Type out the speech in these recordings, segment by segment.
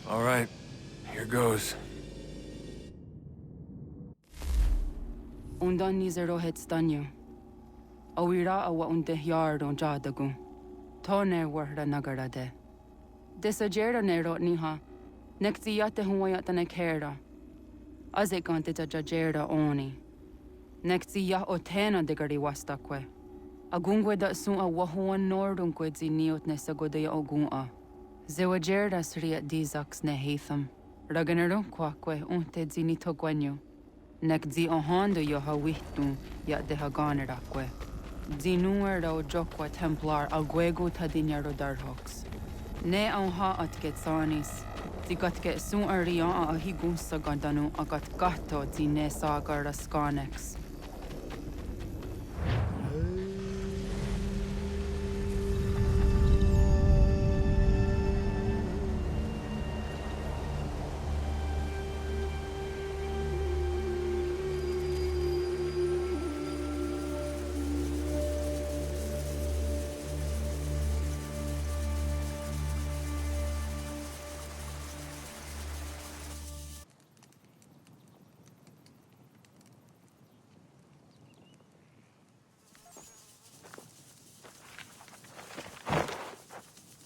All right, here goes. Undan ni zero het stanyo. Awira awa unde yard on jadagu. Tone warda nagarade. Desajera ne Ratonhnhaké. Nekti yate huwayat na kera. Azekante ta jajera oni. Nekti ya otena degari wastakwe. Agungwe da sun a wahuan nordun kwedzi niot ne sagode ya ogun. Zewajera sriat dizaks ne heitham. Raganero kwakwe unte zini togwenyo. Nekzi ohando yo hawihtun ya de haganerakwe. Zinuero jokwa templar agwego tadinyaro darhoks. Ne ha at getsanis. Zigat get sun arian a higun sagandanu agat gato zine sagar skanex.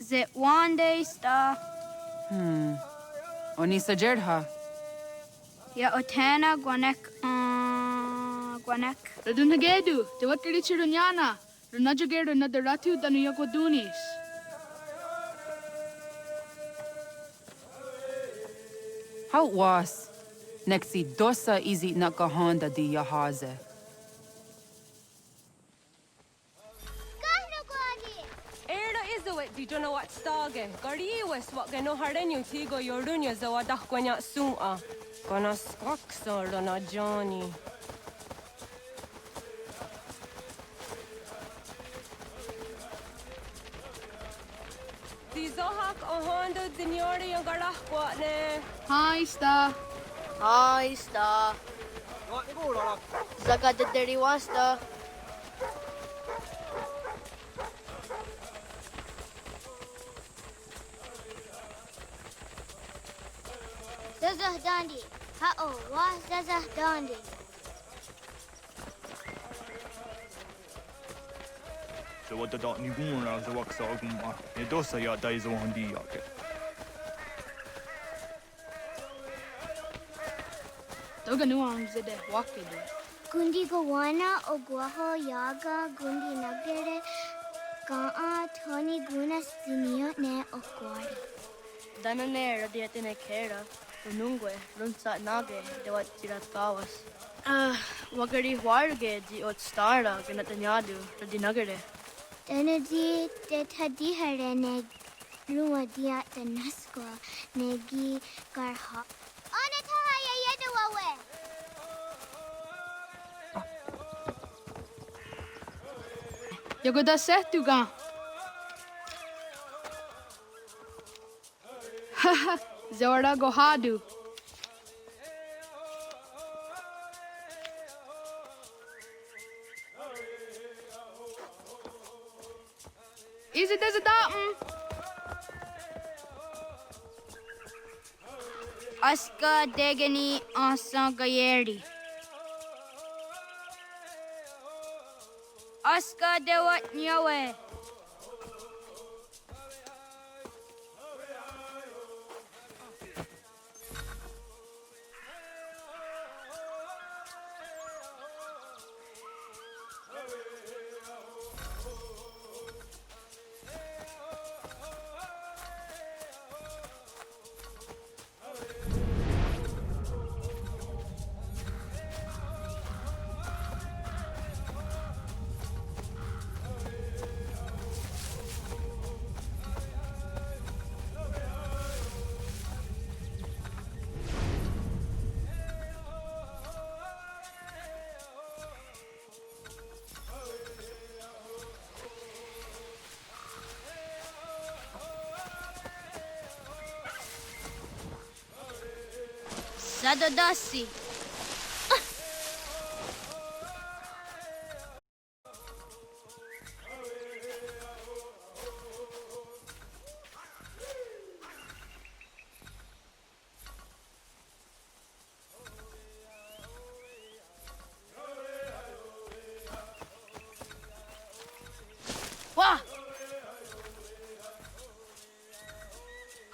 Zit one day sta. Oni sajerha. Ya otena gwanek gwanek. Ratonhnhaké, te wat kalichi runyana. Ratonhnhaké na daratu danu yakodunis. How was? Nexi dosa izi nakahanda di yahaze. Di don't know what stage. Gari was what gano hardenyu tigo yorunya zawadah gwanya suma. Gana skaksa rana Johnny. Di zohak ohando dinyori yung garah kwatne. Hi, sta. Hi, sta. Zaga de deriwasta. Zazah Dandi. Ha'o, wa Zazah Dandi. So what the dot ni gumra za waksa gumma. Ne dosa ya dai zo handi yake. Toga nuam zede wakidu. Gundi Gawana Ogwaho Yaga Gundi Nagere Gaa Tony Gunas Zinio Ne Okwari. Danane radiatine kera. Runungwe, Ratonhnhaké, de wat tirat kawas. Wagari warge di ot stara ganatanyadu, radinagare. Danadi de Tadihare Ne Rua Diat the Naskwa Negi Garha. Onatahaya Yedawawe. Yagoda setuga. Haha. Zawara gohadu. Is it as a datum? Aska degani asa gayeri. Aska dewat nyawe. Sadodasi.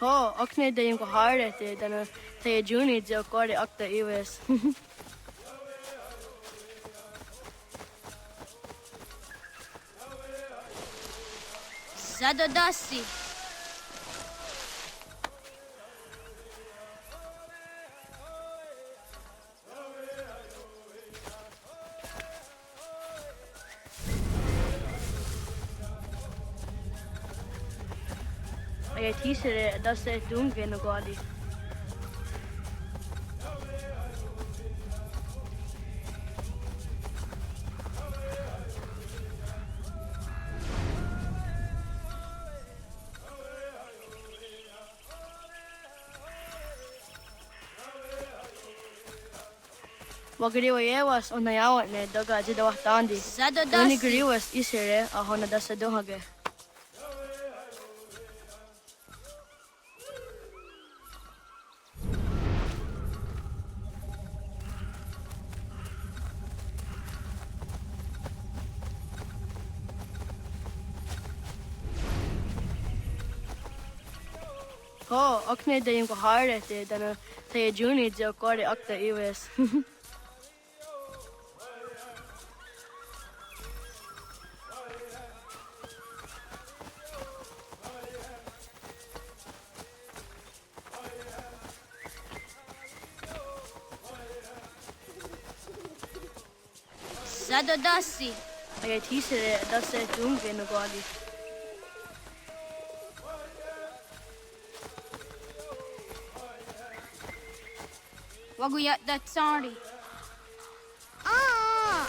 Ho, akne de yung kahare te dana te juni jo kore akta iwes. Zadodasi. Ay tisere dase dunge no gadi. Wagriwa yewas onayawa ne daga jidawa tandi. Uni Zadodasi. griwas isere ahona dase dunhage. Ho, akne de yung kahare te dana te juni jo kore akta iwes. Zadodasi. Ay tisere dase dunge no gadi. Waguyat that sorry. Ah,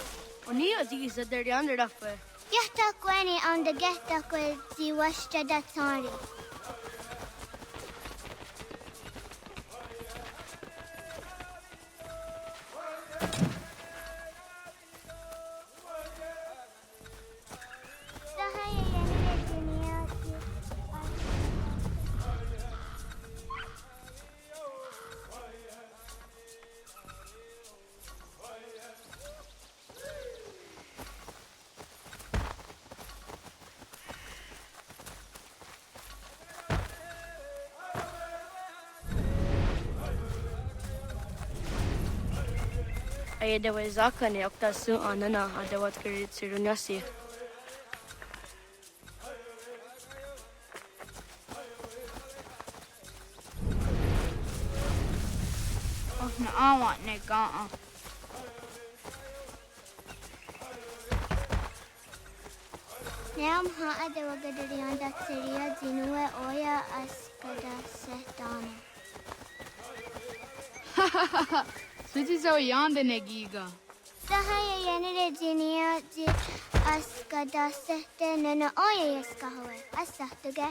Oni adi zadar yander dafe. gehta kweni on the gehta kwe zi washta da tsari. Sahaya yani dunia ki Ay dewa zaka ne akta su anana adawat kirit sirunyasi. Oh, na awat ne ga'a. Neam ha ada wagadari on da seria zinue oya askada sehtana. Switzy zo yande ne giga. Sahaya yani dunia zi askada sehte nana oya yaskahoe. Asahtuge.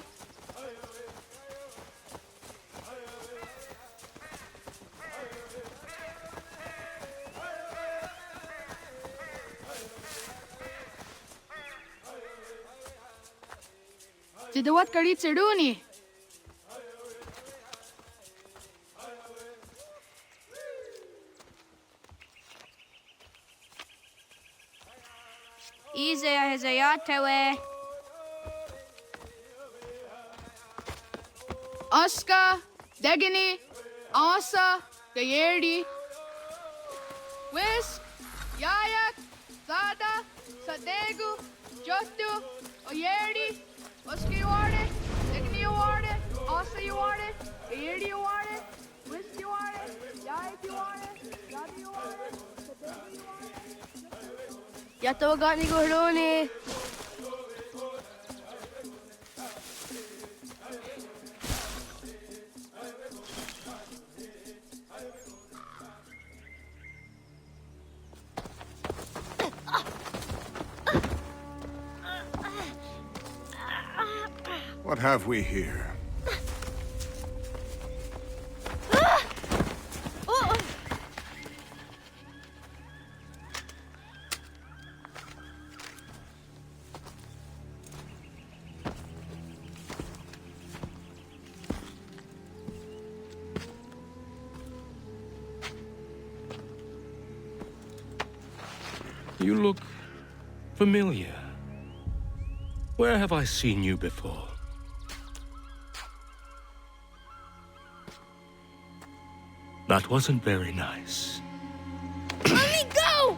Jidawat kari chiduni. Ize ya hezayatewe. Aska, Degini, Asa, Gayerdi, Whisk, Yayak, Zada, Sadegu, Jostu, Oyerdi, Oska you are it, Degini you are it, Asa you are it, Gayerdi you are it, Whisk you are it, Yayak you are it, Zada you are it, Sadegu you are it. Yato gani guruni. What have we here? You look familiar. Where have I seen you before? That wasn't very nice. Let me go!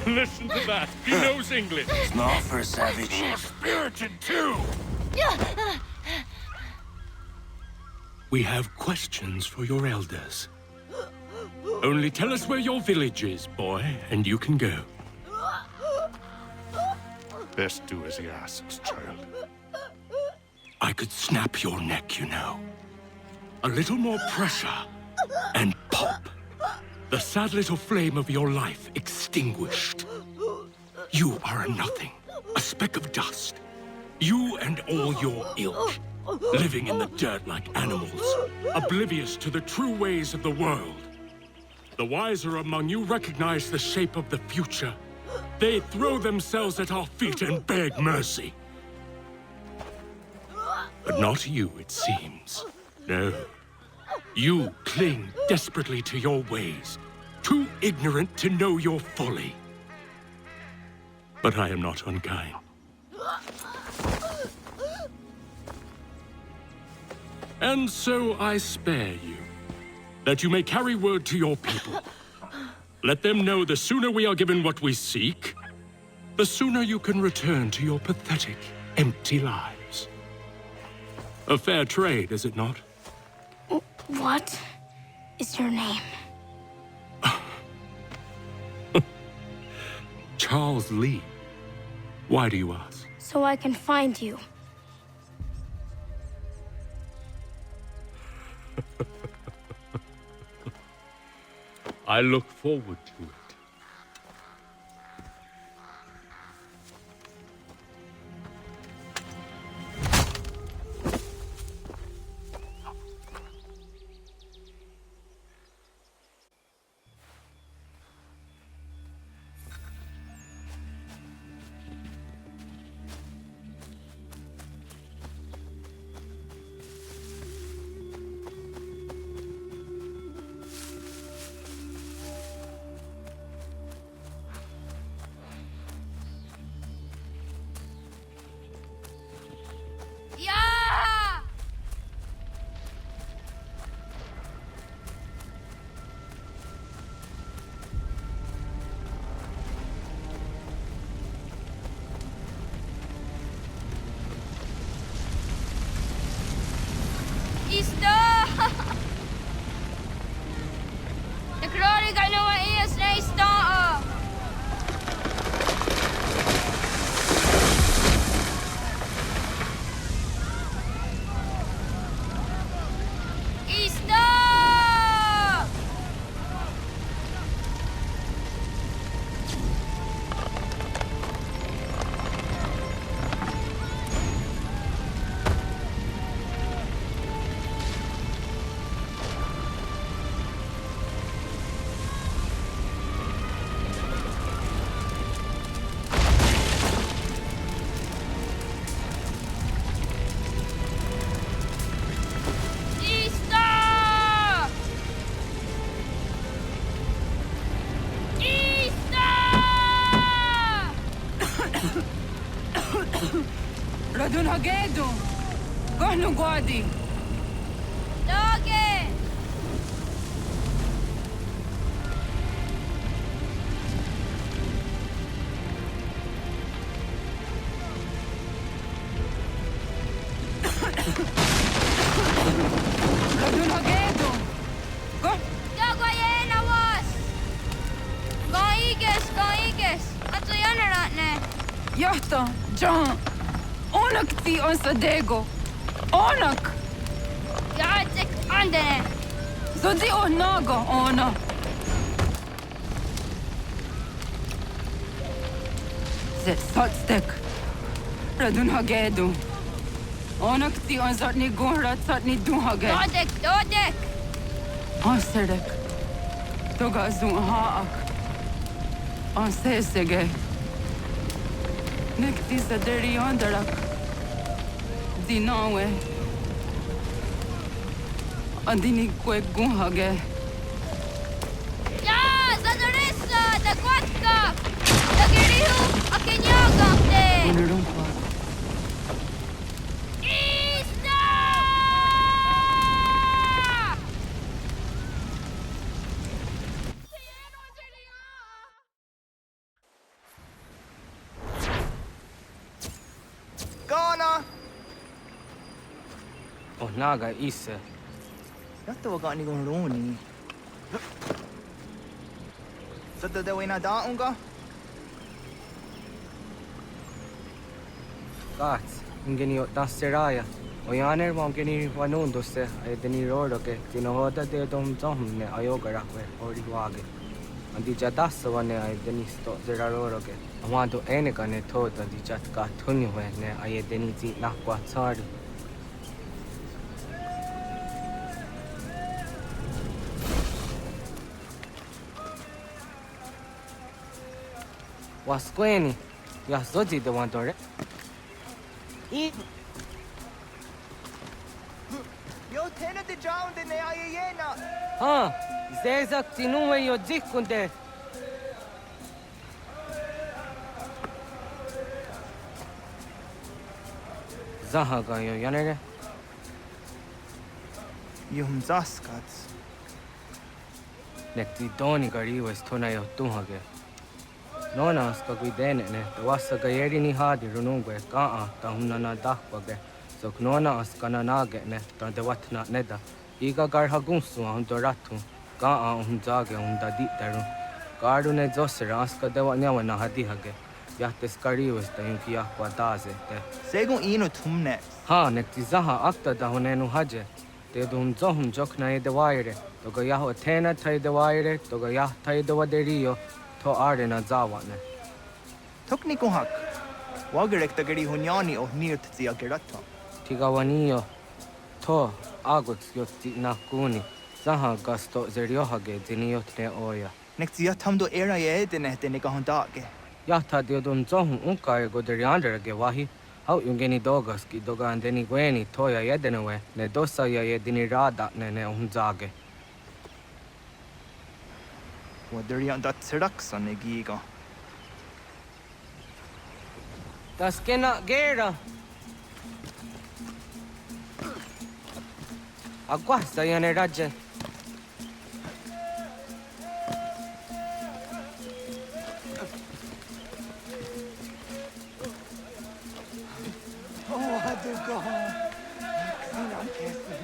Listen to that. He knows English. Small for a savage. More spirited, too. We have questions for your elders. Only tell us where your village is, boy, and you can go. Best do as he asks, child. I could snap your neck, you know. A little more pressure, and pop. The sad little flame of your life extinguished. You are a nothing, a speck of dust. You and all your ilk, living in the dirt like animals, oblivious to the true ways of the world. The wiser among you recognize the shape of the future. They throw themselves at our feet and beg mercy. But not you, it seems. No. You cling desperately to your ways, too ignorant to know your folly. But I am not unkind. And so I spare you, that you may carry word to your people. Let them know the sooner we are given what we seek, the sooner you can return to your pathetic, empty lives. A fair trade, is it not? What is your name? Charles Lee. Why do you ask? So I can find you. I look forward to it. Ratonhnhaké, Kohnu Guadi. Doge! Ratonhnhaké, Dogoyena was! Gaiges! Atso yanaratne! Yahta, John. Onak ti on Sadego. Onak! Yatsik andene! Zodi onaga ona. Zet satstek. Ratonhnhaké. Onak ti on zatni gunra zatni dunhage. Dodek! Ansedek. Toga zun haak. Ansesege. Nekti saderi ondarak. Dinawe. Andini kwe gunhage. Ya! Zadorissa! Dagwatka! Dagirihu! Akenyagakte! Unurumpa. Ratonhnhaké isse. Yatta waka ni gon roni. Sada de wena da unga. Kats, ingeni tasseraya. Oyaner mongeni wanundusse ay deni roroke tinohoda de dom zomne ayogarakwe oriwage. Andi jadassa wane ay deni sto zeraroroke. Amando eneka ne toda di jatka tunywe ne ay deni zi nakwa tsari. Wasqueni, ya zoji de wandore. Yo tena de jaun de ne ayena. Ha, zezak tinuwe yo zikunde. Zahaga yo yanere. Yum zaskats. Nekti doni gari was tona yo tunhage. Nona ska guidene ne, wasa gayeri ni hadi runungwe kaa ta hunana dakpage. So knona askana nage ne, ta de watna neda. Iga garha gunsu hundoratu, kaa hunzage hundaditaru. Gardu ne zosera aska dewa nyawa na hadihage. Yahtes gari was ta yunki yakwa daze te. Segun ino tumne. Ha, nekti zaha akta da hunenu haje. Te dun zohum jokna e de waire. Toga yaho tena tai de waire, toga yah tai de waderio. To are na zawane. Tokni ko hak. Wagerek tagari hunyani o nirt zi ageratta. Tigawanio. To agut yotti nakuni. Zaha gasto zeriohage diniotne oya. Nekti yatamdo era ye dene dene kahondage. Yahta diodun zohum unkae goderianderage wahi. Hau yungeni dogas ki doga andeni gweni toya yedenewe. Ne dosa ya yedini rada ne unzage. Waderian dat seraksa ne giga. Das kena gera. Aguasta yane raje. Oh, haduga. Sinan kesi.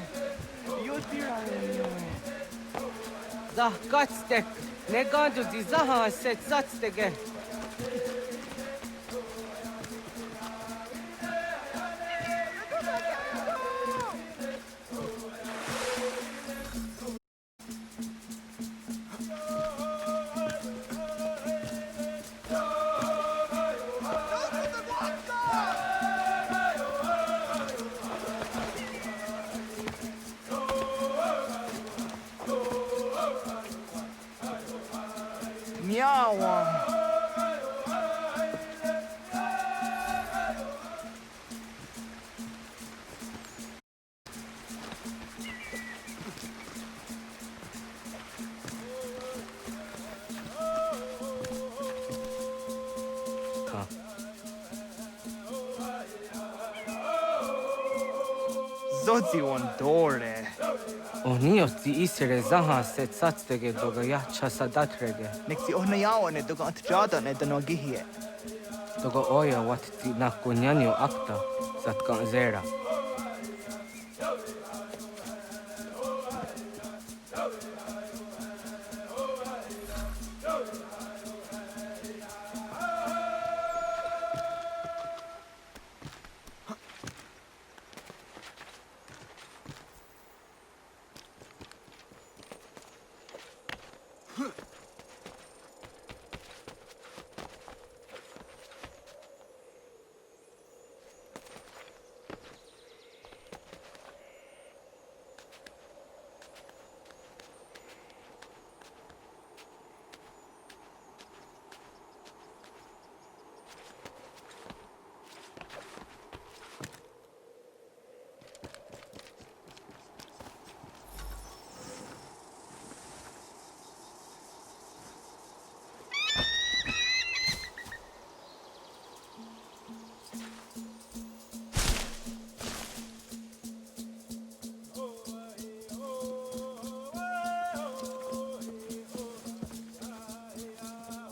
Yotira ne. Zah katstek. Ne gandu di zaha set satstege. Miawa. Zodzi one dore. Onioti isere zaha set satstege doga yacha sadatrege. Neksi ohna yawa ne doga atjada ne dano gihie. Doga oya wat ti nakunyanyo akta satkan zera.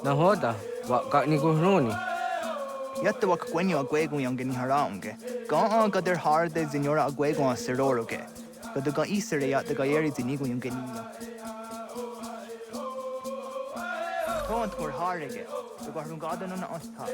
Nahoda, wa ka ni guhruni. Yatta wak kwenyo agwego yang geni haraunge. Ga gader harde zinora agwego a seroroge. Gada ga isere yatta ga yeri zinigo yang geni. Tont kor harege. Ga harun gada nona asta.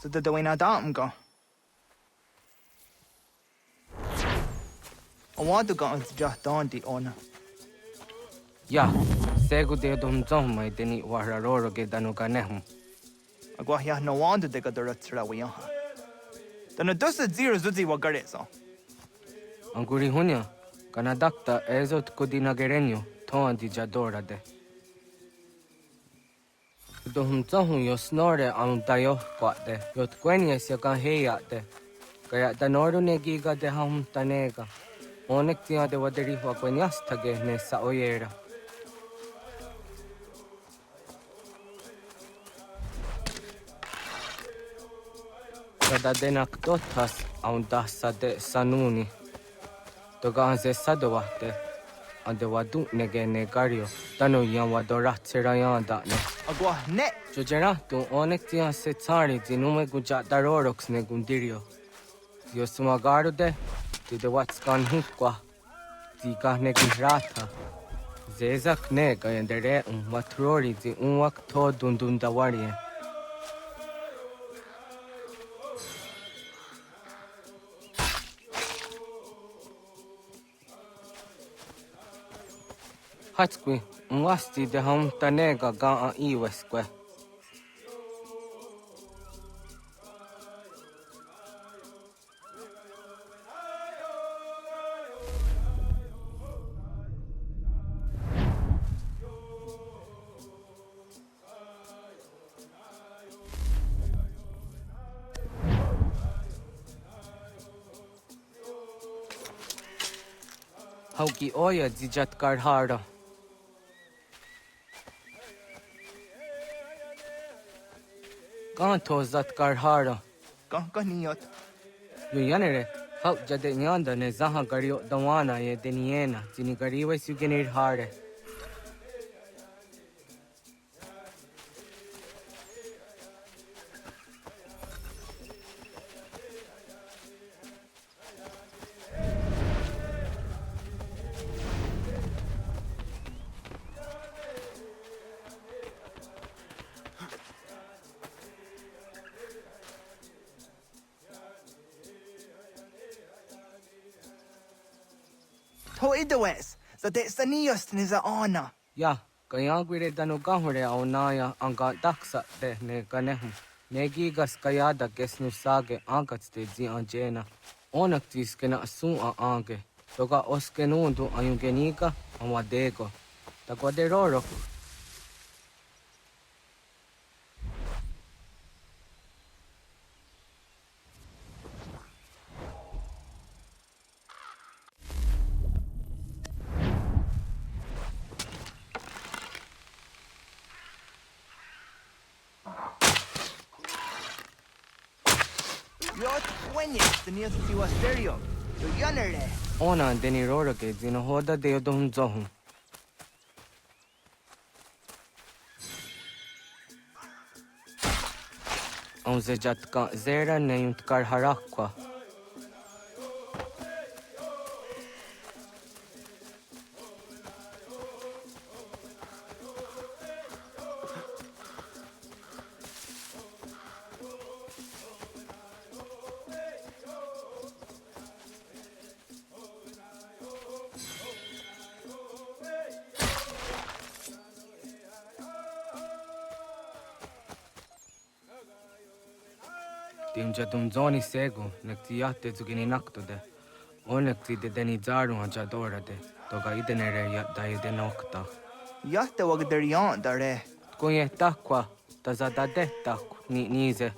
So the wena dam go. I want to go just down the honor. Ya, segu de dum zom mai deni wahra roro ge danu kanehum. Agwa ya no wanda de gadara tsra we yaha. Dana dosa zero zuzi wa gare so. Anguri hunya, kana dakta ezot kudina gerenyo, toan di jadora de. Dum zom yo snore am tayo kwate, yot kwenya sia kan heya de. Kaya danoru ne giga de ham tanega. Onek tia de waderi wa kwenyas tage ne sa oyera. Kada denak dotas aun dasa de sanuni. Toga se sadowate. Ande wadu nege negario. Tano yan wadorat serayan da ne. Agwa ne. Jojera tu onek tia se tsari zinume guja darorox ne gundirio. Yo sumagaro de. Ti de watskan hukwa. Ti kahne gihrata. Zezak ne gayendere matrori zi unwak to dundundawarie. Hatskwi, mwasti de ham tanega ga a iweskwe. Hauki oya zijat karhara. Kanto zat karhara. Kaniyot. Yo yanere, hau jade nyanda ne zaha gario dawana ye deniena, zini gariwe sugenir hare. To idawes, so de sanios niza ona. Ya, kaya gwire danu gahure au naya anga daksa de ne ganehum. Negigas kayada gesnu sage angats de zi anjena. Onak tis kena asun a ange. Toga oskenundu ayungenika amadego. Taguaderoro. Yo sueñes tenías si was stereo. Yo yanere. Ona deni roro ke zino hoda de don zohun. On se jatka zera ne yuntkar harakwa. Timja tum zoni segu, nekti jahte zugini naktode. Onekti de deni zaru haja dorade. Toga idenere da iden okta. Yahte wagderian dare. Kunye takwa, tazada de takw, ni nize.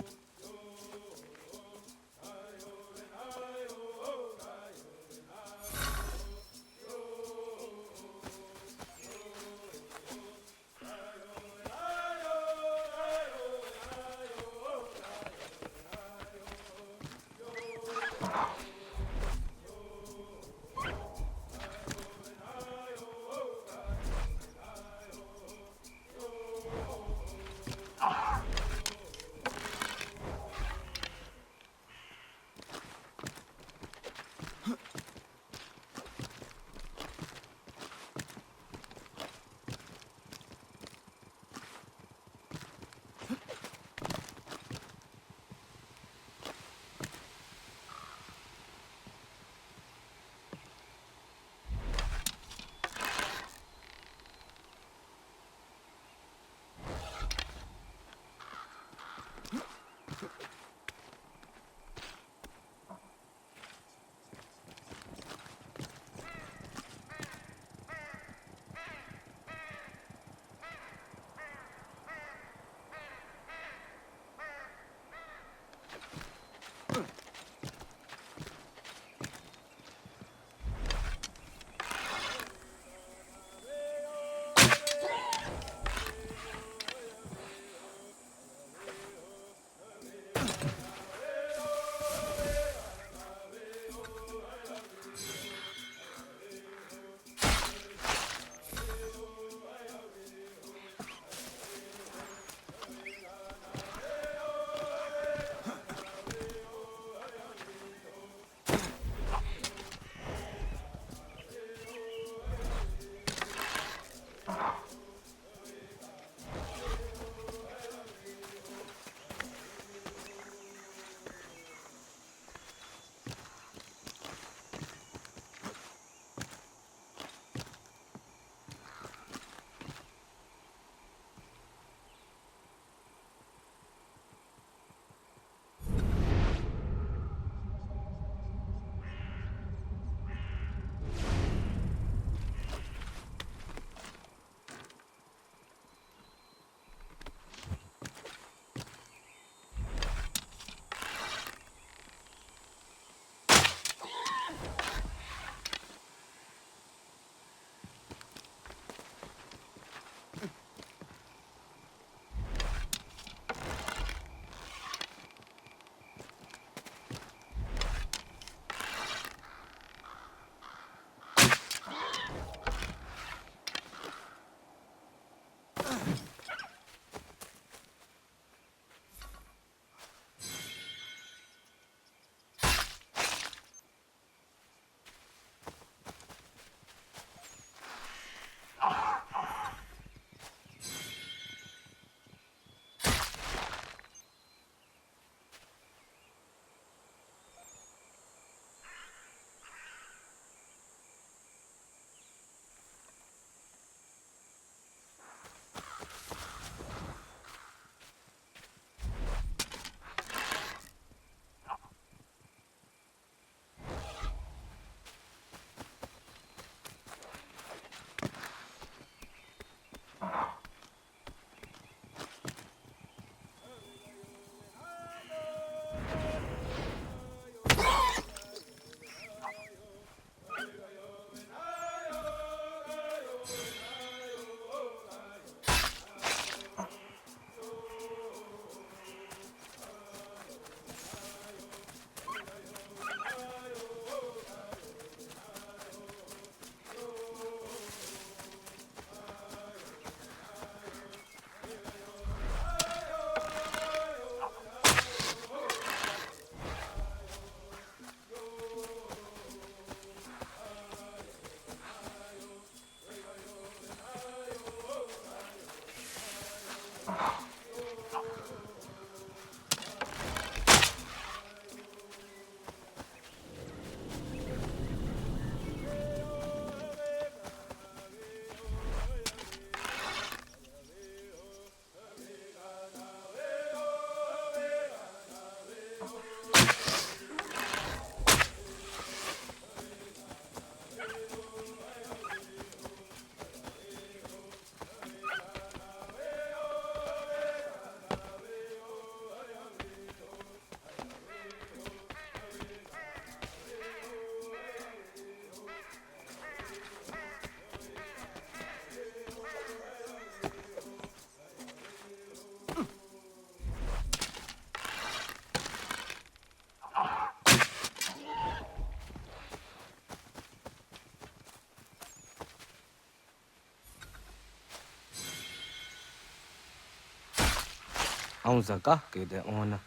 Ông già cả cái để ona.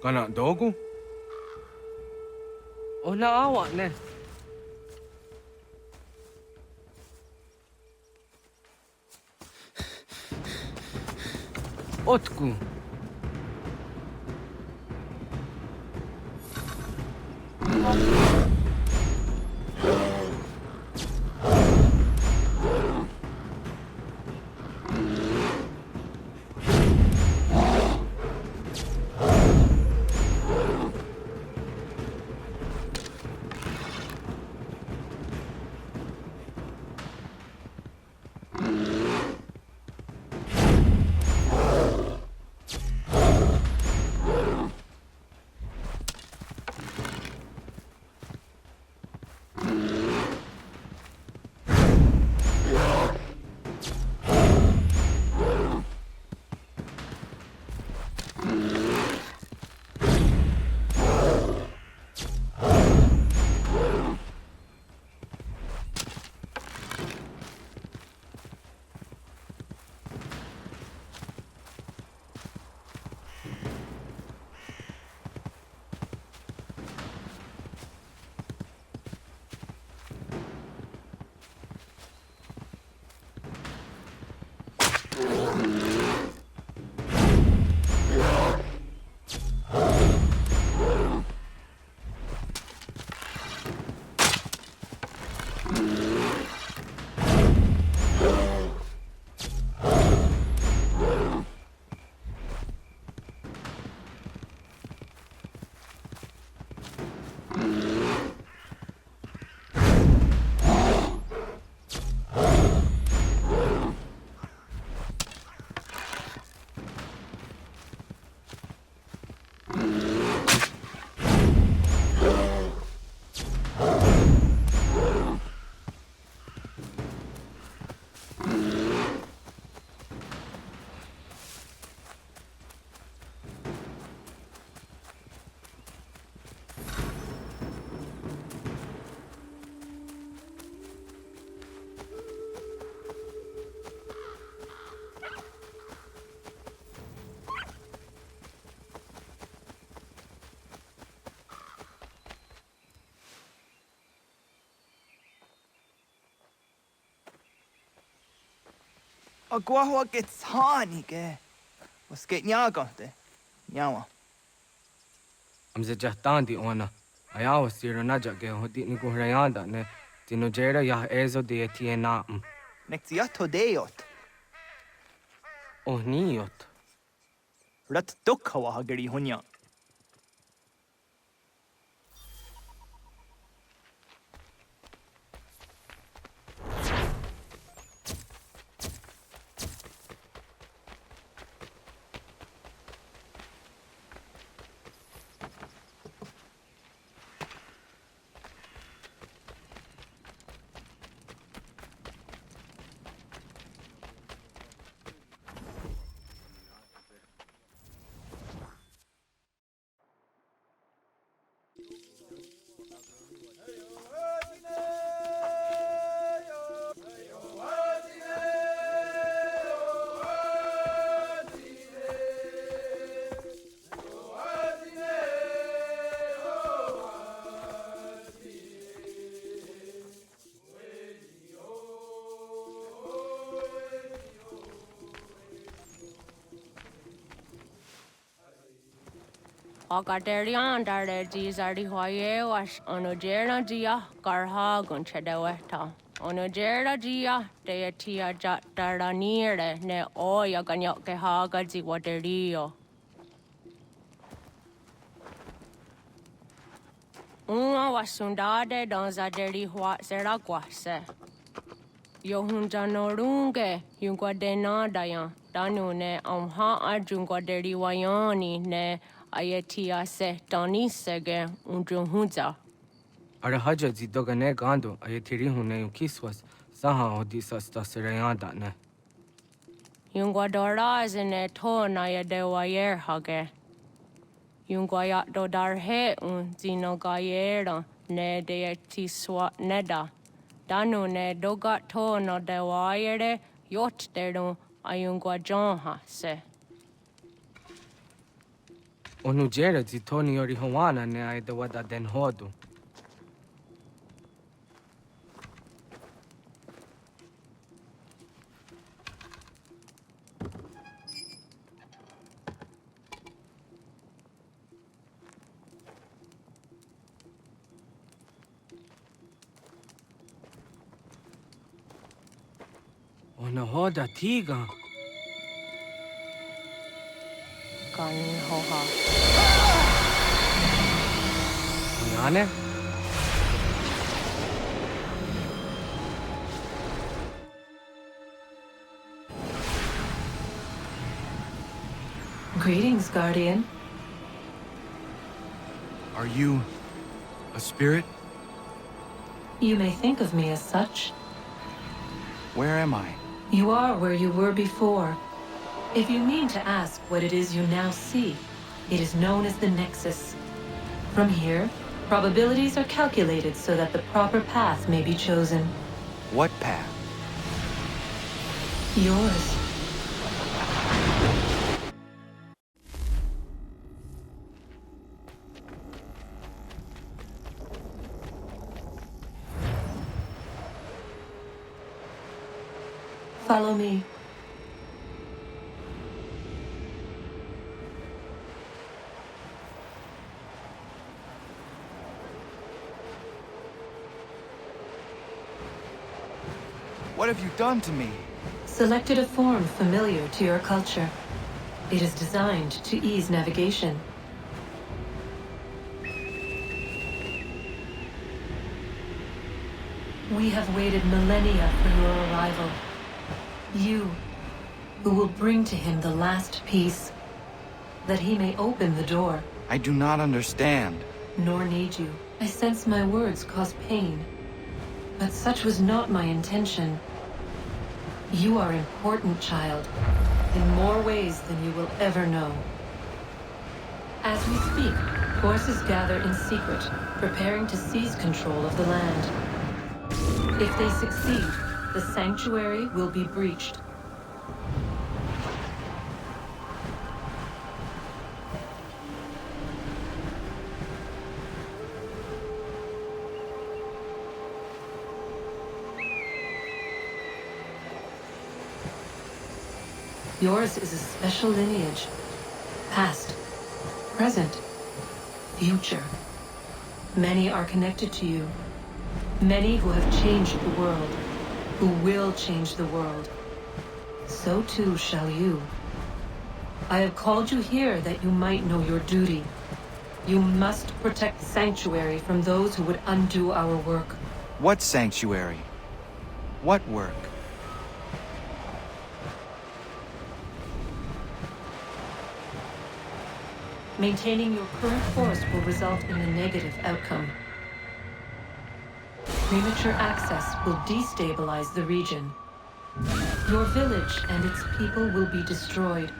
Kana dogo? Ona awak ne. Otku. Agua que Ratonhnhaké. Was geht nyagante? Nyawa. Am ze jahtan di ona. Ayaw siro na jage hodi ni ko hrayanda ne. Tino jera yah ezo de tiena. Nektiato deot. Oh niot. Rat dukhawa hageri hunya. Agaderian dare jizari hoye was onojera jia garha gunchedeweta. Onojera jia deetia jataranire ne oya ganyoke haga ziwaderio. Uma wasundade donzaderi hua seraguase. Yohunjanorunge yungwadenadayan danune amha ajungwaderi wayani ne ayetia se danisege unjunhuza. Ara haja zidoga ne gando ayetiri hune yukiswas saha odisas tasirayanda ne. Yungwadora zine to na yadewayer hage. Yung guaya do dar he un zino gayera ne de tiswa neda. Danu ne dogat to no de wayere yot deru ayun guajonha se. Onu jera zitoni yori hawana ne ai de wada den hodu. Ona hoda tiga. Kan hoha. Nane? Greetings, Guardian. Are you a spirit? You may think of me as such. Where am I? You are where you were before. If you mean to ask what it is you now see, it is known as the Nexus. From here, probabilities are calculated so that the proper path may be chosen. What path? Yours. Follow me. What have you done to me? Selected a form familiar to your culture. It is designed to ease navigation. We have waited millennia for your arrival. You, who will bring to him the last piece, that he may open the door. I do not understand. Nor need you. I sense my words cause pain. But such was not my intention. You are important, child, in more ways than you will ever know. As we speak, forces gather in secret, preparing to seize control of the land. If they succeed, the sanctuary will be breached. Yours is a special lineage. Past, present, future. Many are connected to you. Many who have changed the world, who will change the world. So too shall you. I have called you here that you might know your duty. You must protect the sanctuary from those who would undo our work. What sanctuary? What work? Maintaining your current force will result in a negative outcome. Premature access will destabilize the region. Your village and its people will be destroyed.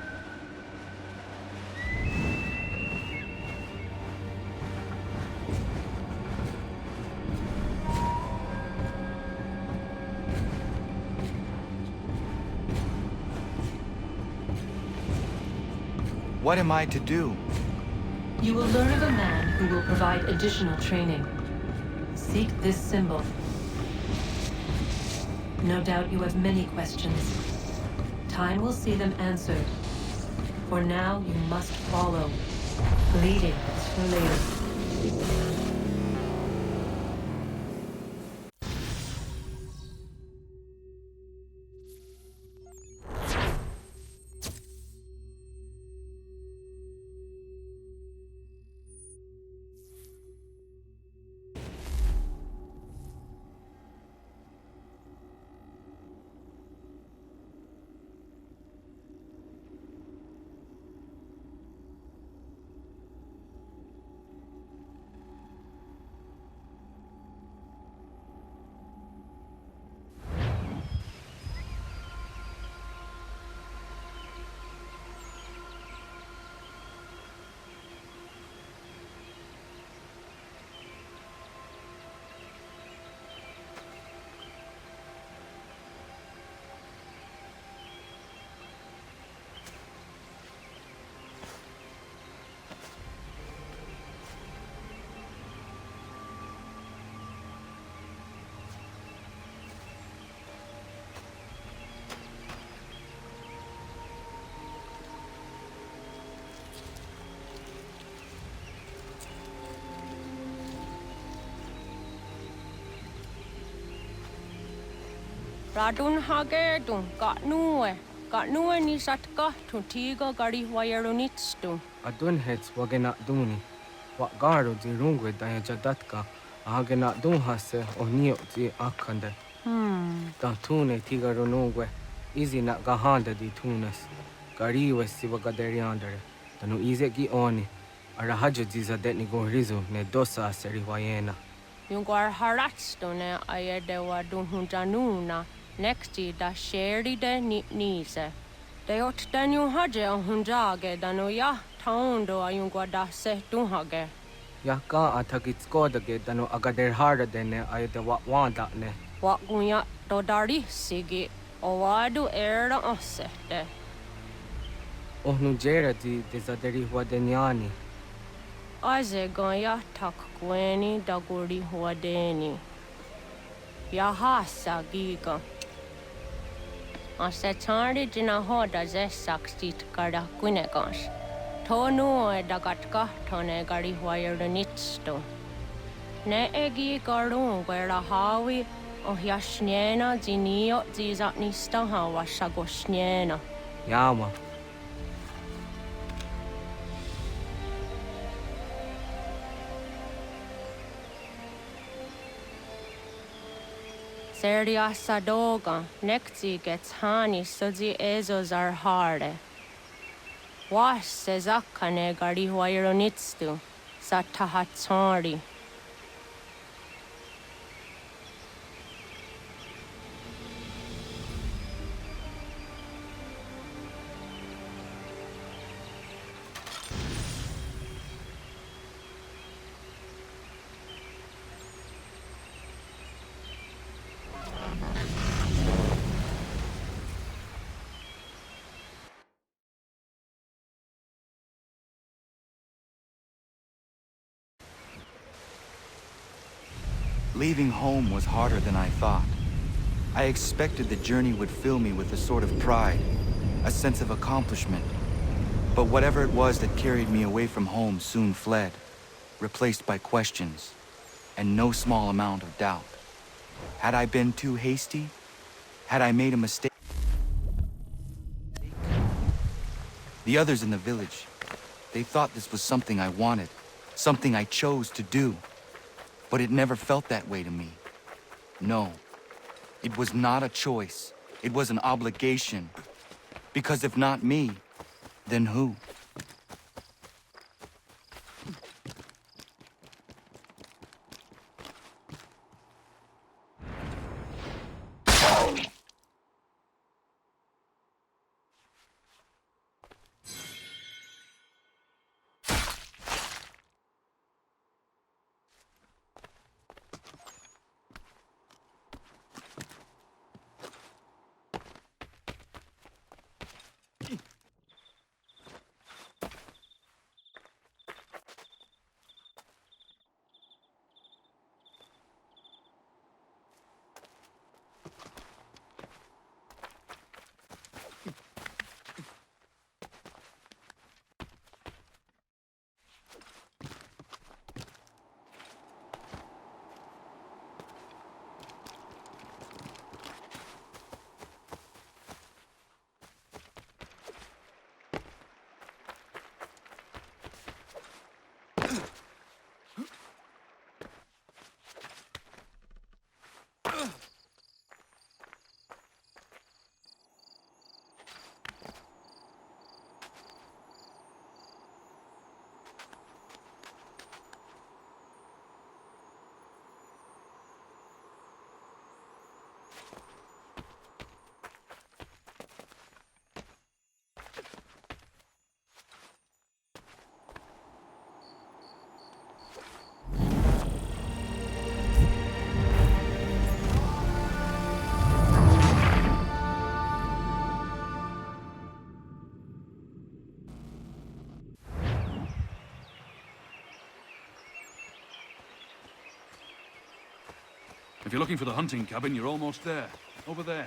What am I to do? You will learn of a man who will provide additional training. Seek this symbol. No doubt you have many questions. Time will see them answered. For now, you must follow. Leading is for later. Ratonhnhaké tun Katnue ni satka tun tiga gari wayarunitstu. Adun hets wagena duni. Wa garo di rungwe daya jadatka. Ahagena dun hase o nio di akande. Dan tune tiga runungwe. Izi na gahanda di tunes. Gariwe si wagaderiandere. Danu ize gi oni. Arahajo di zadetni gorizu ne dosa seri wayena. Yungwar haratstu ne ayedewa dunhunjanuna. Nexti da sheri de nise. De ot danu haje a hunjage danu ya taundo ayungwa da se dunhage. Ya ka atakitskodage danu agader harda dene ayede wa wanda ne. Wa gunya dodari sigi o wadu era osete. Ohnu jera di dezaderi wadenyani. Aze gonya tak gweni daguri wadeni. Ya hasa giga. Ase tari jina hoda ze sakstit kada kunekans. Tonu e dagatka tone gari wayarunitsto. Ne egi garun gwera hawi o yashnena zinio zizatnista hawa shagoshnena. Yama. Seria sadoga, nekti gets hani sozi ezos are harde. Was sezakane gari wayronitstu, satahatsari. Leaving home was harder than I thought. I expected the journey would fill me with a sort of pride, a sense of accomplishment. But whatever it was that carried me away from home soon fled, replaced by questions, and no small amount of doubt. Had I been too hasty? Had I made a mistake? The others in the village, they thought this was something I wanted, something I chose to do. But it never felt that way to me. No, it was not a choice. It was an obligation. Because if not me, then who? If you're looking for the hunting cabin, you're almost there. Over there.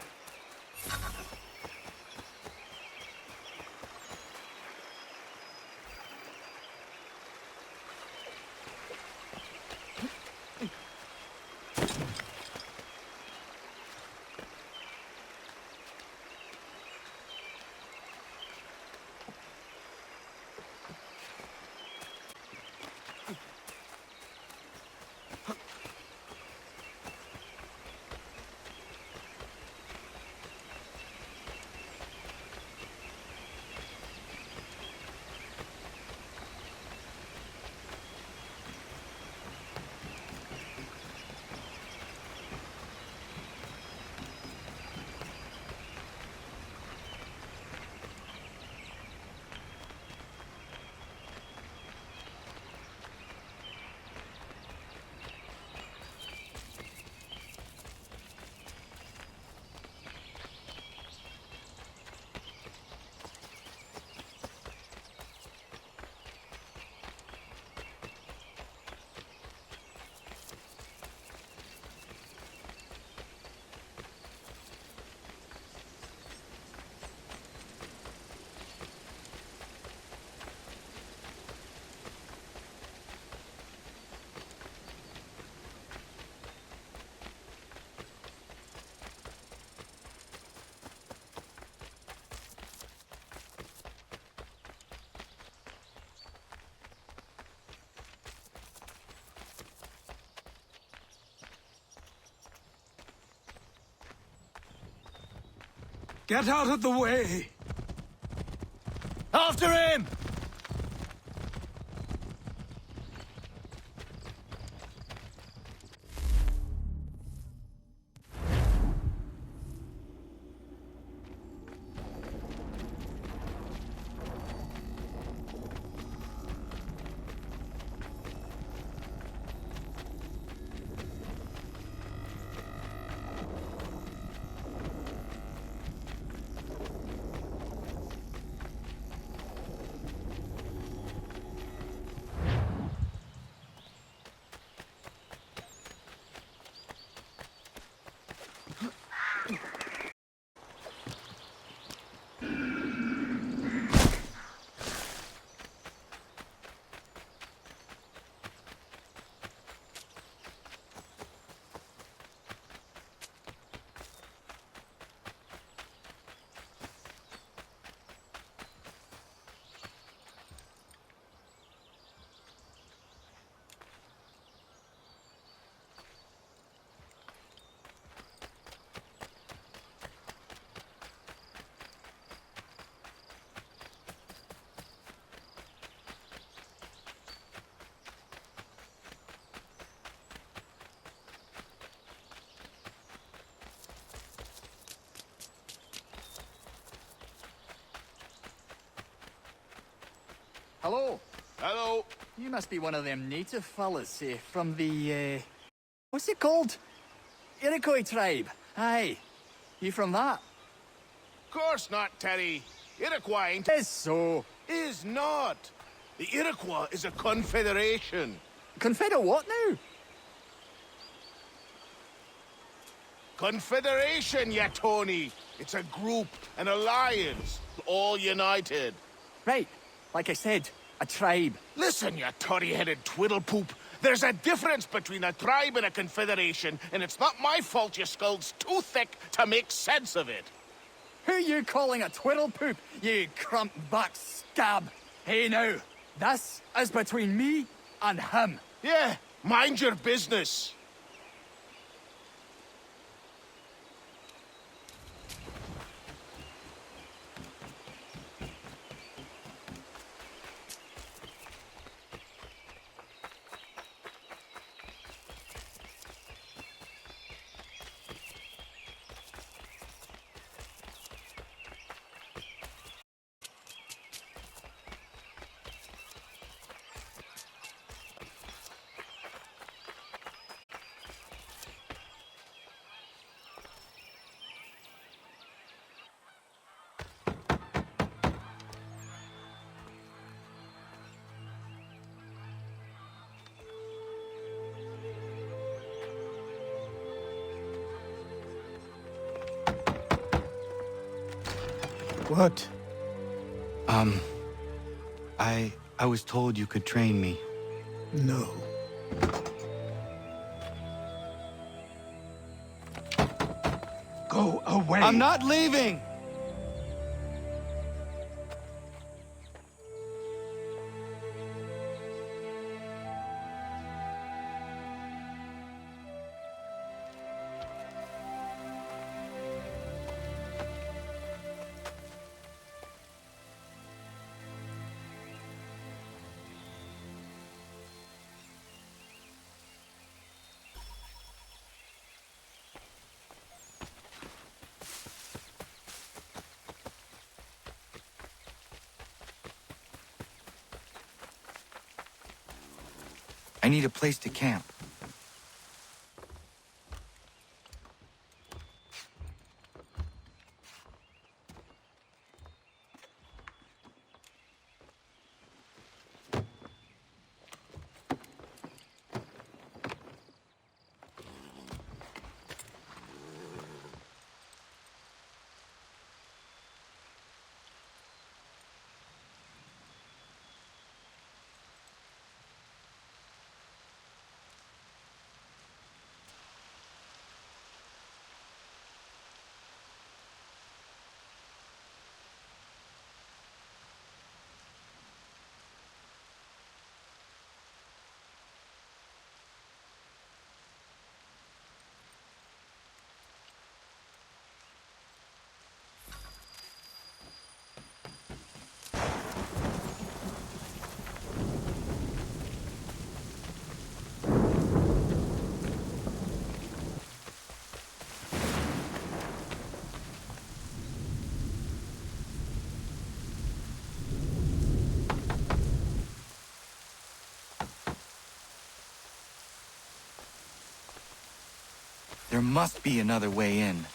Get out of the way! After him! Hello. Hello. You must be one of them native fellas from the, what's it called? Iroquois tribe. Aye. You from that? Course not, Terry. Iroquois ain't... Is so. Is not. The Iroquois is a confederation. Confederate what now? Confederation, ya Tony. It's a group, an alliance, all united. Right. Like I said, a tribe. Listen, you toddy-headed twiddlepoop. There's a difference between a tribe and a confederation, and it's not my fault your skull's too thick to make sense of it. Who you calling a twiddlepoop, you crump-back scab? Hey now, this is between me and him. Yeah, mind your business. What? I was told you could train me. No. Go away. I'm not leaving! I need a place to camp. There must be another way in.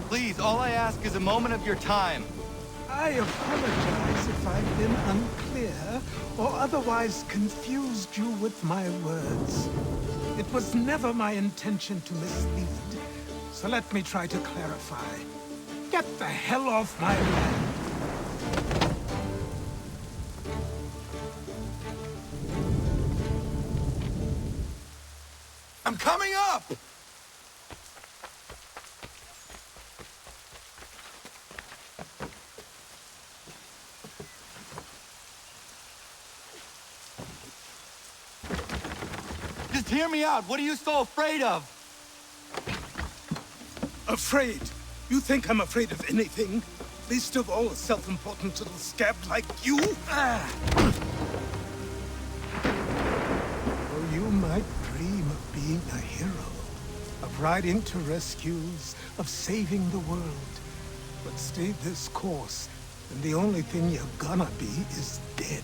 Please, all I ask is a moment of your time. I apologize if I've been unclear or otherwise confused you with my words. It was never my intention to mislead, so let me try to clarify. Get the hell off my land! I'm coming up! Just hear me out. What are you so afraid of? Afraid? You think I'm afraid of anything? Least of all a self-important little scab like you? Oh, you might dream of being a hero, of riding to rescues, of saving the world. But stay this course, and the only thing you're gonna be is dead.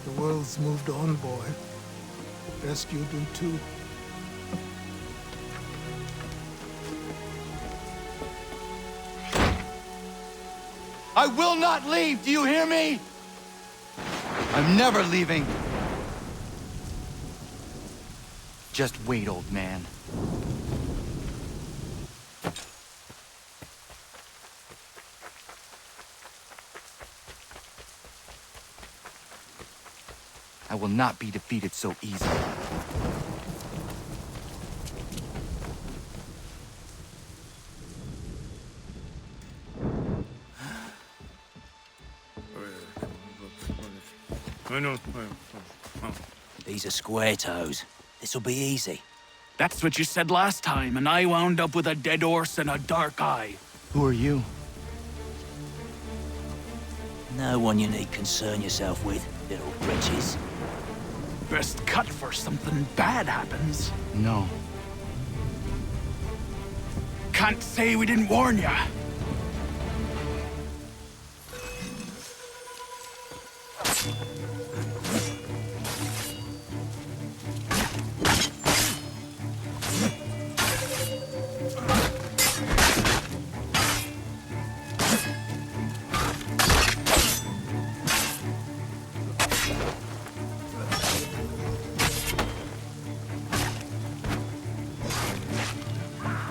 The world's moved on, boy. Best you do too. I will not leave, do you hear me? I'm never leaving. Just wait, old man. I will not be defeated so easily. These are square toes. This'll be easy. That's what you said last time, and I wound up with a dead horse and a dark eye. Who are you? No one you need concern yourself with, little wretches. Best cut for something bad happens. No. Can't say we didn't warn ya.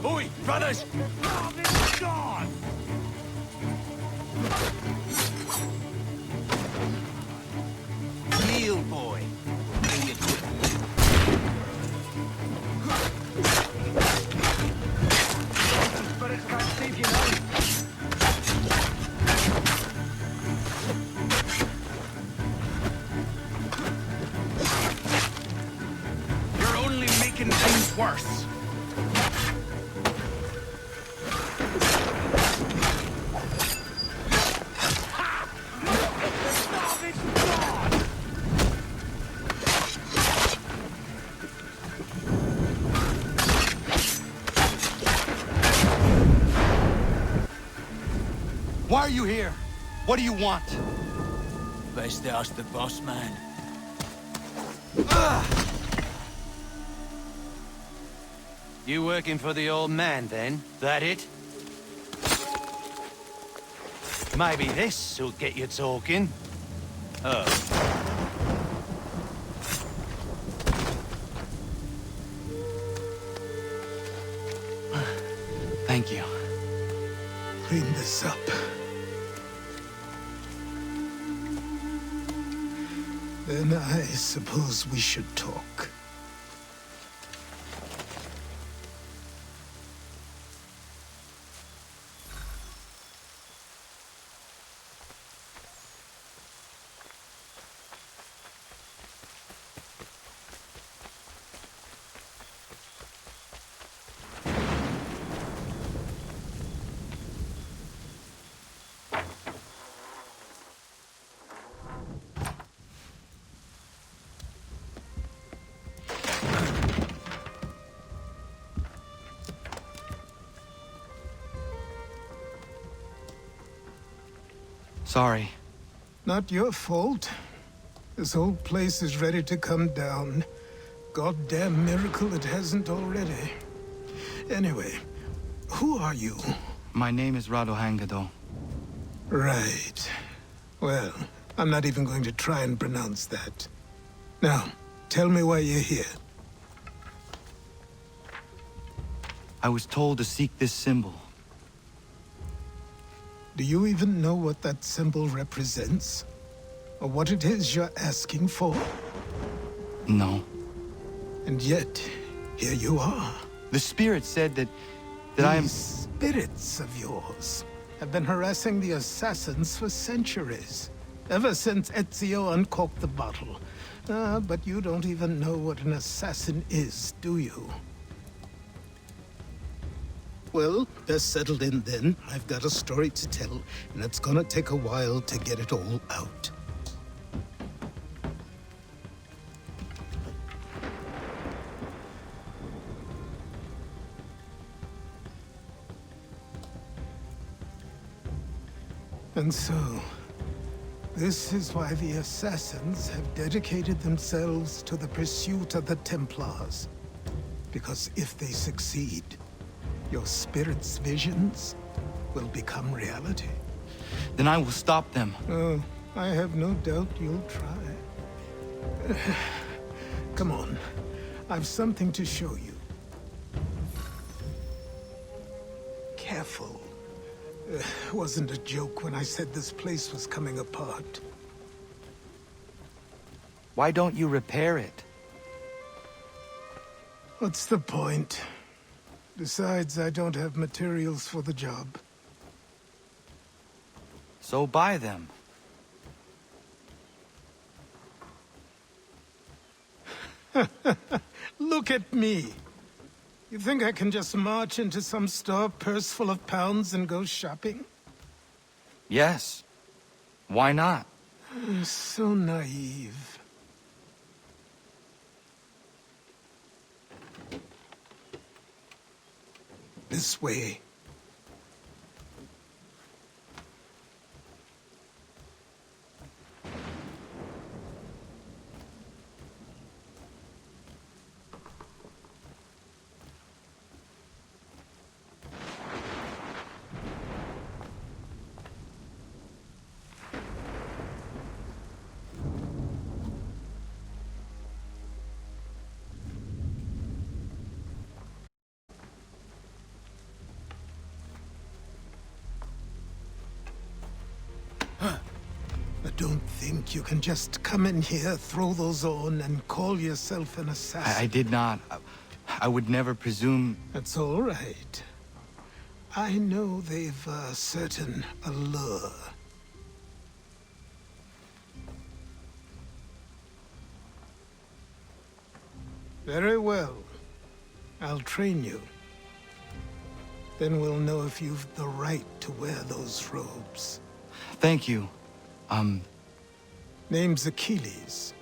Oi, brothers! Oh, this is gone! Yield, boy. Bring your quick. But it's about Steve, you know. You're only making things worse. Why are you here? What do you want? Best ask the boss man. You working for the old man, then? That it? Maybe this'll get you talking. Oh. Thank you. Clean this up. Then I suppose we should talk. Sorry. Not your fault. This whole place is ready to come down. Goddamn miracle it hasn't already. Anyway, who are you? My name is Ratonhnhaké. Right. Well, I'm not even going to try and pronounce that. Now, tell me why you're here. I was told to seek this symbol. Do you even know what that symbol represents? Or what it is you're asking for? No. And yet, here you are. The spirit said that I am... These spirits of yours have been harassing the assassins for centuries. Ever since Ezio uncorked the bottle. But you don't even know what an assassin is, do you? Well, best settled in then. I've got a story to tell, and it's gonna take a while to get it all out. And so, this is why the Assassins have dedicated themselves to the pursuit of the Templars. Because if they succeed, your spirit's visions will become reality. Then I will stop them. Oh, I have no doubt you'll try. Come on, I've something to show you. Careful. Wasn't a joke when I said this place was coming apart. Why don't you repair it? What's the point? Besides, I don't have materials for the job. So buy them. Look at me. You think I can just march into some store, purse full of pounds, and go shopping? Yes. Why not? So naive. This way. Don't think you can just come in here, throw those on, and call yourself an assassin. I did not. I would never presume... That's all right. I know they've a certain allure. Very well. I'll train you. Then we'll know if you've the right to wear those robes. Thank you. Name's Achilles.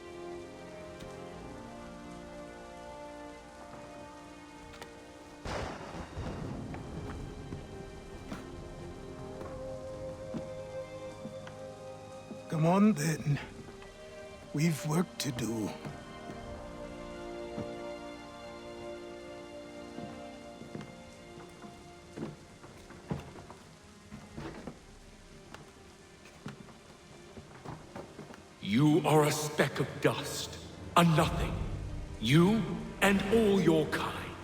Come on, then. We've work to do. You are a speck of dust, a nothing. You and all your kind,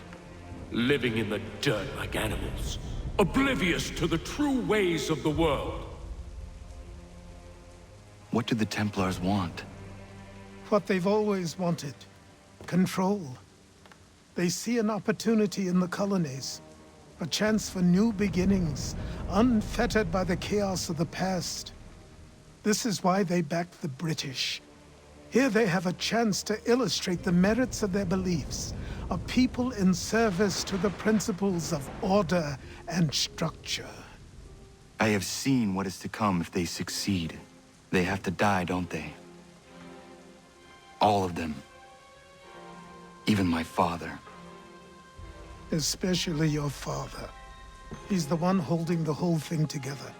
living in the dirt like animals, oblivious to the true ways of the world. What do the Templars want? What they've always wanted. Control. They see an opportunity in the colonies. A chance for new beginnings, unfettered by the chaos of the past. This is why they backed the British. Here they have a chance to illustrate the merits of their beliefs, a people in service to the principles of order and structure. I have seen what is to come if they succeed. They have to die, don't they? All of them. Even my father. Especially your father. He's the one holding the whole thing together.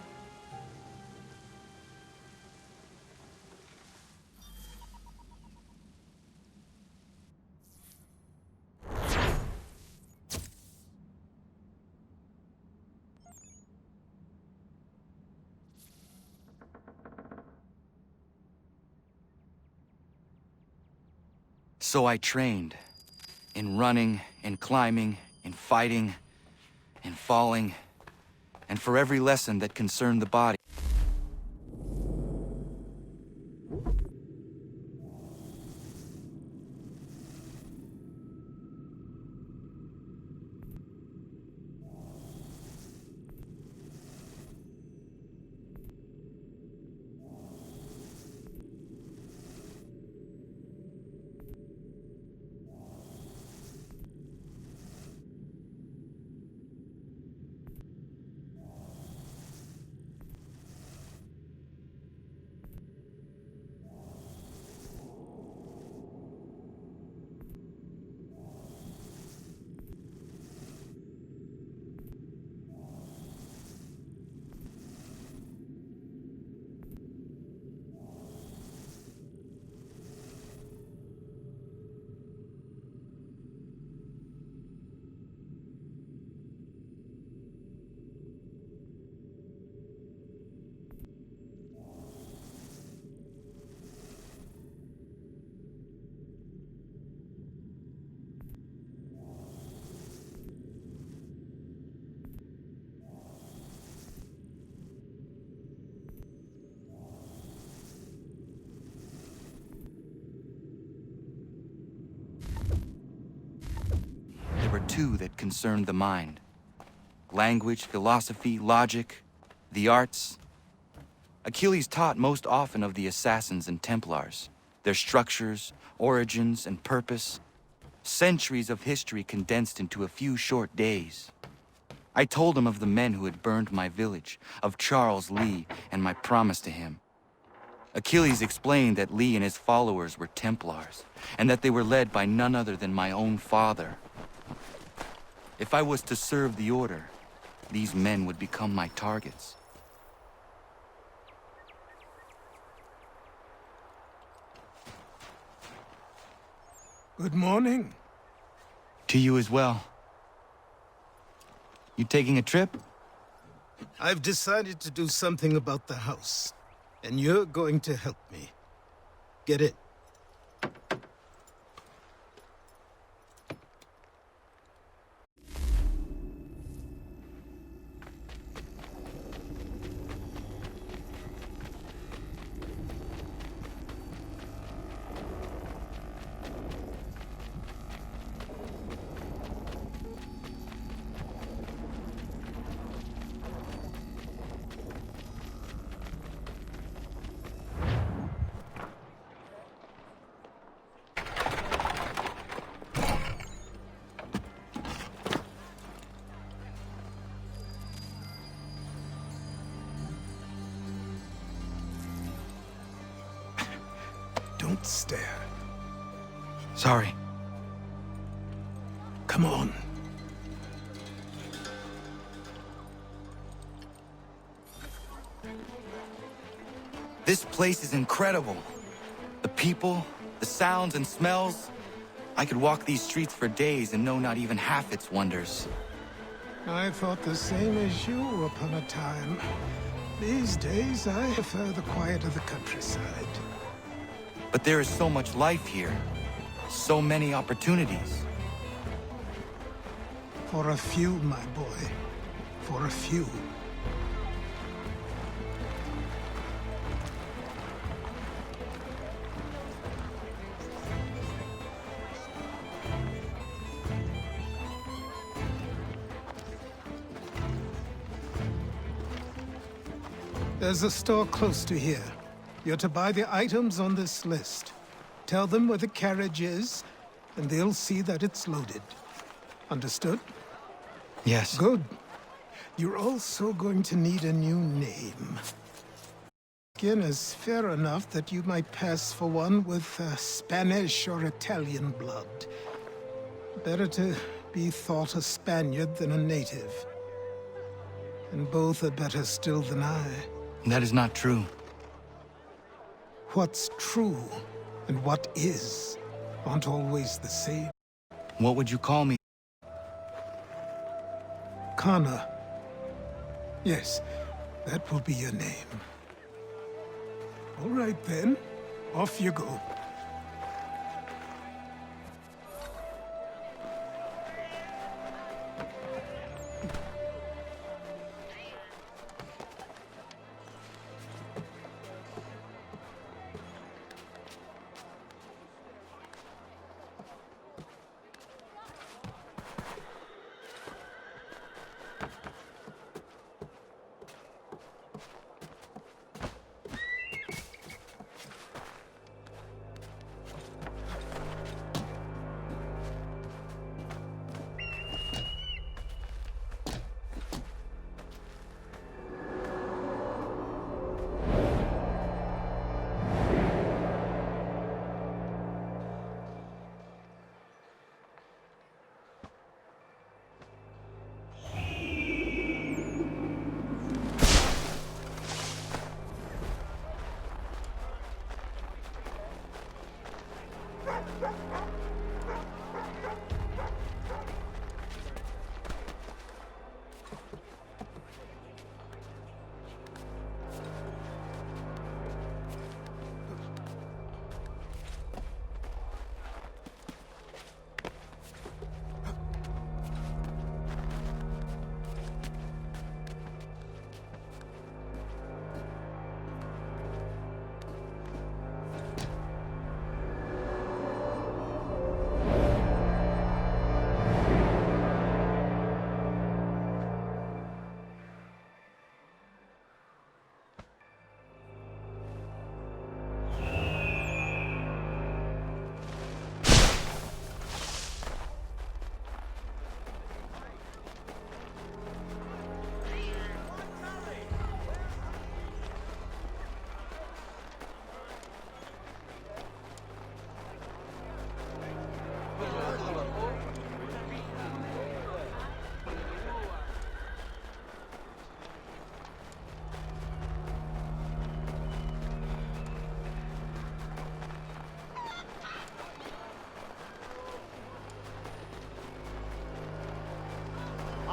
So I trained. In running, in climbing, in fighting, in falling, and for every lesson that concerned the body. There were two that concerned the mind. Language, philosophy, logic, the arts. Achilles taught most often of the assassins and Templars, their structures, origins, and purpose. Centuries of history condensed into a few short days. I told him of the men who had burned my village, of Charles Lee, and my promise to him. Achilles explained that Lee and his followers were Templars, and that they were led by none other than my own father. If I was to serve the order, these men would become my targets. Good morning. To you as well. You taking a trip? I've decided to do something about the house, and you're going to help me. Get in. Don't stare. Sorry. Come on. This place is incredible. The people, the sounds and smells. I could walk these streets for days and know not even half its wonders. I thought the same as you upon a time. These days, I prefer the quiet of the countryside. But there is so much life here. So many opportunities. For a few, my boy. For a few. There's a store close to here. You're to buy the items on this list. Tell them where the carriage is, and they'll see that it's loaded. Understood? Yes. Good. You're also going to need a new name. Skin is fair enough that you might pass for one with Spanish or Italian blood. Better to be thought a Spaniard than a native. And both are better still than I. That is not true. What's true and what is aren't always the same. What would you call me? Kana. Yes, that will be your name. All right then, off you go.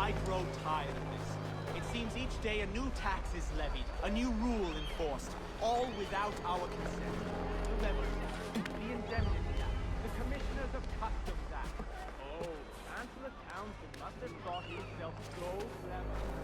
I grow tired of this. It seems each day a new tax is levied, a new rule enforced, all without our consent. Remember, the Indemnity Act, the Commissioners of Customs Act. Oh, Chancellor Townsend must have thought himself so clever.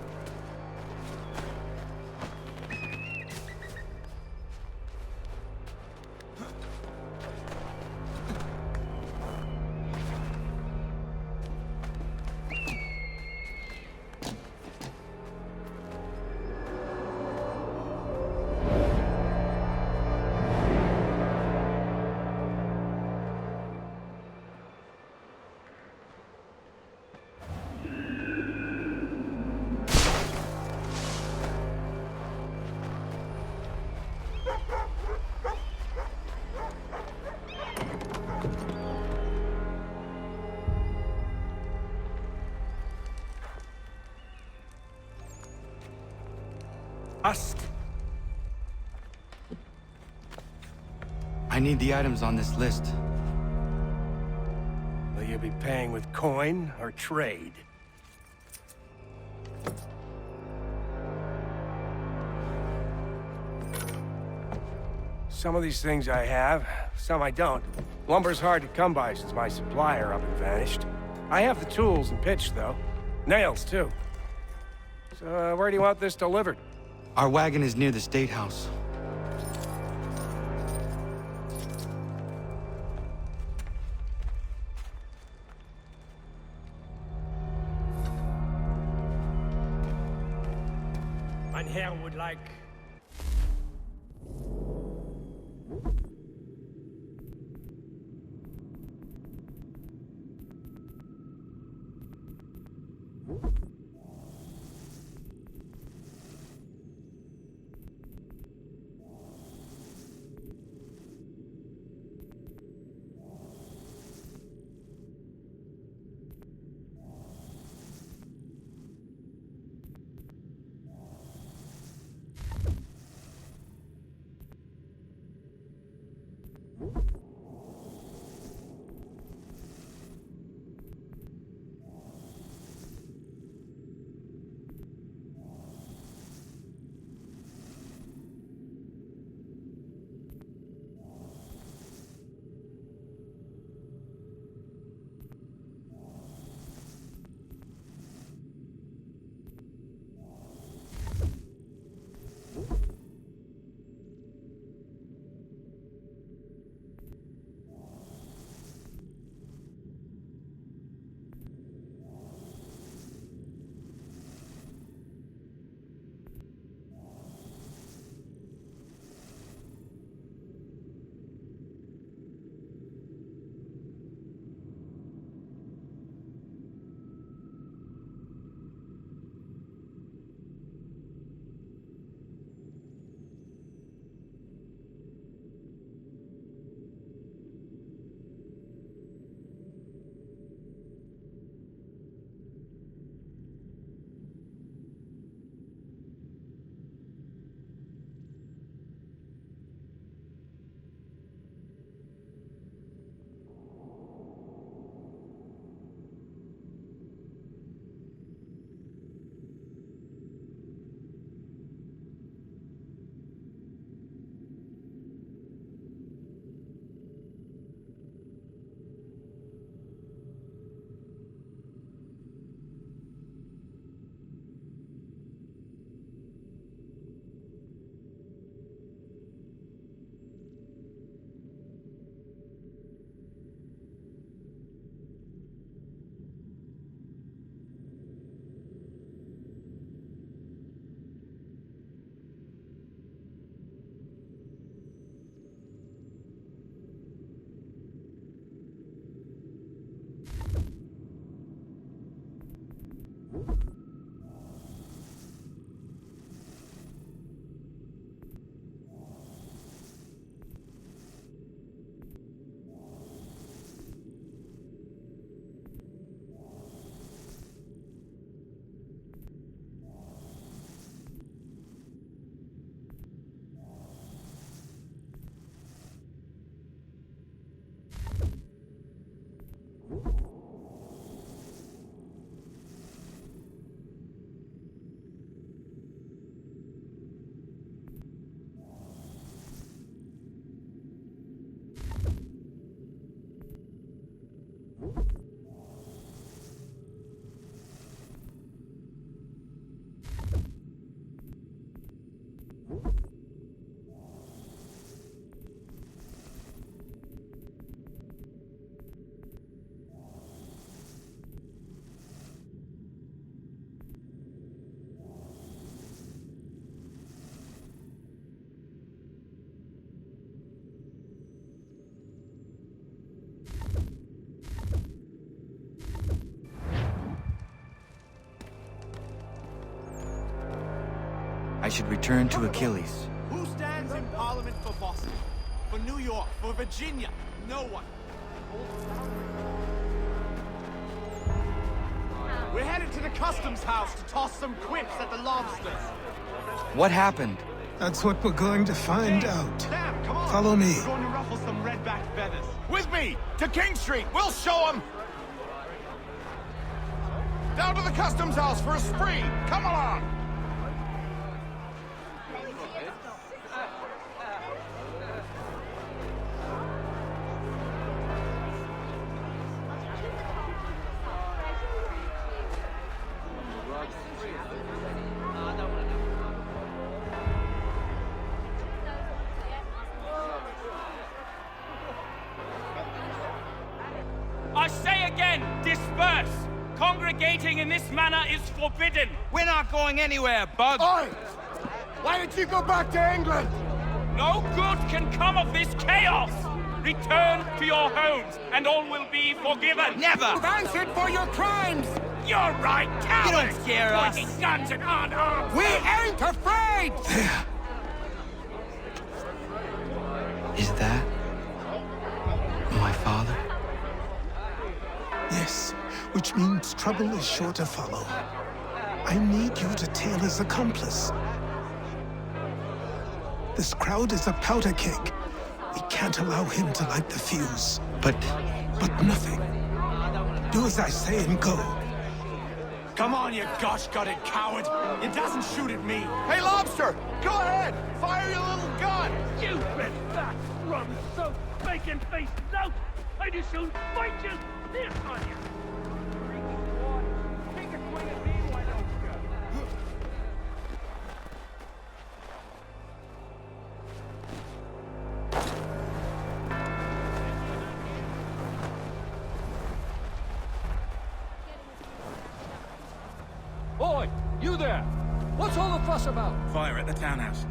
I need the items on this list. Will you be paying with coin or trade? Some of these things I have, some I don't. Lumber's hard to come by since my supplier up and vanished. I have the tools and pitch, though. Nails, too. So, where do you want this delivered? Our wagon is near the State House. Mein Herr would like... should return to Achilles. Who stands in Parliament for Boston? For New York? For Virginia? No one. We're headed to the customs house to toss some quips at the lobsters. What happened? That's what we're going to find out. Sam, come on. Follow me. We're going to ruffle some red-backed feathers. With me! To King Street! We'll show them! Down to the customs house for a spree! Come along! I say again, disperse! Congregating in this manner is forbidden! We're not going anywhere, Bug! Oi! Why don't you go back to England? No good can come of this chaos! Return to your homes, and all will be forgiven! Never! You've answered for your crimes! You're right, cowards! You don't scare us! Pointing guns and unarmed! We ain't afraid! There. Is that my father? Yes, which means trouble is sure to follow. I need you to tail his accomplice. This crowd is a powder keg. We can't allow him to light the fuse. But nothing. Do as I say and go. Come on, you gosh-gutted coward! It doesn't shoot at me! Hey, Lobster! Go ahead! Fire your little gun! You red fat, rum, so bacon-faced lout! I just soon fight you! This on you! Take a swing at me, why don't you? Boy, you there! What's all the fuss about? Fire at the townhouse.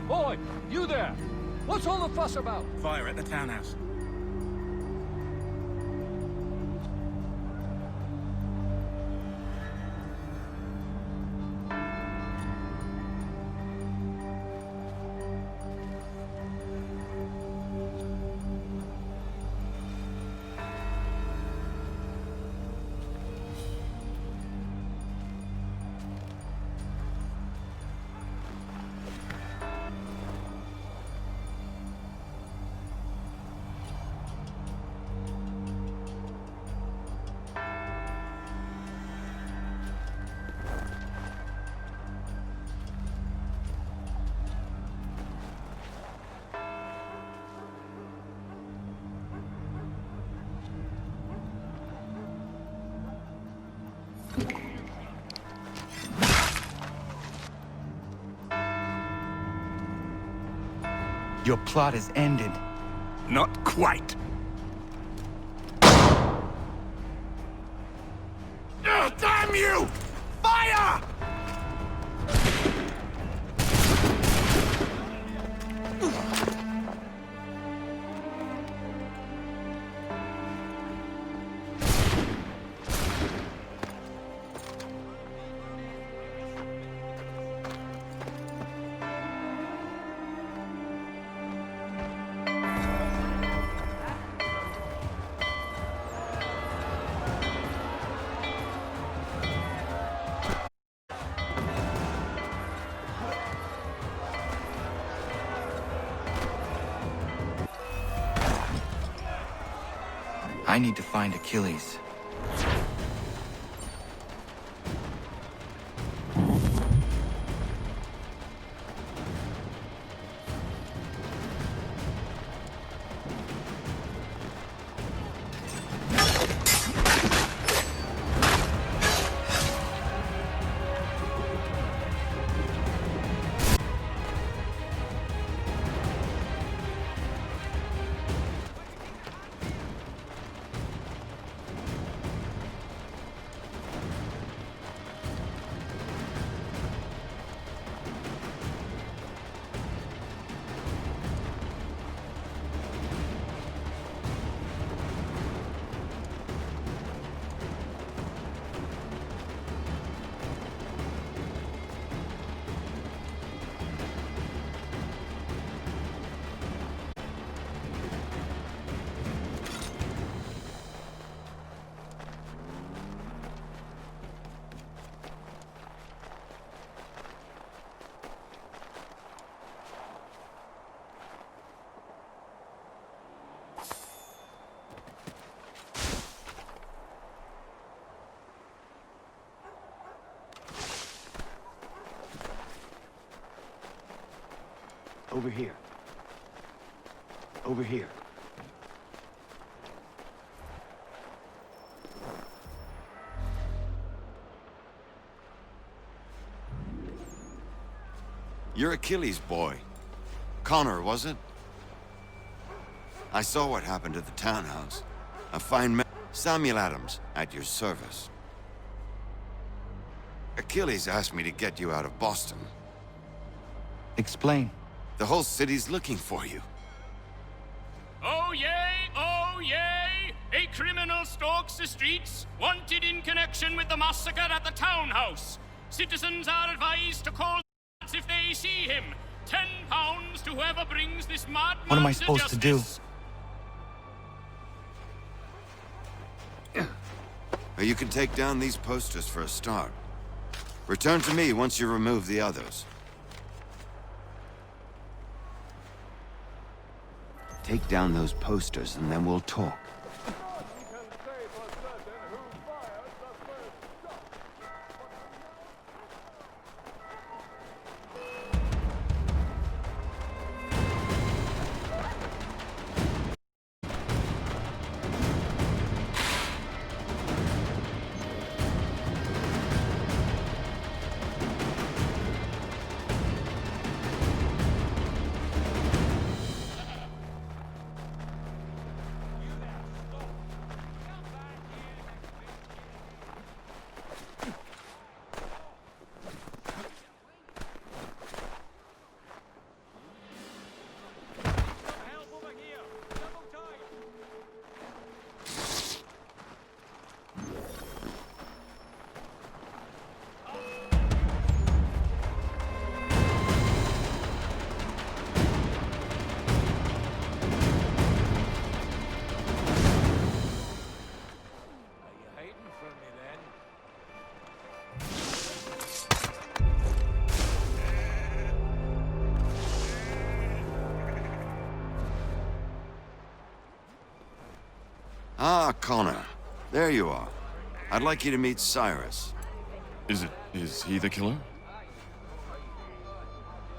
Boy, you there! What's all the fuss about? Fire at the townhouse. Your plot has ended. Not quite. Damn you! Fire! I need to find Achilles. Over here. Over here. You're Achilles' boy. Connor, was it? I saw what happened at the townhouse. A fine man, Samuel Adams, at your service. Achilles asked me to get you out of Boston. Explain. The whole city's looking for you. Oh yay, oh yay! A criminal stalks the streets, wanted in connection with the massacre at the townhouse. Citizens are advised to call if they see him. £10 to whoever brings this madman. What am I supposed to do? Well, you can take down these posters for a start. Return to me once you remove the others. Take down those posters and then we'll talk. Ah, Connor. There you are. I'd like you to meet Cyrus. Is he the killer?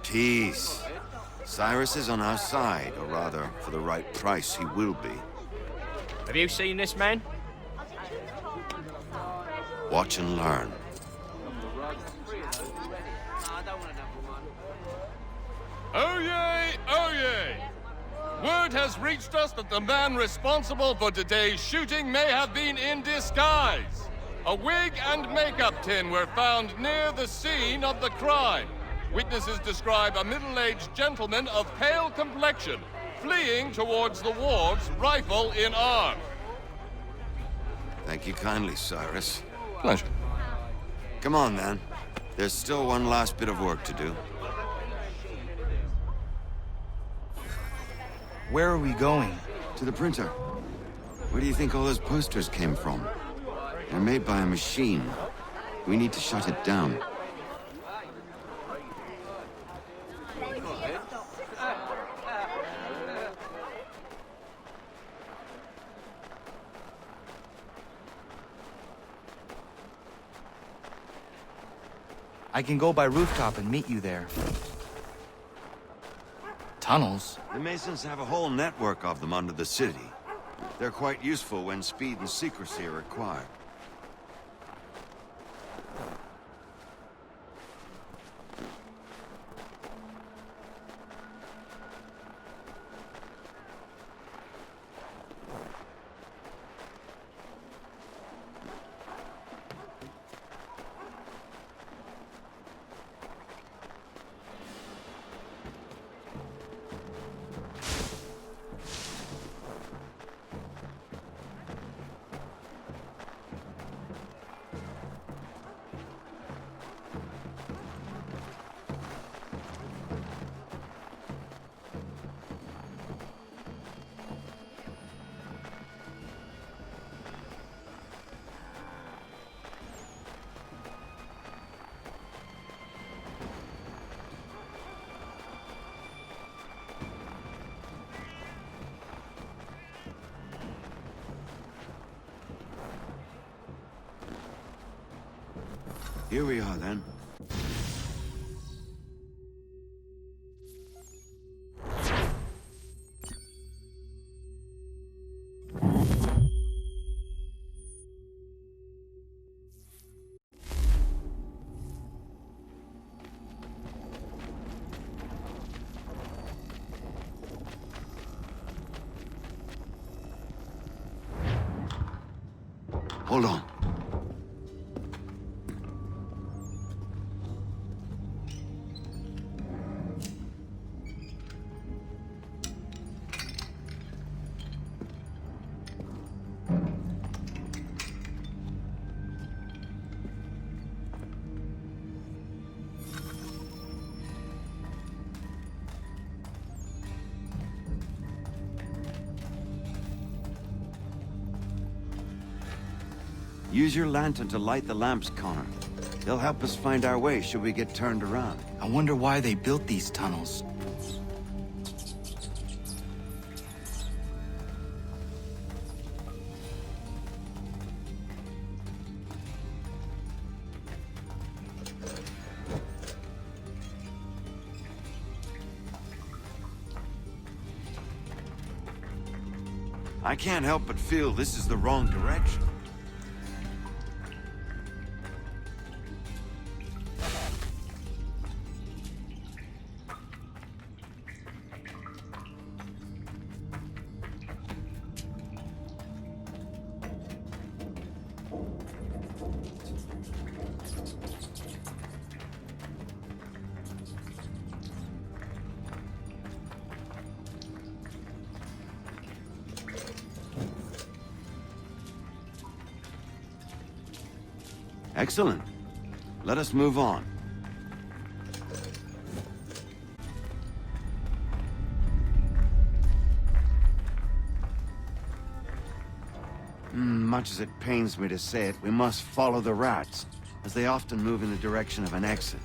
Peace. Cyrus is on our side, or rather, for the right price, he will be. Have you seen this man? Watch and learn. Oh yay, oh yay! Word has reached us that the man responsible for today's shooting may have been in disguise. A wig and makeup tin were found near the scene of the crime. Witnesses describe a middle-aged gentleman of pale complexion fleeing towards the wharves, rifle in arm. Thank you kindly, Cyrus. Pleasure. Come on, then. There's still one last bit of work to do. Where are we going? To the printer. Where do you think all those posters came from? They're made by a machine. We need to shut it down. I can go by rooftop and meet you there. Tunnels? The Masons have a whole network of them under the city. They're quite useful when speed and secrecy are required. Here we are, then. Hold on. Use your lantern to light the lamps, Connor. They'll help us find our way should we get turned around. I wonder why they built these tunnels. I can't help but feel this is the wrong direction. Excellent. Let us move on. Much as it pains me to say it, we must follow the rats, as they often move in the direction of an exit.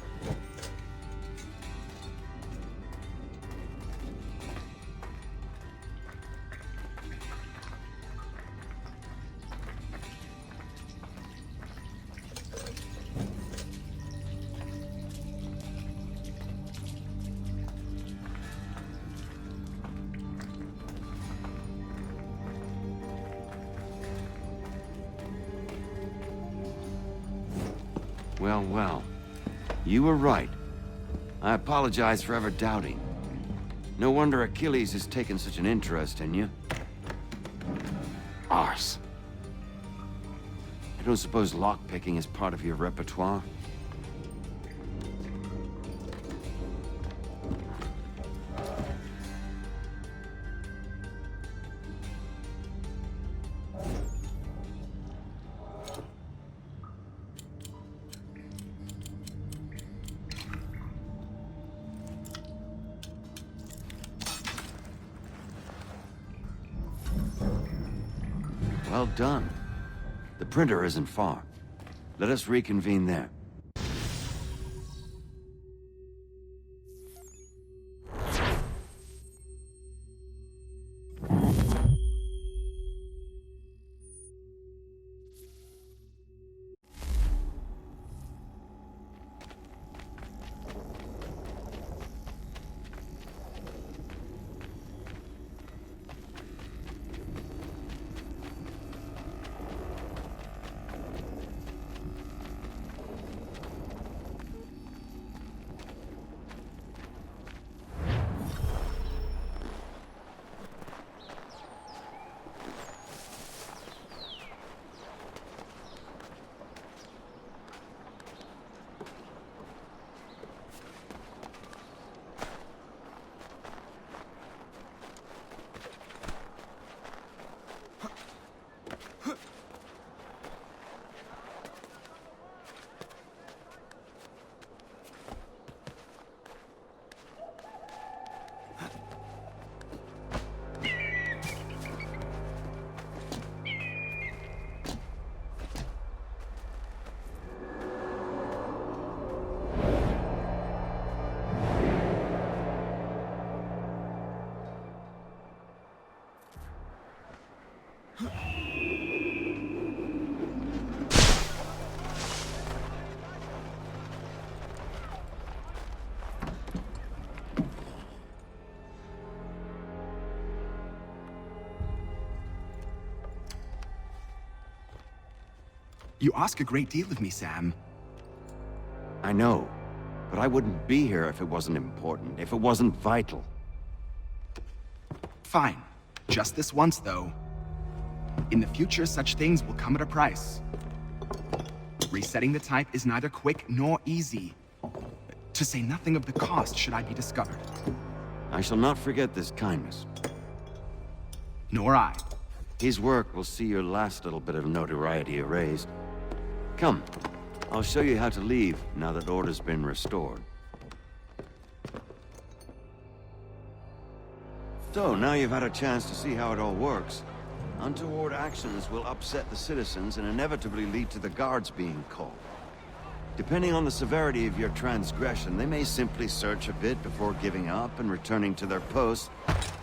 Well, well. You were right. I apologize for ever doubting. No wonder Achilles has taken such an interest in you. Arse. I don't suppose lockpicking is part of your repertoire? Well done. The printer isn't far. Let us reconvene there. You ask a great deal of me, Sam. I know, but I wouldn't be here if it wasn't important, if it wasn't vital. Fine. Just this once, though. In the future, such things will come at a price. Resetting the type is neither quick nor easy. To say nothing of the cost should I be discovered. I shall not forget this kindness. Nor I. His work will see your last little bit of notoriety erased. Come, I'll show you how to leave now that order's been restored. So, now you've had a chance to see how it all works. Untoward actions will upset the citizens and inevitably lead to the guards being called. Depending on the severity of your transgression, they may simply search a bit before giving up and returning to their posts.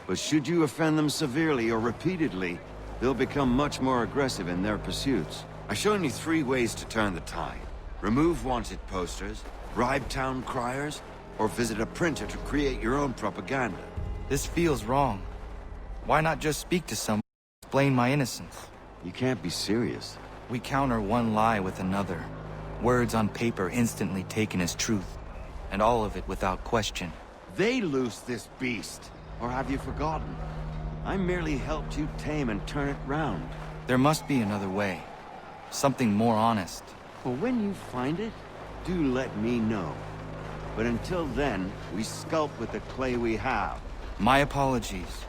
But should you offend them severely or repeatedly, they'll become much more aggressive in their pursuits. I've shown you 3 ways to turn the tide. Remove wanted posters, bribe town criers, or visit a printer to create your own propaganda. This feels wrong. Why not just speak to someone and explain my innocence? You can't be serious. We counter one lie with another. Words on paper instantly taken as truth. And all of it without question. They loose this beast. Or have you forgotten? I merely helped you tame and turn it round. There must be another way. Something more honest. Well, when you find it, do let me know. But until then, we sculpt with the clay we have. My apologies.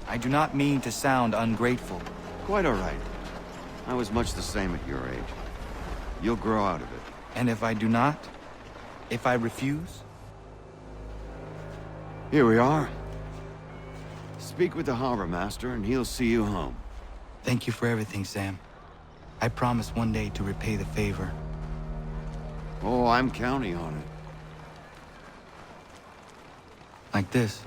I do not mean to sound ungrateful. Quite all right. I was much the same at your age. You'll grow out of it. And if I do not? If I refuse? Here we are. Speak with the harbor master and he'll see you home. Thank you for everything, Sam. I promise one day to repay the favor. Oh, I'm counting on it. Like this.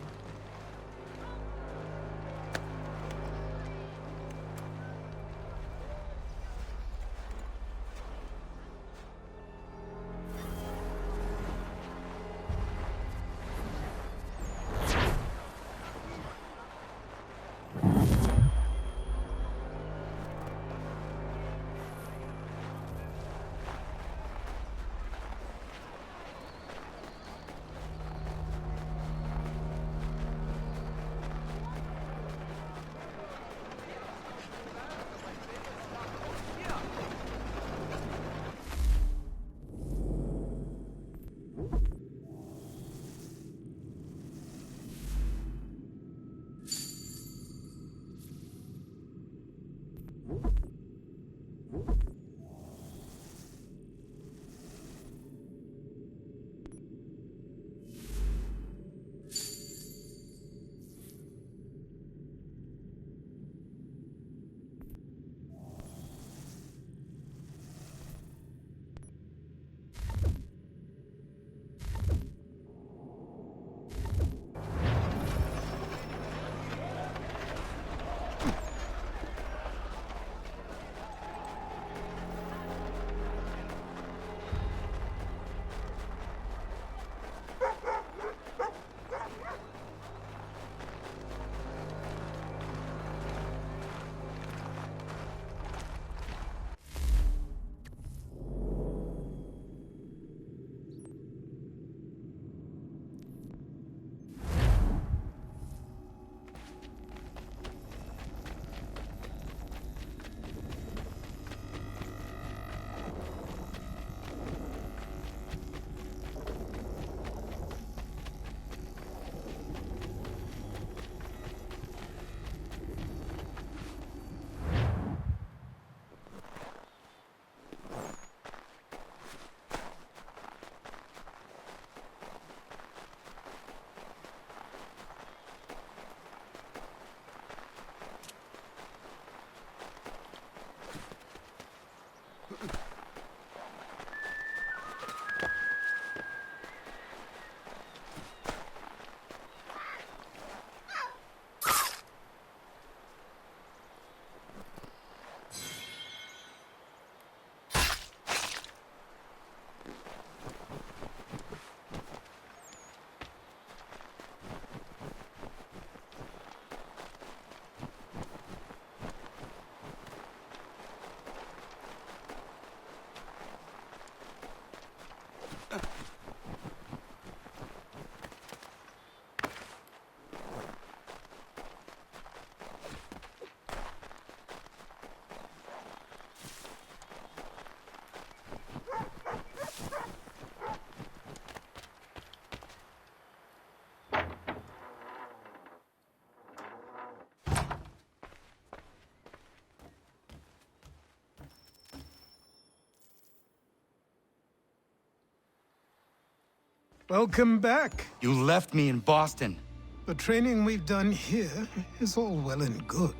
Welcome back. You left me in Boston. The training we've done here is all well and good,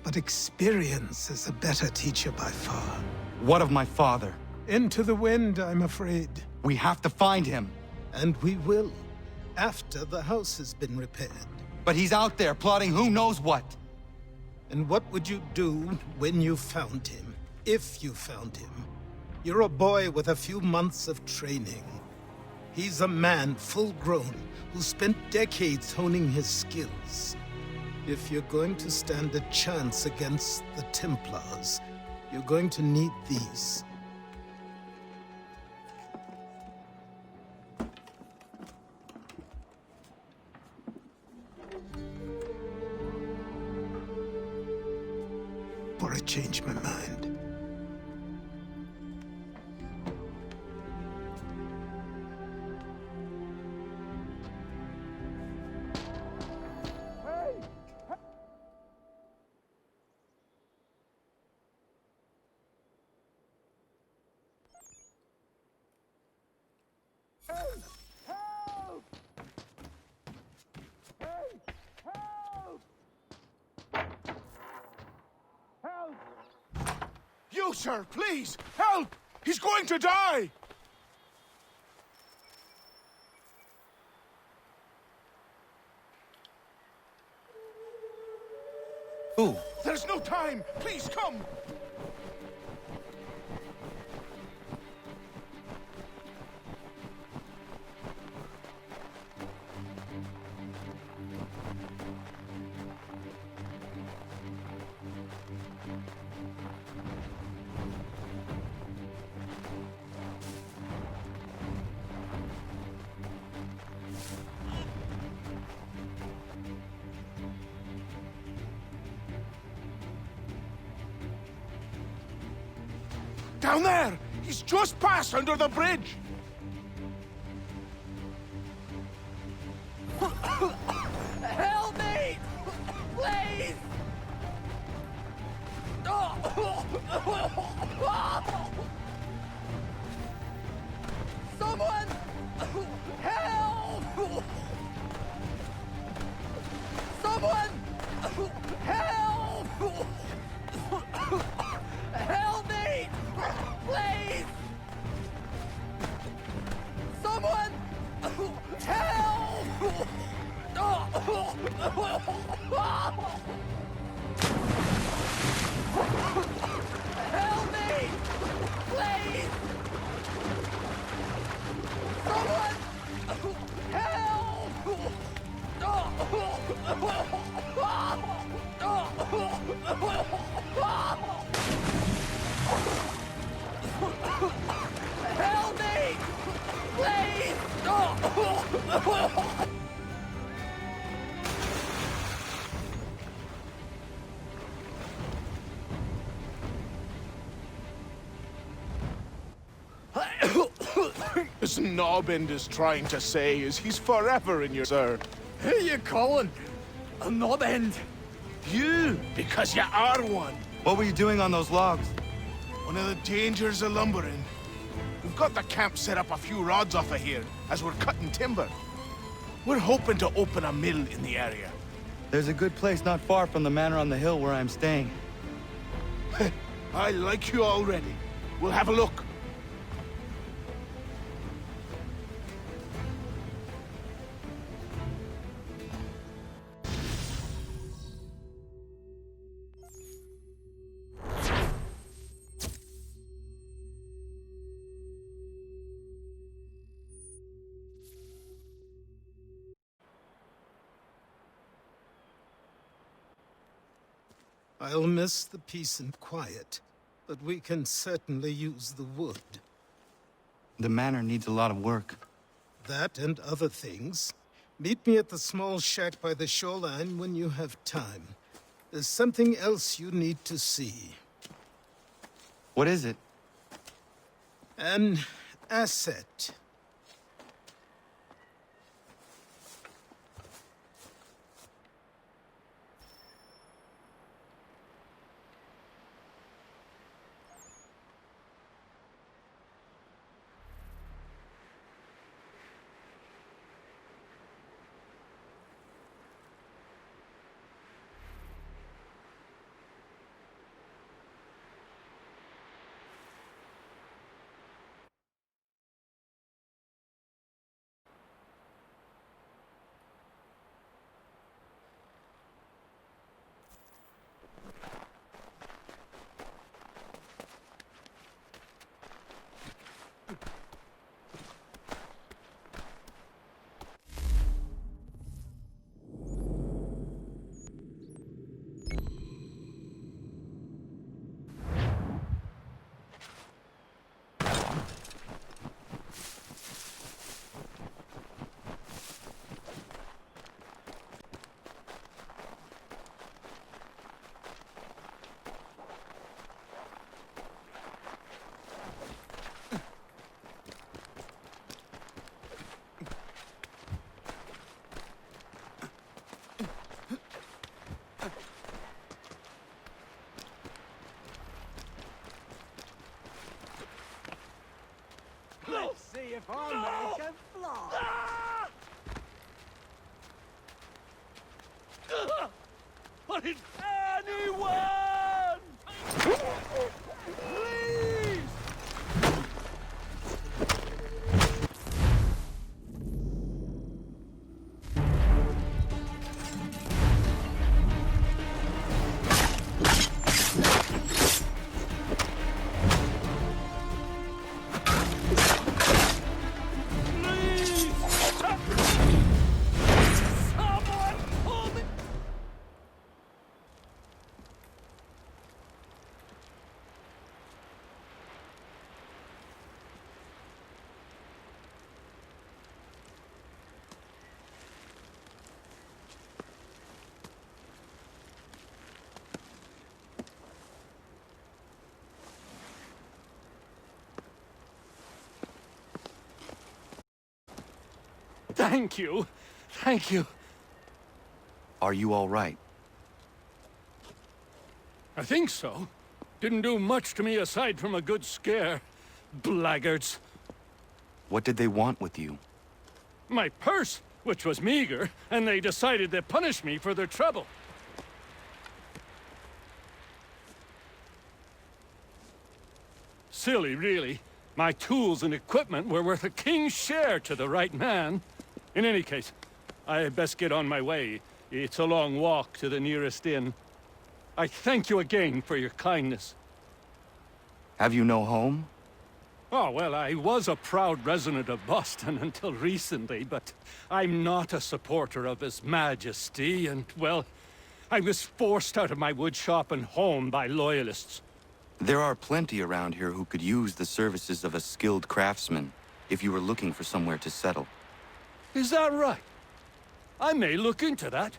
but experience is a better teacher by far. What of my father? Into the wind, I'm afraid. We have to find him. And we will, after the house has been repaired. But he's out there plotting who knows what. And what would you do when you found him? If you found him? You're a boy with a few months of training. He's a man full grown who spent decades honing his skills. If you're going to stand a chance against the Templars, you're going to need these. Or I change my mind. You, sir, please, help! He's going to die! Who? There's no time! Please, come! Down there! He's just passed under the bridge! Help me! Please! Someone! Help! Someone! Help! Help me! Please! Someone! Help! Help me! Please! Someone! Help me! Please! As Nobbend is trying to say is he's forever in your sir. Who you calling? A knob-end? You, because you are one. What were you doing on those logs? One of the dangers of lumbering. We've got the camp set up a few rods off of here, as we're cutting timber. We're hoping to open a mill in the area. There's a good place not far from the manor on the hill where I'm staying. I like you already. We'll have a look. I'll miss the peace and quiet, but we can certainly use the wood. The manor needs a lot of work. That and other things. Meet me at the small shack by the shoreline when you have time. There's something else you need to see. What is it? An asset. Thank you. Thank you. Are you all right? I think so. Didn't do much to me aside from a good scare. Blackguards. What did they want with you? My purse, which was meager, and they decided to punish me for their trouble. Silly, really. My tools and equipment were worth a king's share to the right man. In any case, I had best get on my way. It's a long walk to the nearest inn. I thank you again for your kindness. Have you no home? Oh, well, I was a proud resident of Boston until recently, but I'm not a supporter of His Majesty, and, well, I was forced out of my woodshop and home by loyalists. There are plenty around here who could use the services of a skilled craftsman, if you were looking for somewhere to settle. Is that right? I may look into that.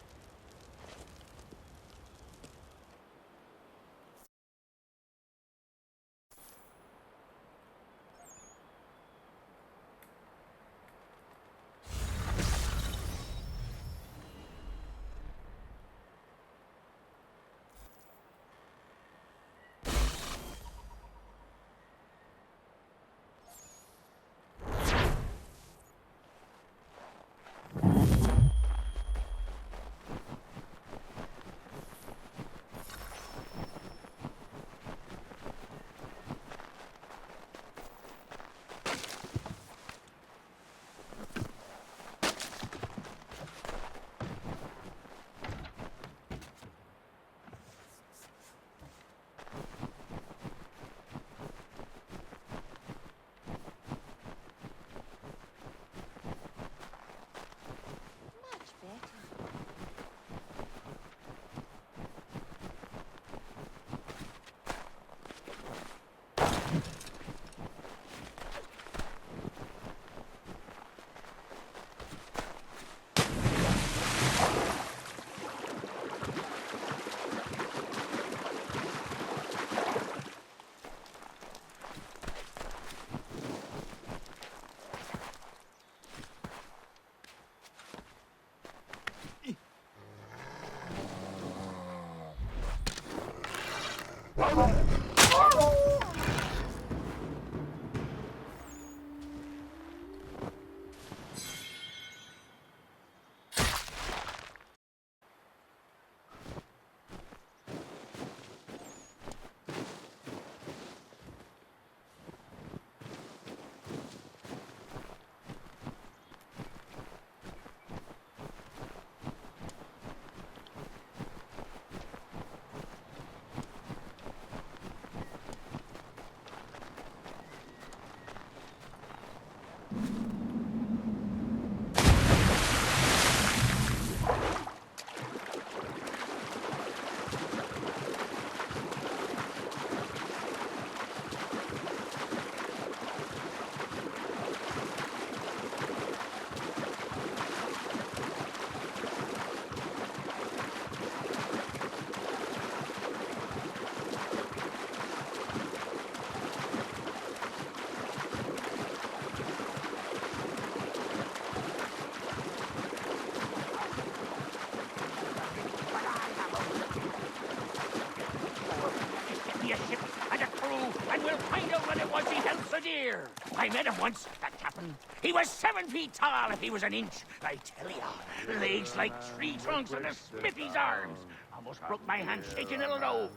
I met him once, that captain. He was 7 feet tall if he was an inch. I tell ya, legs like tree trunks and a smithy's arms. Almost broke my hand shaking it'll know.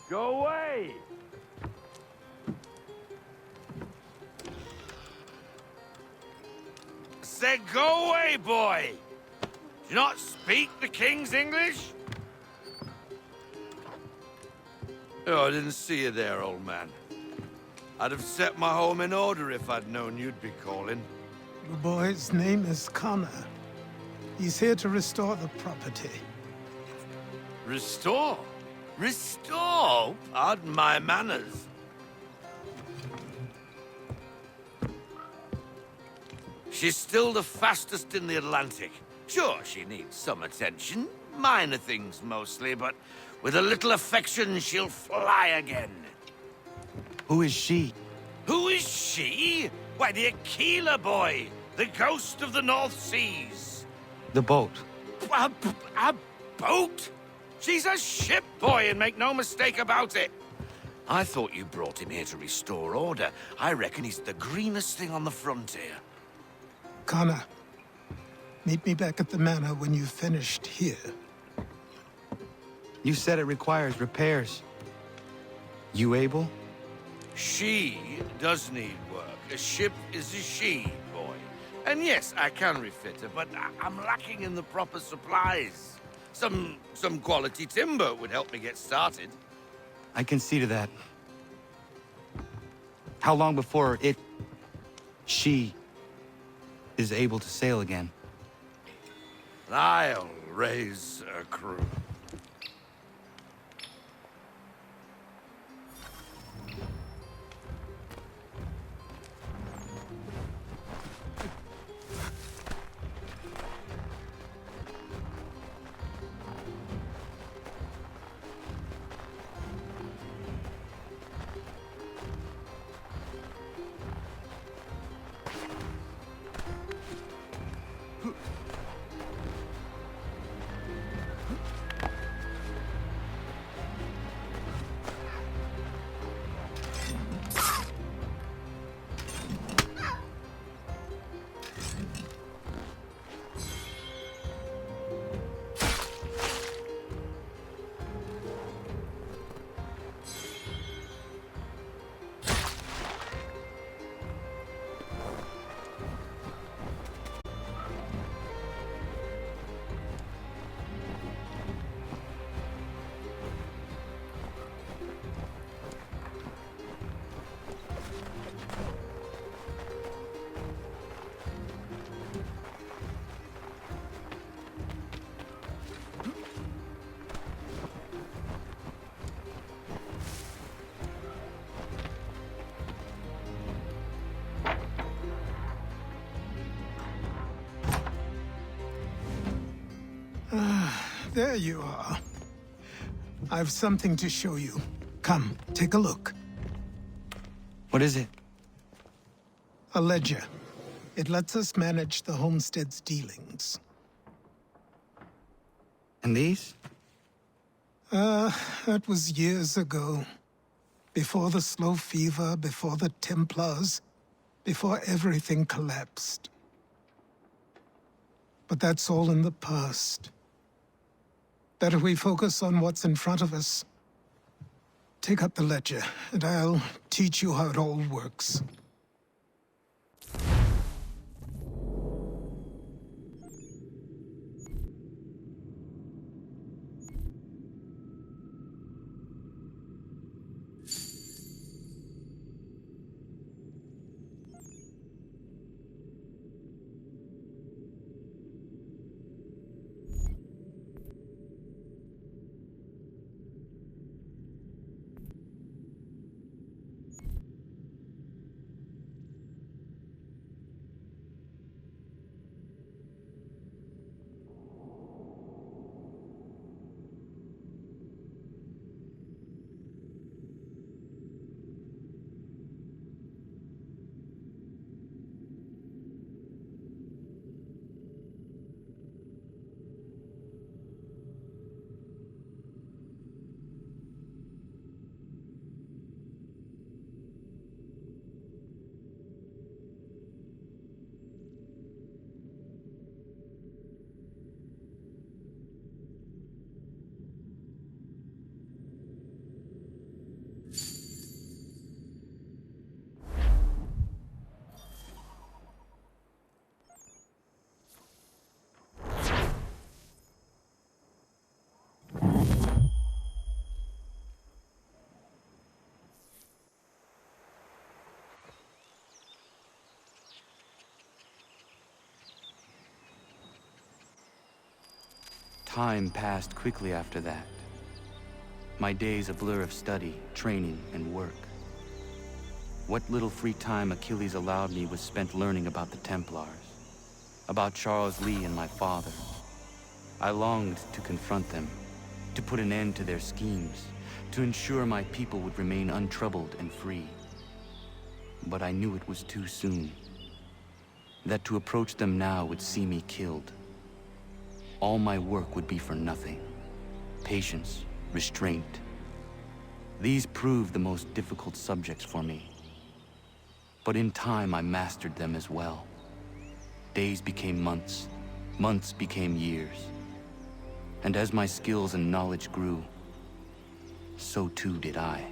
Go away! Said go away, boy! Do you not speak the king's English? Oh, I didn't see you there, old man. I'd have set my home in order if I'd known you'd be calling. The boy's name is Connor. He's here to restore the property. Restore? Restore? Pardon my manners. She's still the fastest in the Atlantic. Sure, she needs some attention. Minor things mostly, but with a little affection, she'll fly again. Who is she? Who is she? Why, the Aquila boy, the ghost of the North Seas. The boat. A boat? She's a ship boy, and make no mistake about it. I thought you brought him here to restore order. I reckon he's the greenest thing on the frontier. Connor, meet me back at the manor when you've finished here. You said it requires repairs. You able? She does need work. A ship is a she, boy. And yes, I can refit her, but I'm lacking in the proper supplies. Some quality timber would help me get started. I can see to that. How long before she is able to sail again? I'll raise a crew. There you are. I've something to show you. Come, take a look. What is it? A ledger. It lets us manage the homestead's dealings. And these? That was years ago. Before the slow fever, before the Templars, before everything collapsed. But that's all in the past. Better we focus on what's in front of us. Take up the ledger, and I'll teach you how it all works. Time passed quickly after that. My days a blur of study, training, and work. What little free time Achilles allowed me was spent learning about the Templars, about Charles Lee and my father. I longed to confront them, to put an end to their schemes, to ensure my people would remain untroubled and free. But I knew it was too soon. That to approach them now would see me killed. All my work would be for nothing. Patience, restraint. These proved the most difficult subjects for me. But in time, I mastered them as well. Days became months, months became years. And as my skills and knowledge grew, so too did I.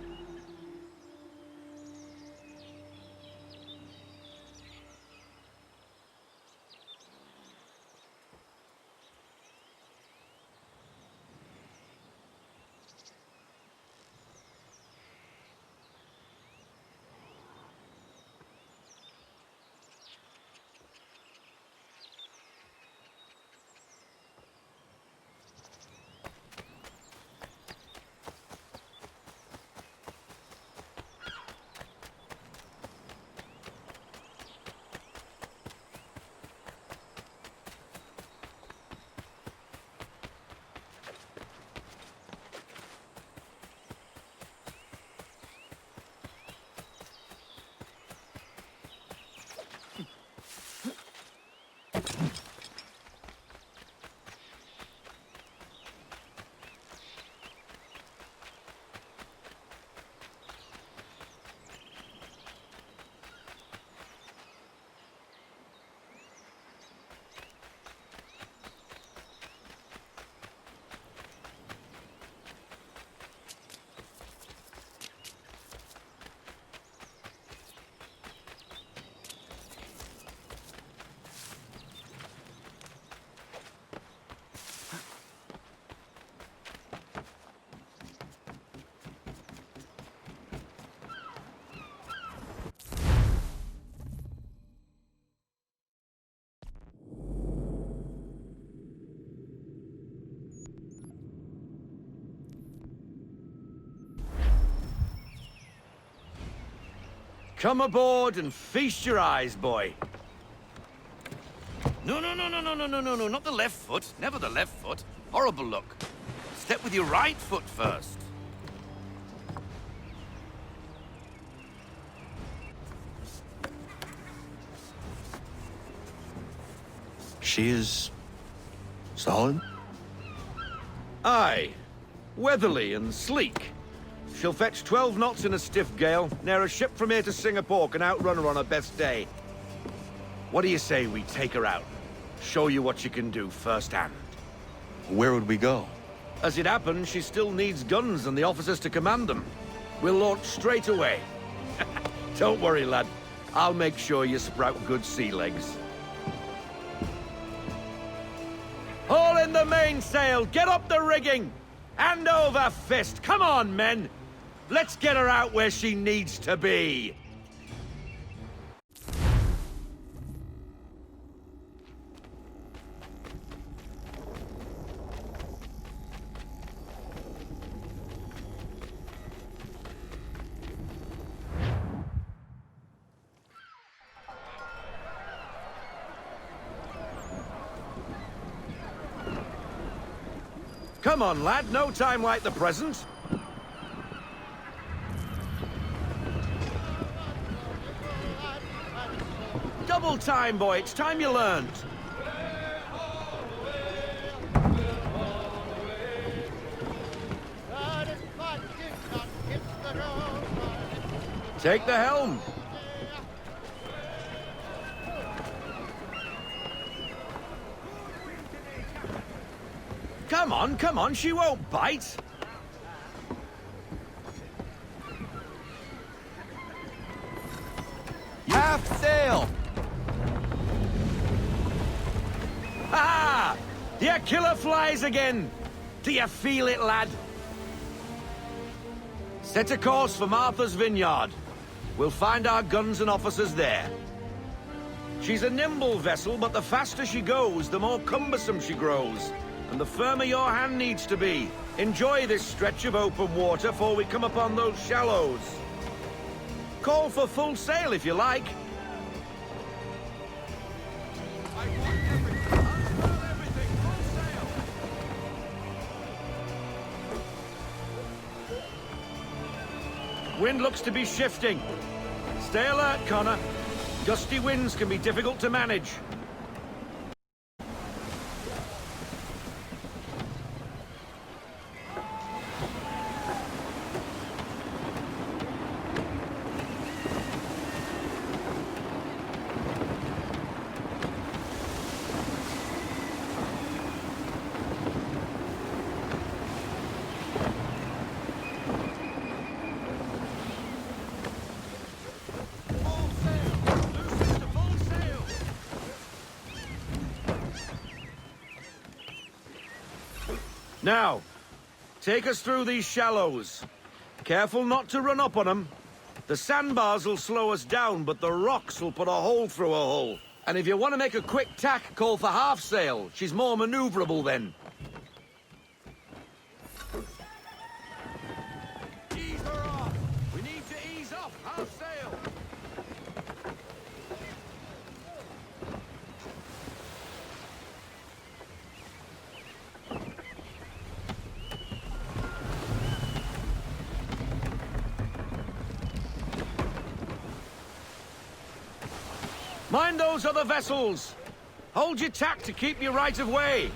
Come aboard and feast your eyes, boy. No, not the left foot. Never the left foot. Horrible look. Step with your right foot first. She is... solid? Aye. Weatherly and sleek. She'll fetch 12 knots in a stiff gale, ne'er a ship from here to Singapore can outrun her on her best day. What do you say we take her out? Show you what she can do firsthand. Where would we go? As it happens, she still needs guns and the officers to command them. We'll launch straight away. Don't worry, lad. I'll make sure you sprout good sea legs. Haul in the mainsail! Get up the rigging! Hand over fist! Come on, men! Let's get her out where she needs to be! Come on, lad. No time like the present. Double time, boy. It's time you learned. Take the helm. Come on, she won't bite. Half sail! Ha! Your killer flies again! Do you feel it, lad? Set a course for Martha's Vineyard. We'll find our guns and officers there. She's a nimble vessel, but the faster she goes, the more cumbersome she grows. And the firmer your hand needs to be. Enjoy this stretch of open water before we come upon those shallows. Call for full sail if you like. Wind looks to be shifting. Stay alert, Connor. Gusty winds can be difficult to manage. Now, take us through these shallows. Careful not to run up on them. The sandbars will slow us down, but the rocks will put a hole through a hull. And if you want to make a quick tack, call for half sail. She's more maneuverable then. Ease her off. We need to ease off half sail. Mind those other vessels! Hold your tack to keep your right of way!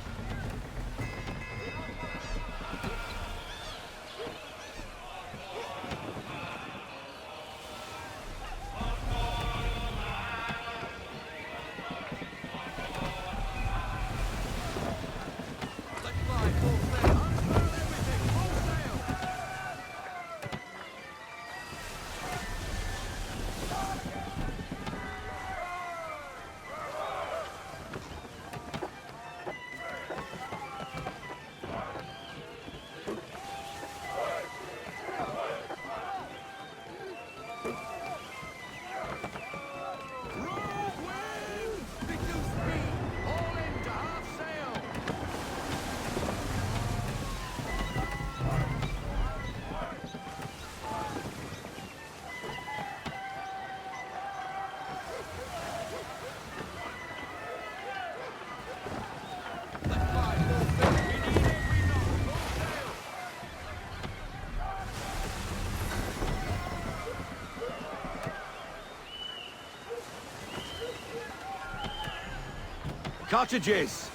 Cottages!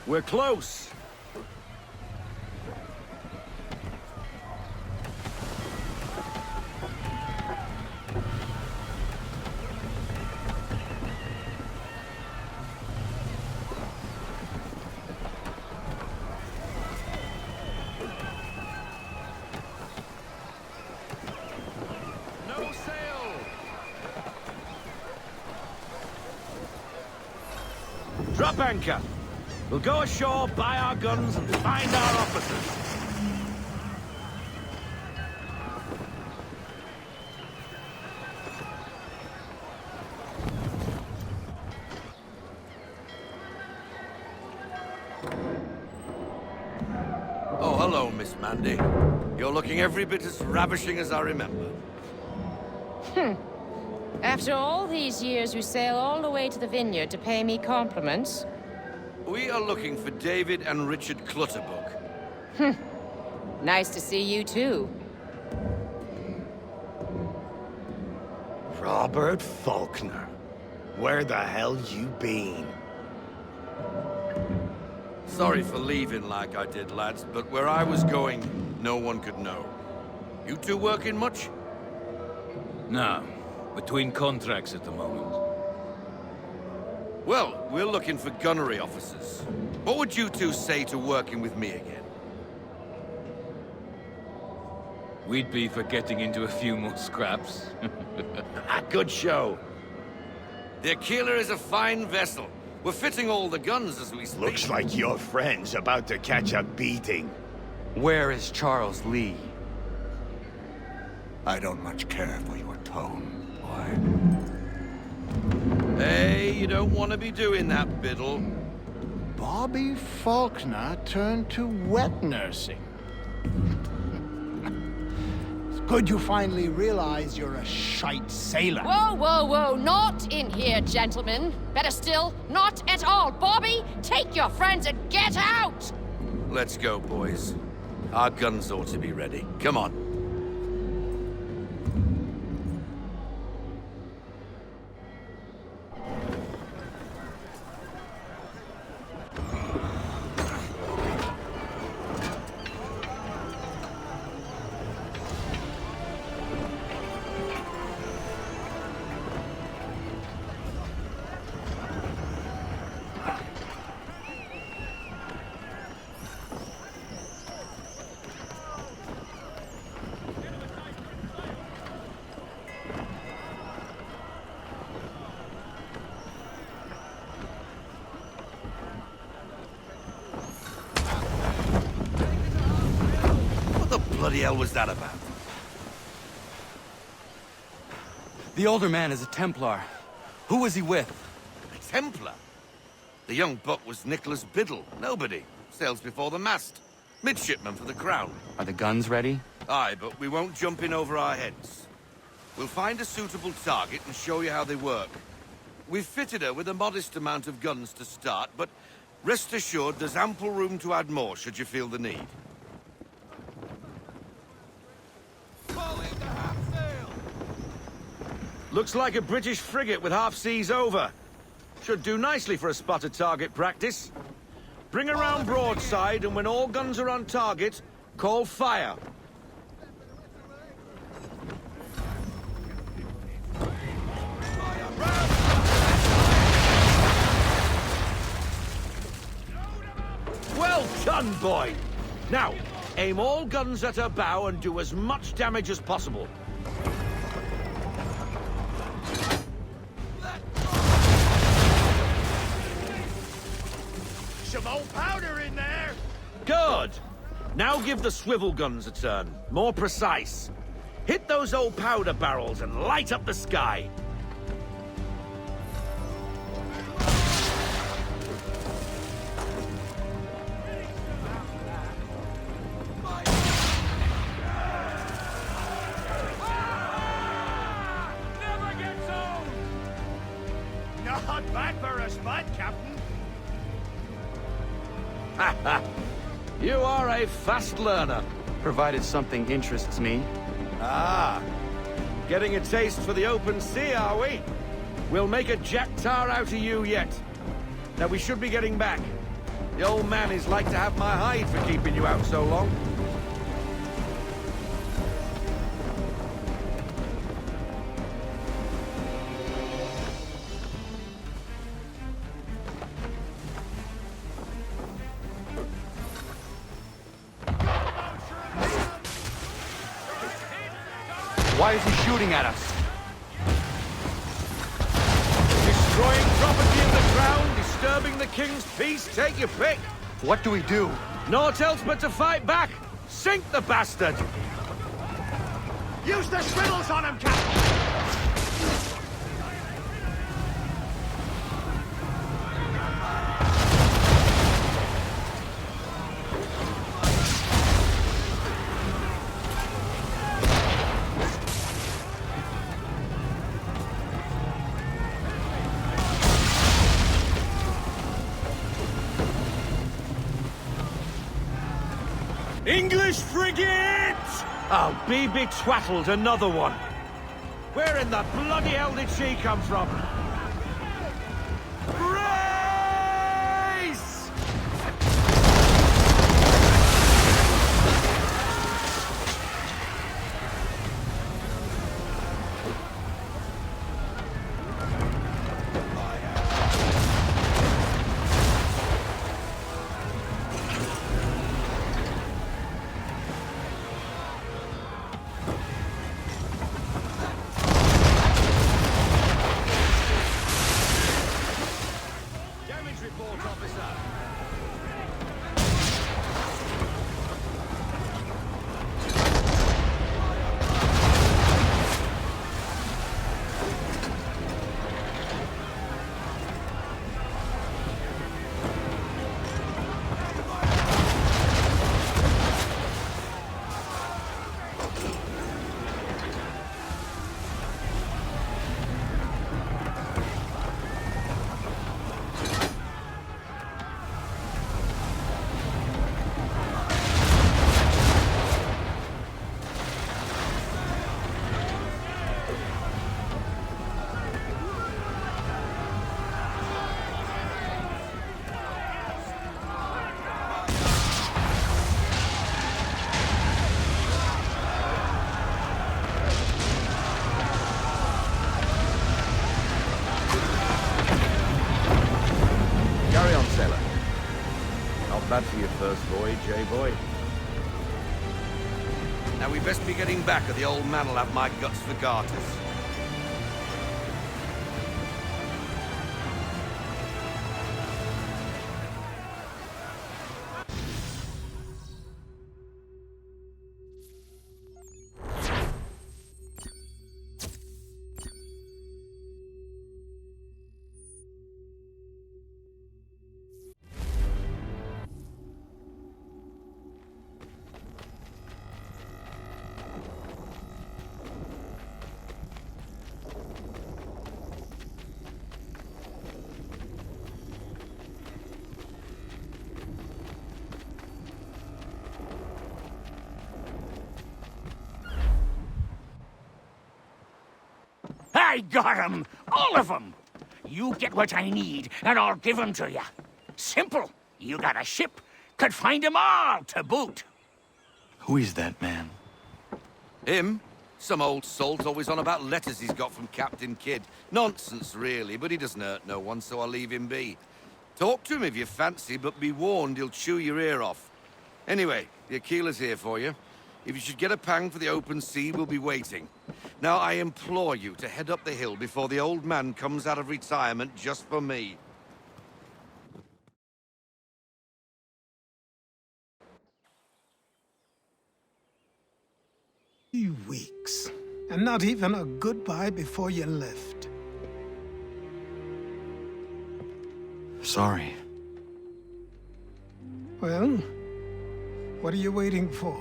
We're close! No sail! Drop anchor! We'll go ashore, buy our guns, and find our officers. Oh, hello, Miss Mandy. You're looking every bit as ravishing as I remember. After all these years, you sail all the way to the vineyard to pay me compliments? We are looking for David and Richard Clutterbuck. Nice to see you, too. Robert Faulkner. Where the hell you been? Sorry for leaving like I did, lads, but where I was going, no one could know. You two working much? No. Between contracts at the moment. Well, we're looking for gunnery officers. What would you two say to working with me again? We'd be for getting into a few more scraps. Good show. The Aquila is a fine vessel. We're fitting all the guns as we speak. Looks like your friend's about to catch a beating. Where is Charles Lee? I don't much care for your tone, boy. Hey, you don't want to be doing that, Biddle. Bobby Faulkner turned to wet nursing. It's good you finally realize you're a shite sailor. Whoa, whoa, whoa, not in here, gentlemen. Better still, not at all. Bobby, take your friends and get out! Let's go, boys. Our guns ought to be ready. Come on. bloody hell was that about? The older man is a Templar. Who was he with? A Templar? The young buck was Nicholas Biddle. Nobody. Sails before the mast. Midshipman for the Crown. Are the guns ready? Aye, but we won't jump in over our heads. We'll find a suitable target and show you how they work. We've fitted her with a modest amount of guns to start, but rest assured there's ample room to add more should you feel the need. Looks like a British frigate with half seas over. Should do nicely for a spotted target practice. Bring around broadside, and when all guns are on target, call fire. Well done, boy! Now, aim all guns at her bow and do as much damage as possible. Some old powder in there! Good! Now give the swivel guns a turn. More precise. Hit those old powder barrels and light up the sky. Not bad for a spud, Captain. You are a fast learner. Provided something interests me. Ah, getting a taste for the open sea, are we? We'll make a jack tar out of you yet. Now we should be getting back. The old man is like to have my hide for keeping you out so long. Why is he shooting at us? Destroying property in the Crown, disturbing the King's peace, take your pick. What do we do? Naught else but to fight back. Sink the bastard! Use the swivels on him, Captain! English frigate! I'll be betwattled, another one. Where in the bloody hell did she come from? Brace! Bad for your first voyage, eh, boy? Now we best be getting back, or the old man'll have my guts for garters. I got 'em! All of 'em! You get what I need, and I'll give 'em to you. Simple. You got a ship, could find 'em all to boot. Who is that man? Him? Some old salt always on about letters he's got from Captain Kidd. Nonsense, really, but he doesn't hurt no one, so I'll leave him be. Talk to him if you fancy, but be warned he'll chew your ear off. Anyway, the Aquila's here for you. If you should get a pang for the open sea, we'll be waiting. Now, I implore you to head up the hill before the old man comes out of retirement just for me. Weeks, and not even a goodbye before you left. Sorry. Well, what are you waiting for?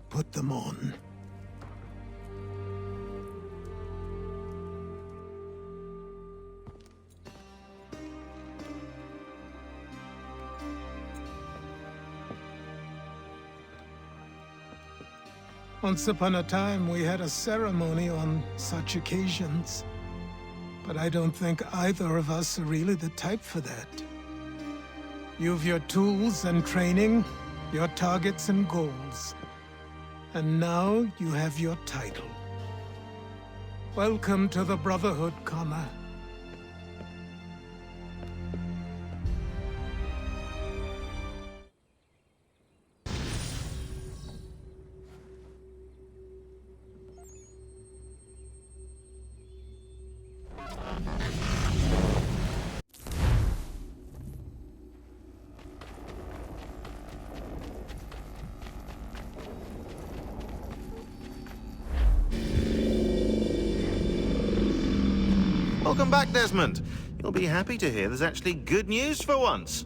Put them on. Once upon a time, we had a ceremony on such occasions. But I don't think either of us are really the type for that. You've your tools and training, your targets and goals. And now you have your title. Welcome to the Brotherhood, Connor. Welcome back, Desmond. You'll be happy to hear there's actually good news for once.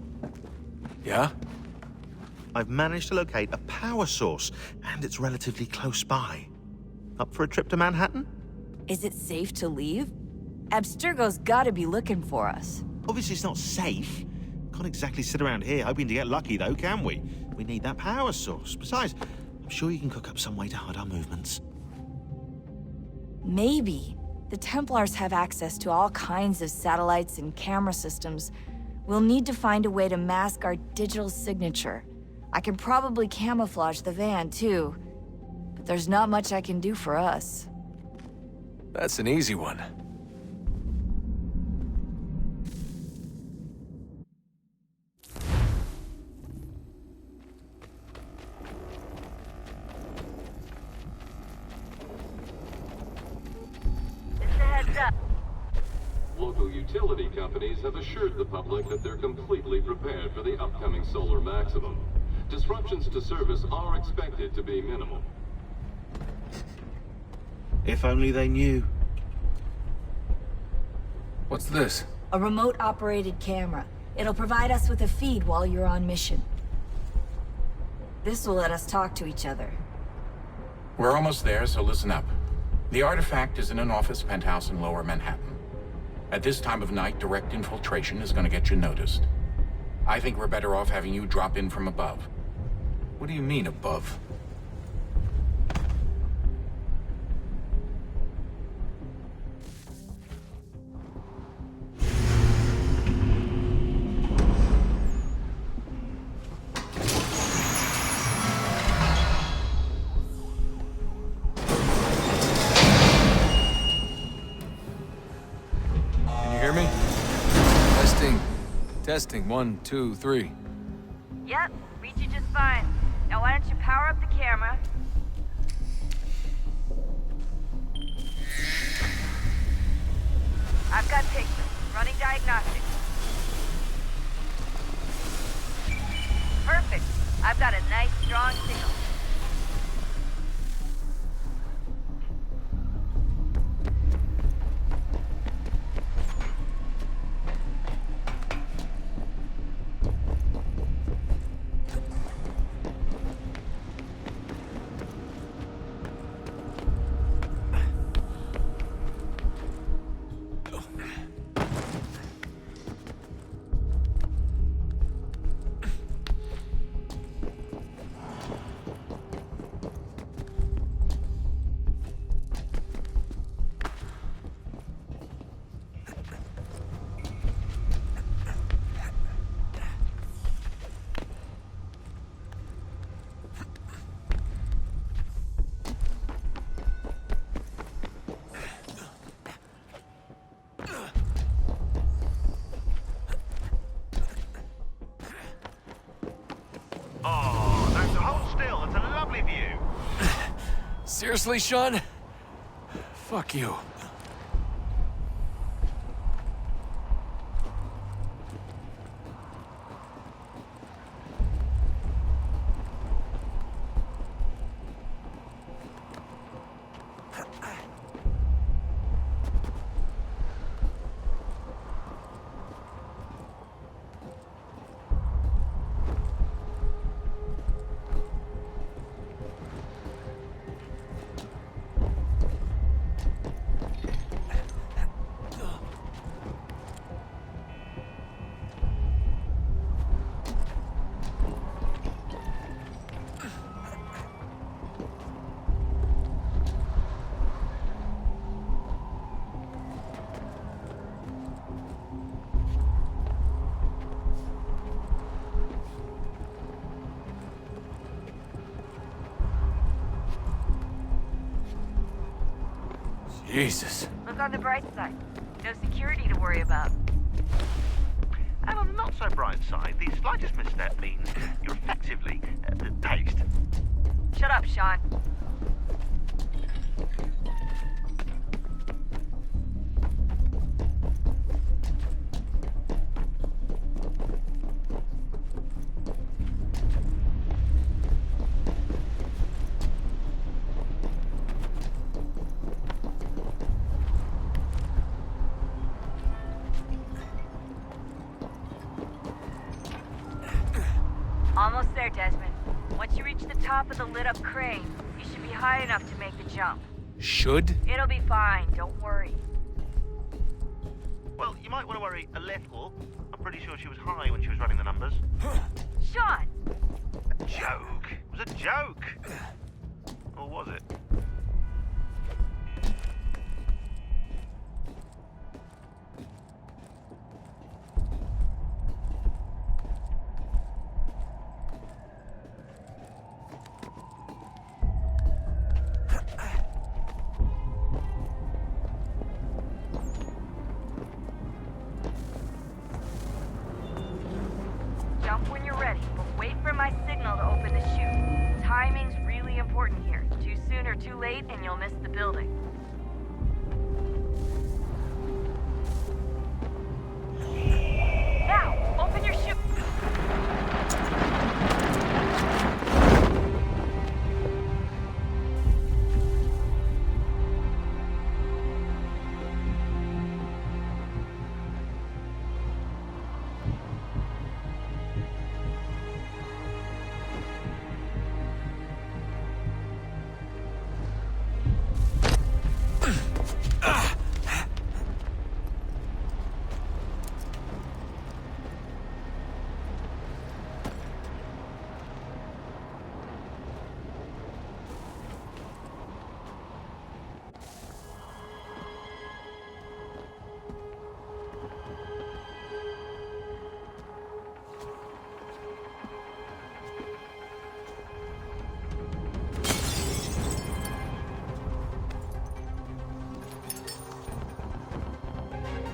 Yeah? I've managed to locate a power source, and it's relatively close by. Up for a trip to Manhattan? Is it safe to leave? Abstergo's gotta be looking for us. Obviously it's not safe. Can't exactly sit around here hoping to get lucky, though, can we? We need that power source. Besides, I'm sure you can cook up some way to hide our movements. Maybe. The Templars have access to all kinds of satellites and camera systems. We'll need to find a way to mask our digital signature. I can probably camouflage the van, too. But there's not much I can do for us. That's an easy one. Local utility companies have assured the public that they're completely prepared for the upcoming solar maximum. Disruptions to service are expected to be minimal. If only they knew. What's this? A remote-operated camera. It'll provide us with a feed while you're on mission. This will let us talk to each other. We're almost there, so listen up. The artifact is in an office penthouse in Lower Manhattan. At this time of night, direct infiltration is going to get you noticed. I think we're better off having you drop in from above. What do you mean, above? Testing, 1, 2, 3. Yep, reach you just fine. Now why don't you power up the camera? I've got pictures. Running diagnostics. Perfect. I've got a nice, strong signal. Seriously, Sean? Fuck you. Jesus. Look on the bright side. No security to worry about. And on the not so bright side, the slightest misstep means you're effectively tased. Shut up, Sean. Almost there, Desmond. Once you reach the top of the lit-up crane, you should be high enough to make the jump. Should? It'll be fine, don't worry. Well, you might want to worry a little. I'm pretty sure she was high when she was running the numbers. Sean! A joke. It was a joke. Or was it? Jump when you're ready, but wait for my signal to open the chute. Timing's really important here. Too soon or too late, and you'll miss the building. Now, open your chute.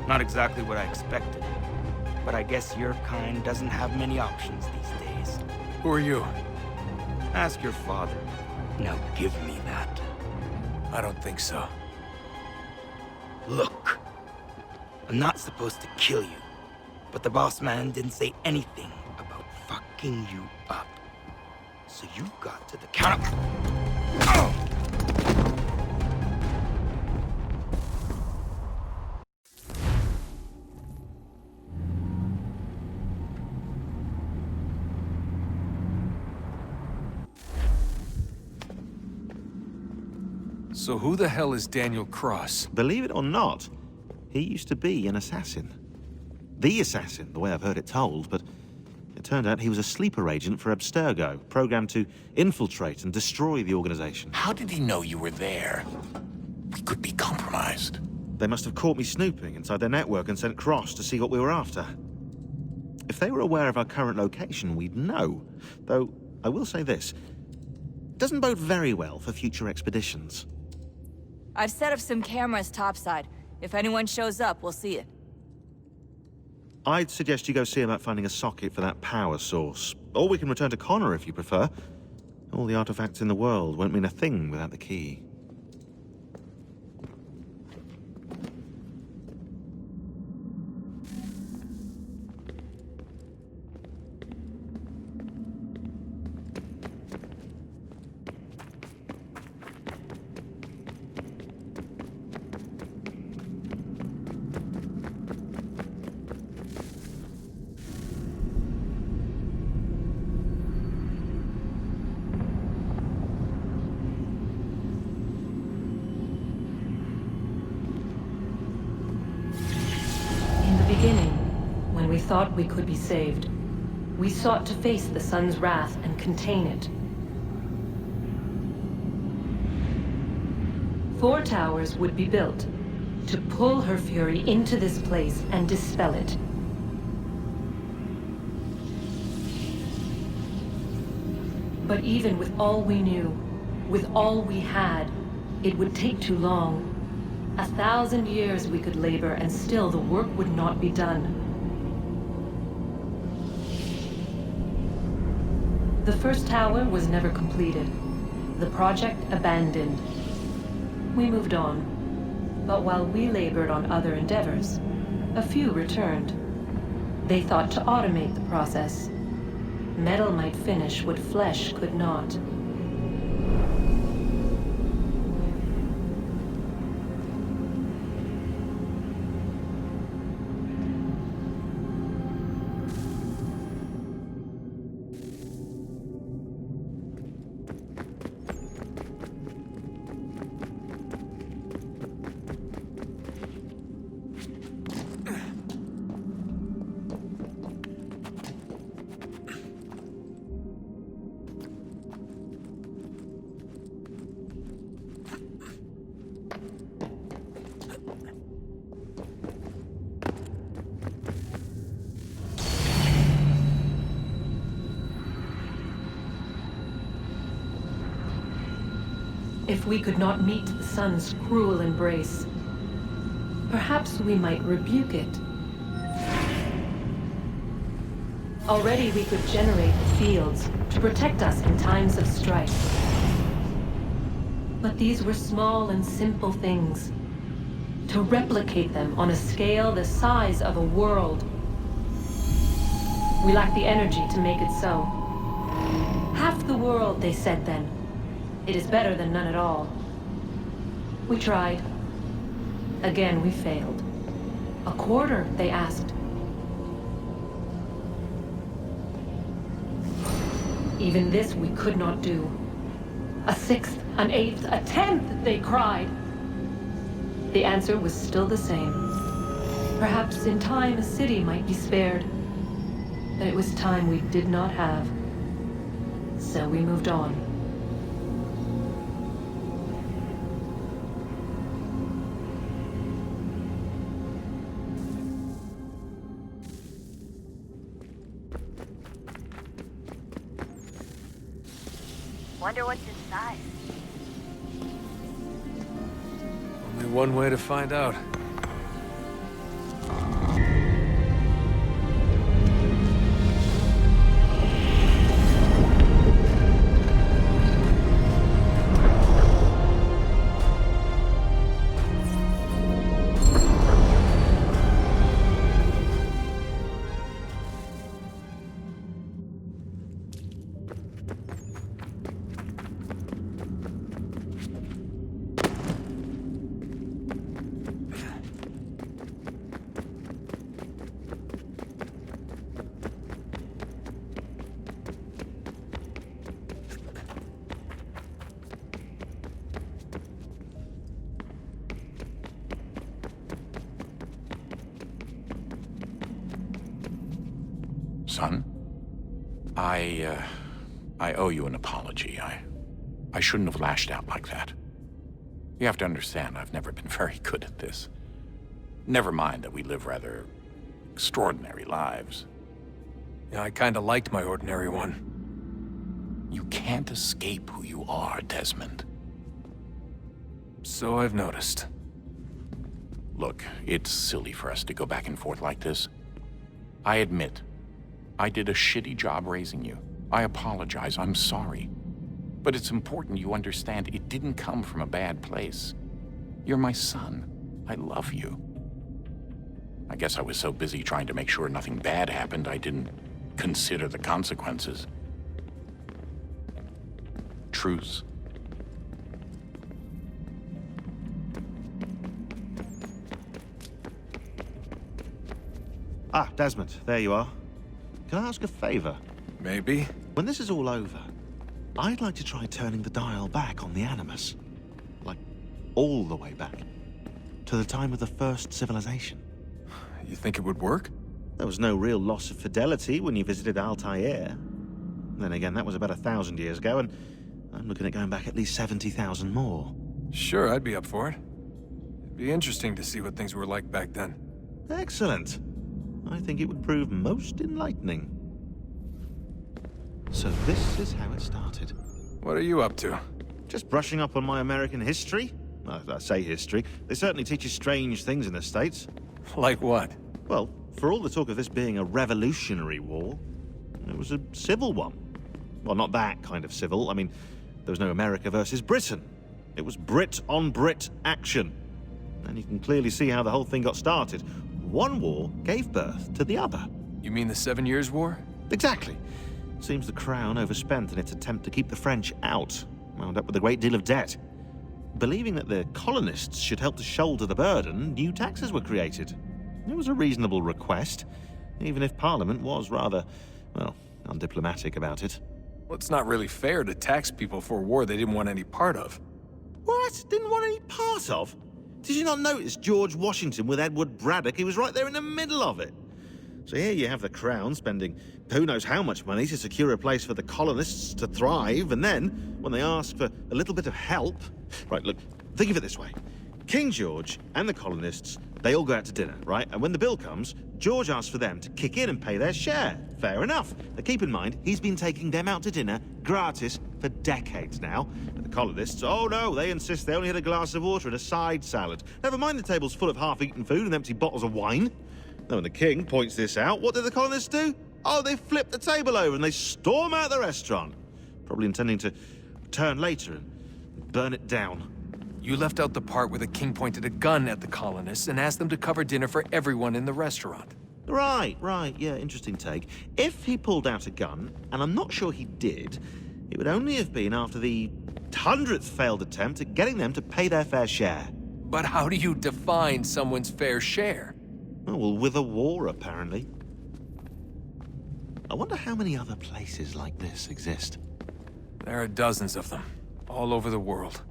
Not exactly what I expected. But I guess your kind doesn't have many options these days. Who are you? Ask your father. Now give me that. I don't think so. Look. I'm not supposed to kill you. But the boss man didn't say anything about fucking you up. So you got to the counter. So who the hell is Daniel Cross? Believe it or not, he used to be an assassin. The assassin, the way I've heard it told, but it turned out he was a sleeper agent for Abstergo, programmed to infiltrate and destroy the organization. How did he know you were there? We could be compromised. They must have caught me snooping inside their network and sent Cross to see what we were after. If they were aware of our current location, we'd know. Though, I will say this. It doesn't bode very well for future expeditions. I've set up some cameras topside. If anyone shows up, we'll see it. I'd suggest you go see about finding a socket for that power source. Or we can return to Connor if you prefer. All the artifacts in the world won't mean a thing without the key. When we thought we could be saved, we sought to face the sun's wrath and contain it. 4 towers would be built to pull her fury into this place and dispel it. But even with all we knew, with all we had, it would take too long. 1,000 years we could labor and still the work would not be done. The first tower was never completed. The project abandoned. We moved on. But while we labored on other endeavors, a few returned. They thought to automate the process. Metal might finish what flesh could not. If we could not meet the sun's cruel embrace, perhaps we might rebuke it. Already we could generate fields to protect us in times of strife. But these were small and simple things. To replicate them on a scale the size of a world, we lack the energy to make it so. Half the world, they said then. It is better than none at all. We tried. Again, we failed. A quarter, they asked. Even this we could not do. A 1/6, an 1/8, a 1/10, they cried. The answer was still the same. Perhaps in time a city might be spared. But it was time we did not have. So we moved on. Wonder what's inside. Only one way to find out. Son, I owe you an apology. I shouldn't have lashed out like that. You have to understand, I've never been very good at this. Never mind that we live rather extraordinary lives. Yeah, I kinda liked my ordinary one. You can't escape who you are, Desmond. So I've noticed. Look, it's silly for us to go back and forth like this. I admit, I did a shitty job raising you. I apologize, I'm sorry. But it's important you understand it didn't come from a bad place. You're my son. I love you. I guess I was so busy trying to make sure nothing bad happened, I didn't consider the consequences. Truce. Ah, Desmond, there you are. Can I ask a favor? Maybe. When this is all over, I'd like to try turning the dial back on the Animus. Like, all the way back. To the time of the first civilization. You think it would work? There was no real loss of fidelity when you visited Altair. Then again, that was about 1,000 years ago, and I'm looking at going back at least 70,000 more. Sure, I'd be up for it. It'd be interesting to see what things were like back then. Excellent. I think it would prove most enlightening. So this is how it started. What are you up to? Just brushing up on my American history. I say history. They certainly teach you strange things in the States. Like what? Well, for all the talk of this being a revolutionary war, it was a civil one. Well, not that kind of civil. I mean, there was no America versus Britain. It was Brit on Brit action. And you can clearly see how the whole thing got started. One war gave birth to the other. You mean the 7 Years' War? Exactly. Seems the Crown overspent in its attempt to keep the French out, wound up with a great deal of debt. Believing that the colonists should help to shoulder the burden, new taxes were created. It was a reasonable request, even if Parliament was rather, well, undiplomatic about it. Well, it's not really fair to tax people for a war they didn't want any part of. What? Didn't want any part of? Did you not notice George Washington with Edward Braddock? He was right there in the middle of it. So here you have the Crown spending who knows how much money to secure a place for the colonists to thrive, and then, when they ask for a little bit of help... Right, look, think of it this way. King George and the colonists, they all go out to dinner, right? And when the bill comes, George asks for them to kick in and pay their share. Fair enough. But keep in mind, he's been taking them out to dinner gratis for decades now. But the colonists, oh no, they insist they only had a glass of water and a side salad. Never mind the table's full of half-eaten food and empty bottles of wine. Now, when the king points this out, what do the colonists do? Oh, they flip the table over and they storm out the restaurant. Probably intending to return later and burn it down. You left out the part where the king pointed a gun at the colonists and asked them to cover dinner for everyone in the restaurant. Right, yeah, interesting take. If he pulled out a gun, and I'm not sure he did, it would only have been after the 100th failed attempt at getting them to pay their fair share. But how do you define someone's fair share? Oh, well, with a war, apparently. I wonder how many other places like this exist. There are dozens of them, all over the world.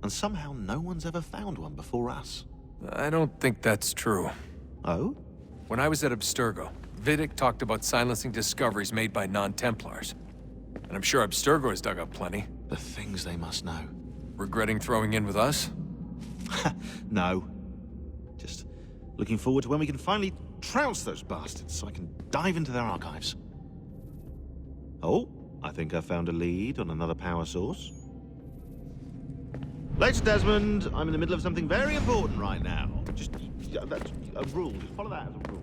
And somehow no one's ever found one before us. I don't think that's true. Oh? When I was at Abstergo, Vidic talked about silencing discoveries made by non-Templars. And I'm sure Abstergo has dug up plenty. The things they must know. Regretting throwing in with us? No. Just looking forward to when we can finally trounce those bastards so I can dive into their archives. Oh, I think I found a lead on another power source. Later, Desmond. I'm in the middle of something very important right now. That's a rule. Just follow that as a rule.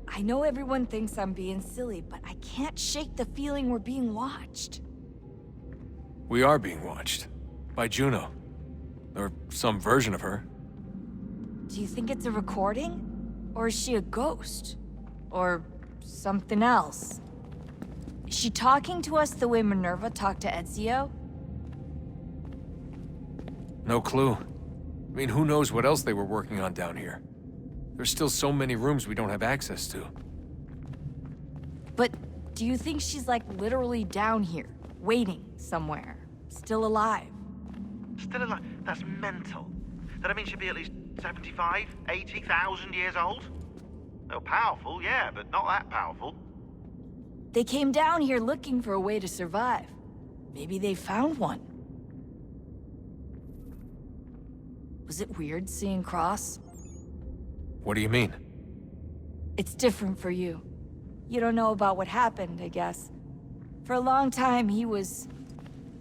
I know everyone thinks I'm being silly, but I can't shake the feeling we're being watched. We are being watched. By Juno. Or some version of her. Do you think it's a recording? Or is she a ghost? Or something else? Is she talking to us the way Minerva talked to Ezio? No clue. I mean, who knows what else they were working on down here? There's still so many rooms we don't have access to. But do you think she's like literally down here, waiting somewhere, still alive? Still alive? That's mental. That I mean she'd be at least 75, 80,000 years old? Oh, powerful, yeah, but not that powerful. They came down here looking for a way to survive. Maybe they found one. Was it weird seeing Cross? What do you mean? It's different for you. You don't know about what happened, I guess. For a long time, he was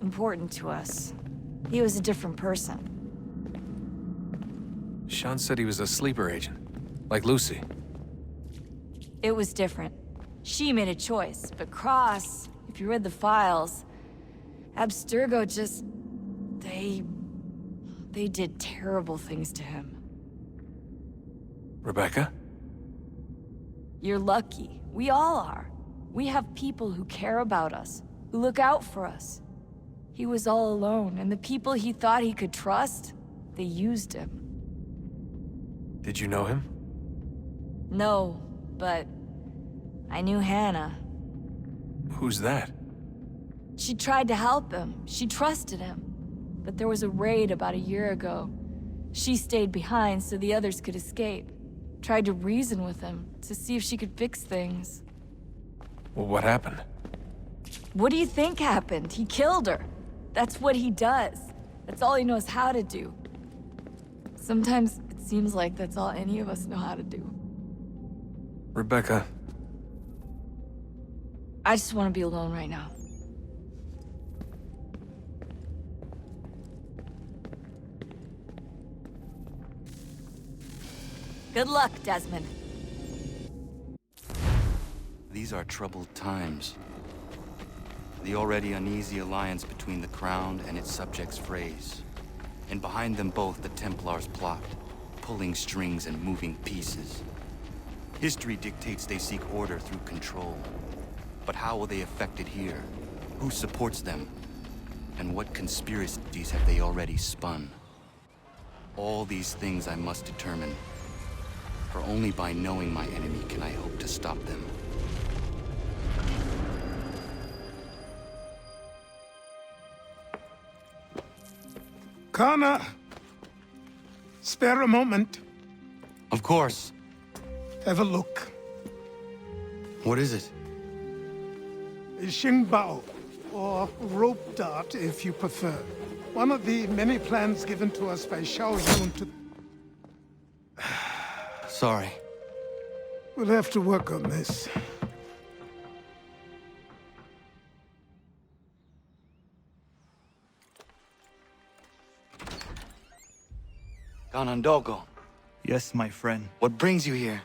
important to us. He was a different person. Sean said he was a sleeper agent. Like Lucy. It was different. She made a choice, but Cross, if you read the files, Abstergo just... They did terrible things to him. Rebecca? You're lucky. We all are. We have people who care about us, who look out for us. He was all alone, and the people he thought he could trust, they used him. Did you know him? No, but I knew Hannah. Who's that? She tried to help him. She trusted him. But there was a raid about a year ago. She stayed behind so the others could escape. Tried to reason with him, to see if she could fix things. Well, what happened? What do you think happened? He killed her. That's what he does. That's all he knows how to do. Sometimes it seems like that's all any of us know how to do. Rebecca. I just want to be alone right now. Good luck, Desmond. These are troubled times. The already uneasy alliance between the Crown and its subjects frays. And behind them both the Templars plot, pulling strings and moving pieces. History dictates they seek order through control. But how will they affect it here? Who supports them? And what conspiracies have they already spun? All these things I must determine. For only by knowing my enemy can I hope to stop them. Kana, spare a moment. Of course. Have a look. What is it? Xingbao, or rope dart if you prefer. One of the many plans given to us by Xiao Yun to... Sorry. We'll have to work on this. Ratonhnhaké. Yes, my friend. What brings you here?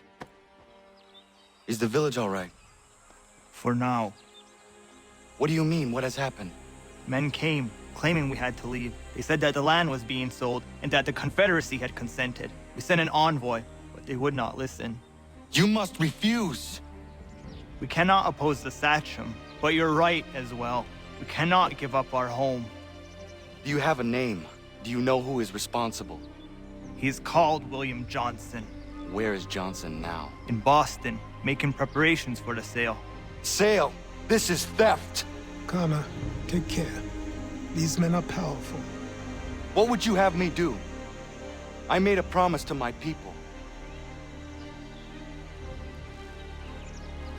Is the village all right? For now. What do you mean? What has happened? Men came, claiming we had to leave. They said that the land was being sold, and that the Confederacy had consented. We sent an envoy, but they would not listen. You must refuse! We cannot oppose the Sachem, but you're right as well. We cannot give up our home. Do you have a name? Do you know who is responsible? He's called William Johnson. Where is Johnson now? In Boston, making preparations for the sale. Sale? This is theft! Kana, take care. These men are powerful. What would you have me do? I made a promise to my people.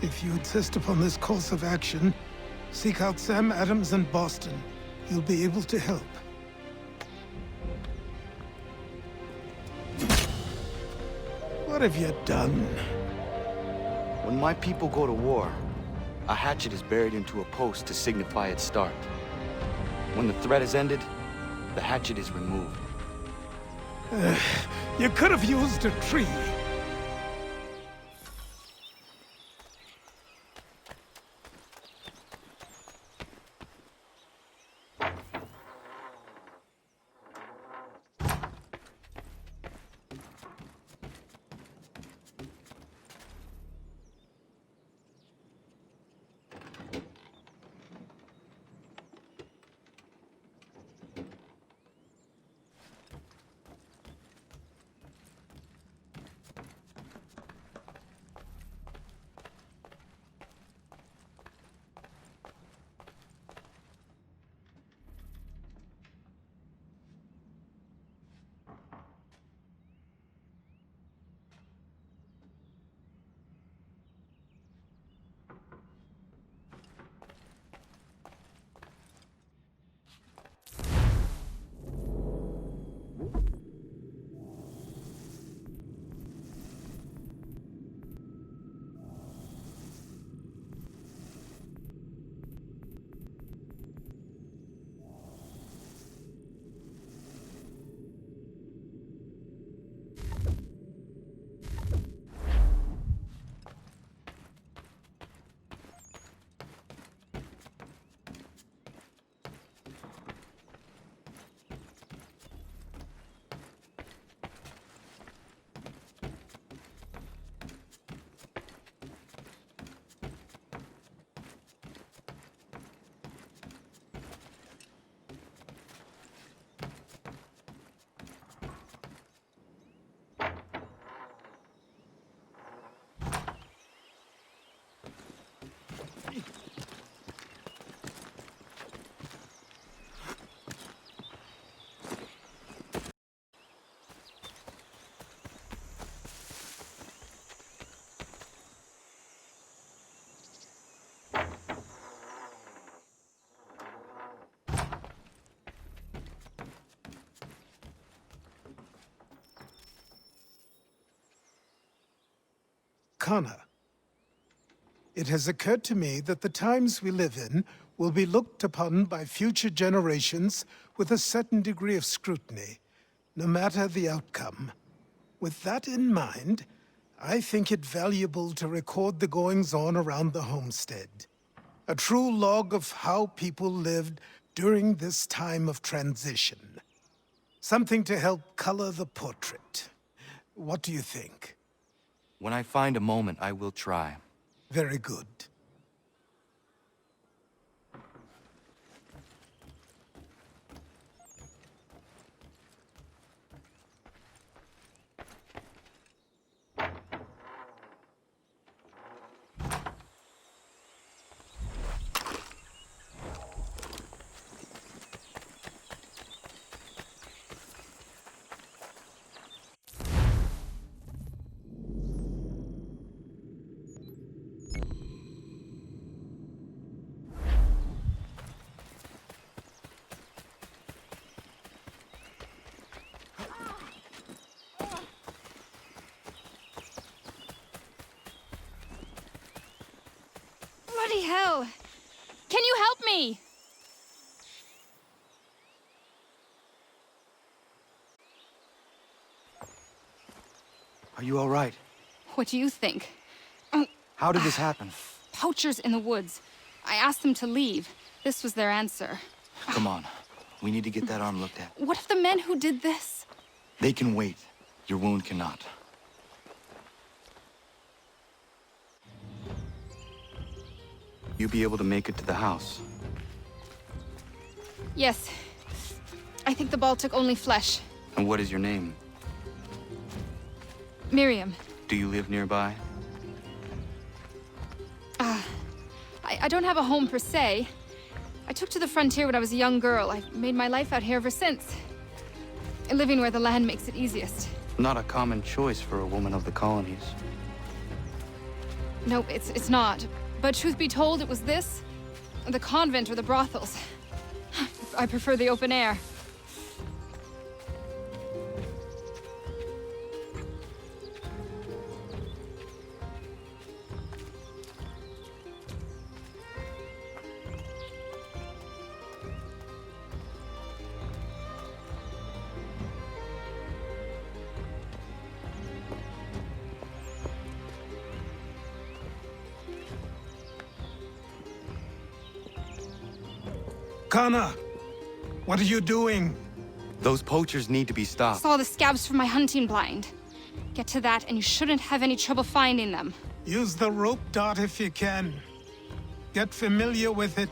If you insist upon this course of action, seek out Sam Adams in Boston. He'll be able to help. What have you done? When my people go to war, a hatchet is buried into a post to signify its start. When the threat is ended, the hatchet is removed. You could have used a tree. Kana. It has occurred to me that the times we live in will be looked upon by future generations with a certain degree of scrutiny, no matter the outcome. With that in mind, I think it valuable to record the goings-on around the homestead. A true log of how people lived during this time of transition. Something to help color the portrait. What do you think? When I find a moment, I will try. Very good. Bloody hell! Can you help me? Are you all right? What do you think? How did this happen? Poachers in the woods. I asked them to leave. This was their answer. Come on. We need to get that arm looked at. What if the men who did this? They can wait. Your wound cannot. You be able to make it to the house? Yes. I think the ball took only flesh. And what is your name? Miriam. Do you live nearby? I don't have a home per se. I took to the frontier when I was a young girl. I've made my life out here ever since. Living where the land makes it easiest. Not a common choice for a woman of the colonies. No, it's not. But truth be told, it was this, the convent or the brothels. I prefer the open air. Kana! What are you doing? Those poachers need to be stopped. Saw the scabs from my hunting blind. Get to that, and you shouldn't have any trouble finding them. Use the rope dart if you can. Get familiar with it.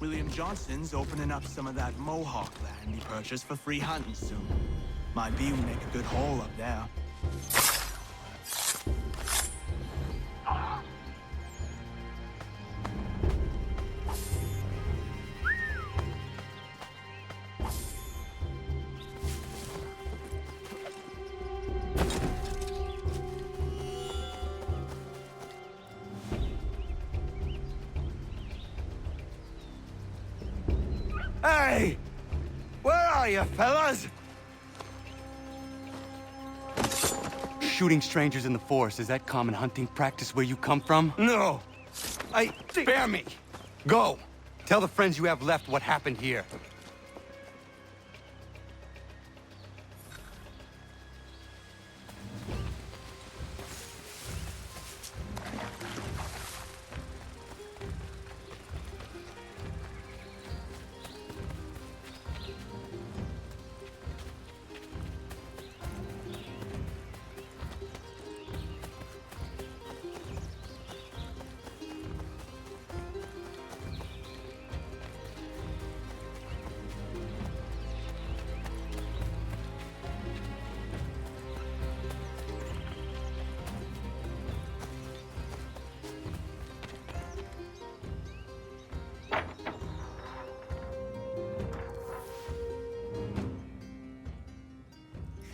William Johnson's opening up some of that Mohawk land he purchased for free hunting soon. Might be we make a good haul up there. Hey! Where are you, fellas? Shooting strangers in the forest, is that common hunting practice where you come from? No! Spare me! Go! Tell the friends you have left what happened here.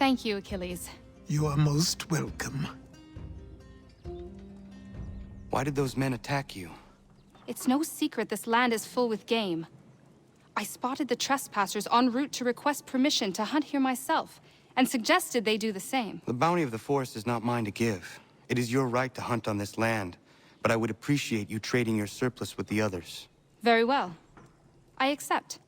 Thank you, Achilles. You are most welcome. Why did those men attack you? It's no secret this land is full with game. I spotted the trespassers en route to request permission to hunt here myself, and suggested they do the same. The bounty of the forest is not mine to give. It is your right to hunt on this land, but I would appreciate you trading your surplus with the others. Very well. I accept.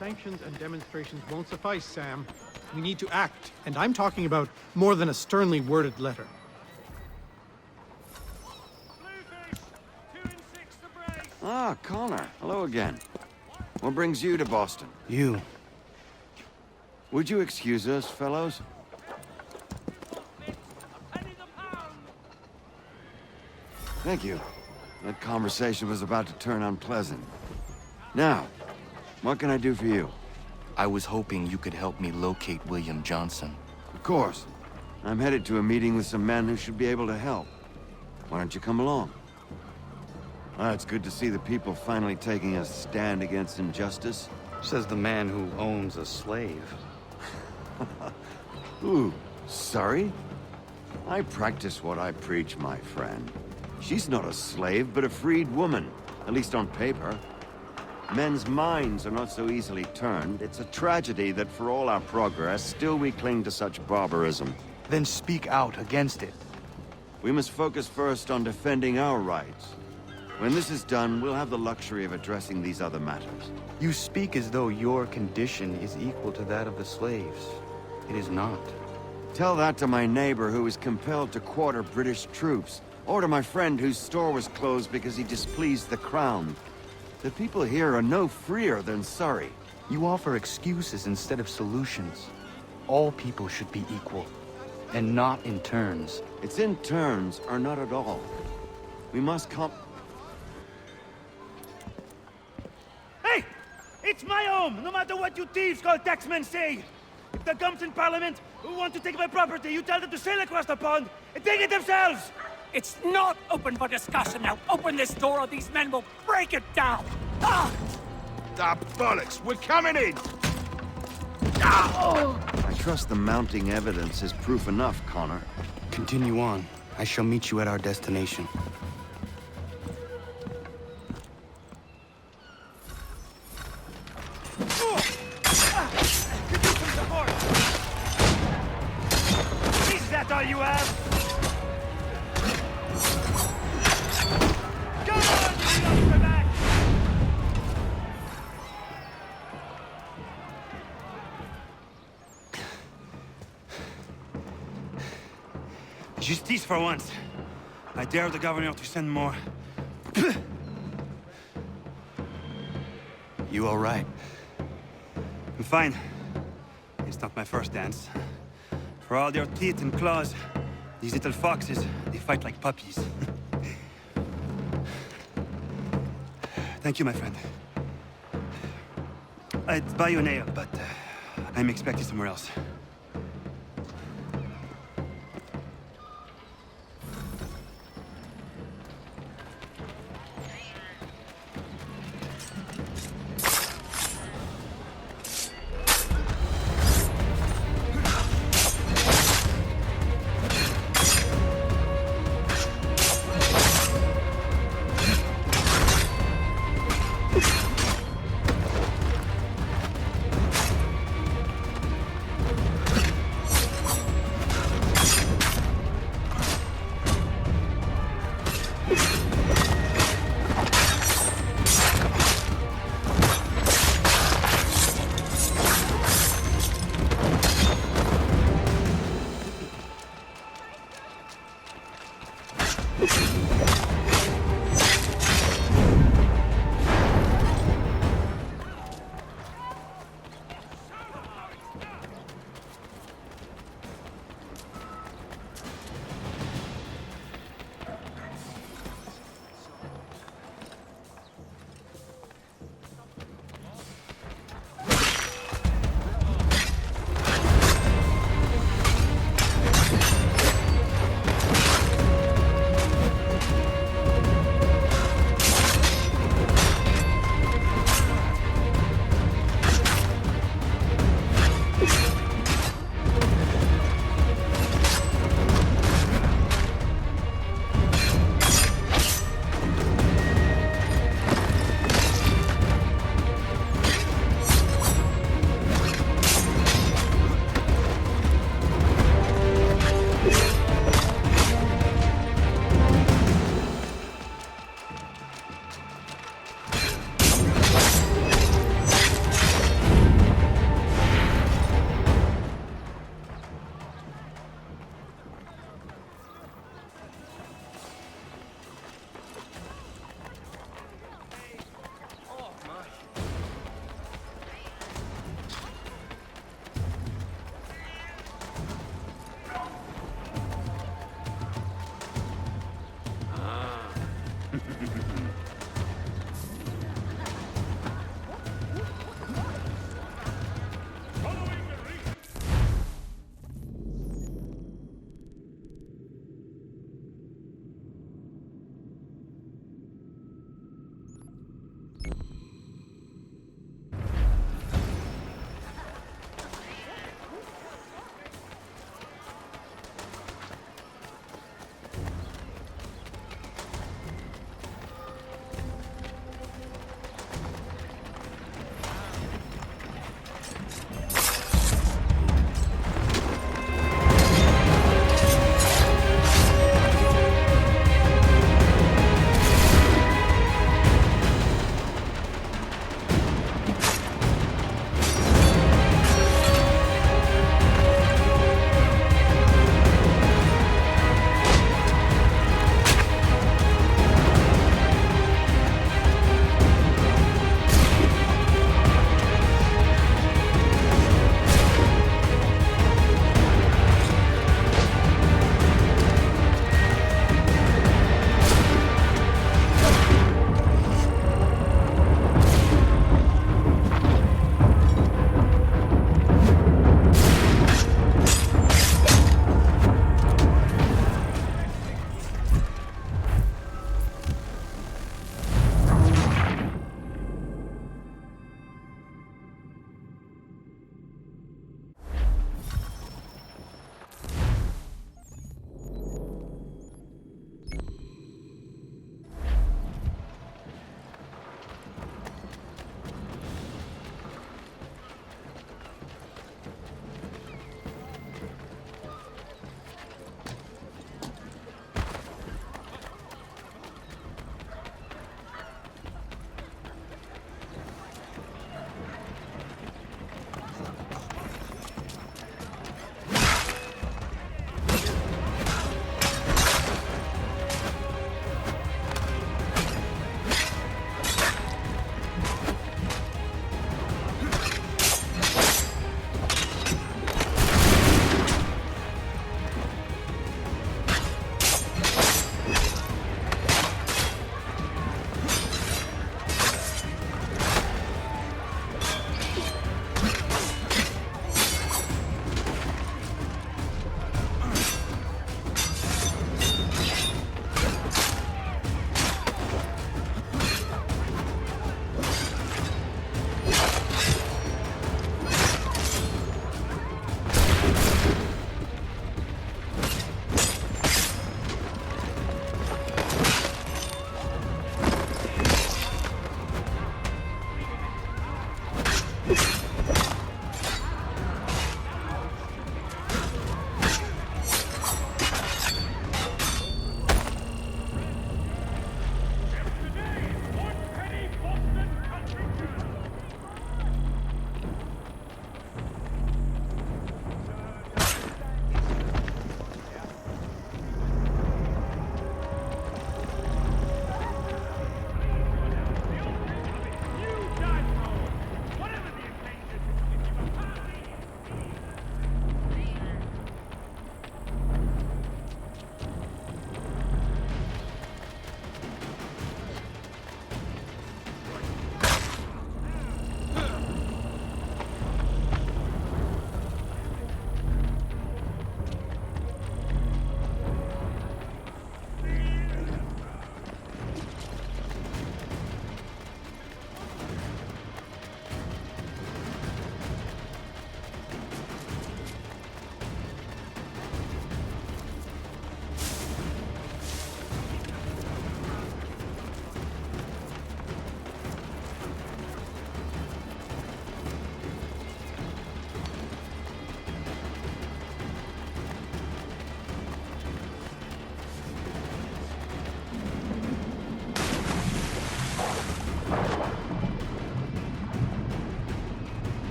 Sanctions and demonstrations won't suffice, Sam. We need to act, and I'm talking about more than a sternly worded letter. Ah, Connor. Hello again. What brings you to Boston? You. Would you excuse us, fellows? Thank you. That conversation was about to turn unpleasant. Now, what can I do for you? I was hoping you could help me locate William Johnson. Of course. I'm headed to a meeting with some men who should be able to help. Why don't you come along? It's good to see the people finally taking a stand against injustice. Says the man who owns a slave. Ooh, sorry? I practice what I preach, my friend. She's not a slave, but a freed woman, at least on paper. Men's minds are not so easily turned. It's a tragedy that for all our progress, still we cling to such barbarism. Then speak out against it. We must focus first on defending our rights. When this is done, we'll have the luxury of addressing these other matters. You speak as though your condition is equal to that of the slaves. It is not. Tell that to my neighbor who was compelled to quarter British troops, or to my friend whose store was closed because he displeased the crown. The people here are no freer than Surrey. You offer excuses instead of solutions. All people should be equal, and not in turns. It's in turns, or not at all. We must Hey! It's my home, no matter what you thieves called taxmen say! If the gums in Parliament who want to take my property, you tell them to sail across the pond and take it themselves! It's not open for discussion now. Open this door or these men will break it down. Ah! Ah, bollocks! We're coming in! I trust the mounting evidence is proof enough, Connor. Continue on. I shall meet you at our destination. Is that all you have? Come on, you lost my back! Justice for once. I dare the governor to send more. You all right? I'm fine. It's not my first dance. For all their teeth and claws, these little foxes, they fight like puppies. Thank you, my friend. I'd buy you an ale, but I'm expected somewhere else.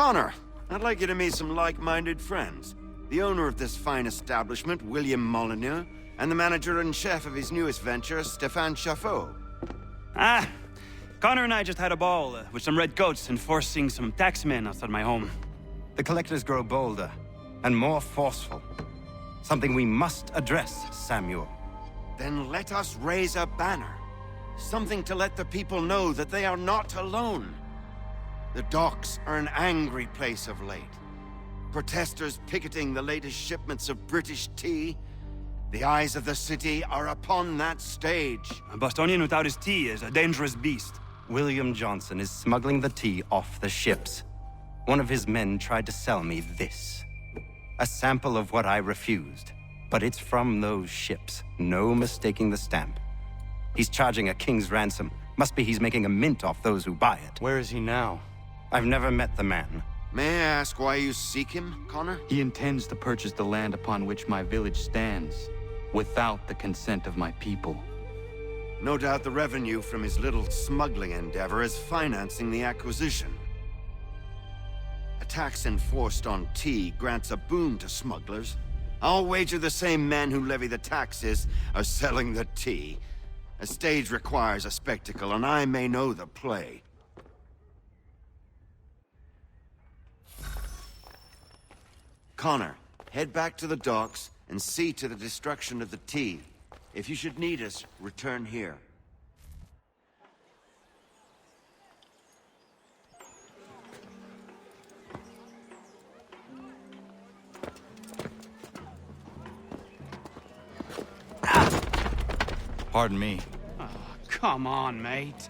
Connor, I'd like you to meet some like-minded friends. The owner of this fine establishment, William Molyneux, and the manager and chef of his newest venture, Stéphane Chaffeau. Ah, Connor and I just had a ball with some redcoats enforcing some taxmen outside my home. The collectors grow bolder and more forceful. Something we must address, Samuel. Then let us raise a banner. Something to let the people know that they are not alone. The docks are an angry place of late. Protesters picketing the latest shipments of British tea. The eyes of the city are upon that stage. A Bostonian without his tea is a dangerous beast. William Johnson is smuggling the tea off the ships. One of his men tried to sell me this. A sample of what I refused. But it's from those ships. No mistaking the stamp. He's charging a king's ransom. Must be he's making a mint off those who buy it. Where is he now? I've never met the man. May I ask why you seek him, Connor? He intends to purchase the land upon which my village stands, without the consent of my people. No doubt the revenue from his little smuggling endeavor is financing the acquisition. A tax enforced on tea grants a boon to smugglers. I'll wager the same men who levy the taxes are selling the tea. A stage requires a spectacle, and I may know the play. Connor, head back to the docks and see to the destruction of the tea. If you should need us, return here. Pardon me. Oh, come on, mate.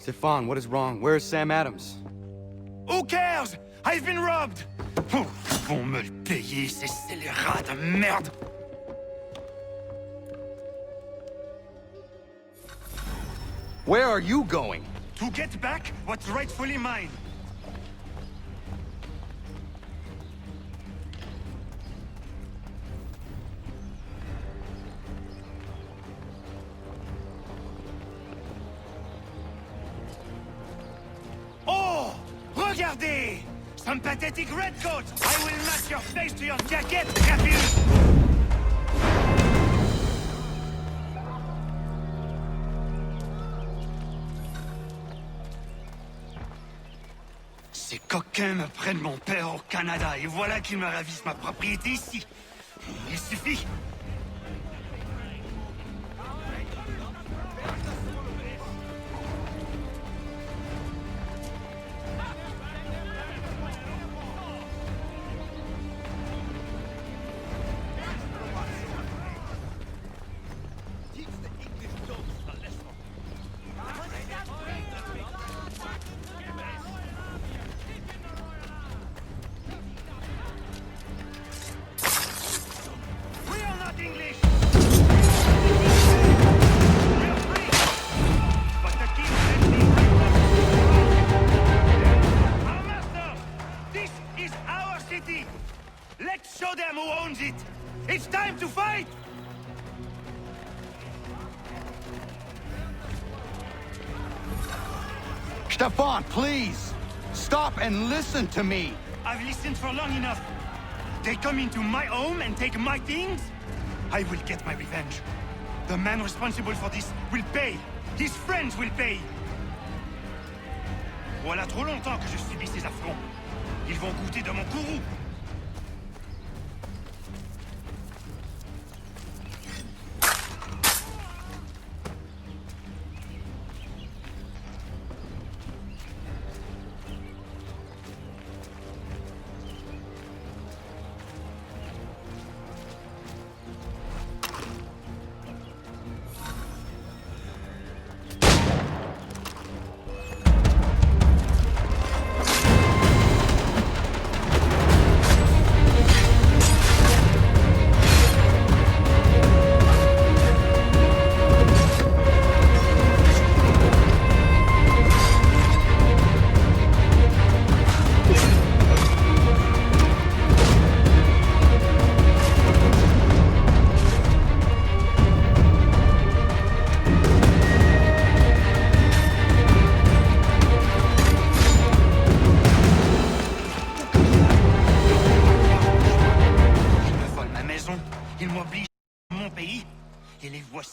Stefan, what is wrong? Where is Sam Adams? Who cares? I've been robbed! Oh, ils vont me le payer, ces scélérats de merde! Where are you going? To get back what's rightfully mine. Oh! Regardez! Some pathetic redcoat! I will match your face to your jacket, Capu! Ces coquins me prennent mon père au Canada, et voilà qu'ils me ravissent ma propriété ici. Il suffit. Let's show them who owns it! It's time to fight! Stefan, please! Stop and listen to me! I've listened for long enough. They come into my home and take my things? I will get my revenge. The man responsible for this will pay. His friends will pay. Voilà trop longtemps que je subis ces affronts. Ils vont goûter de mon courroux.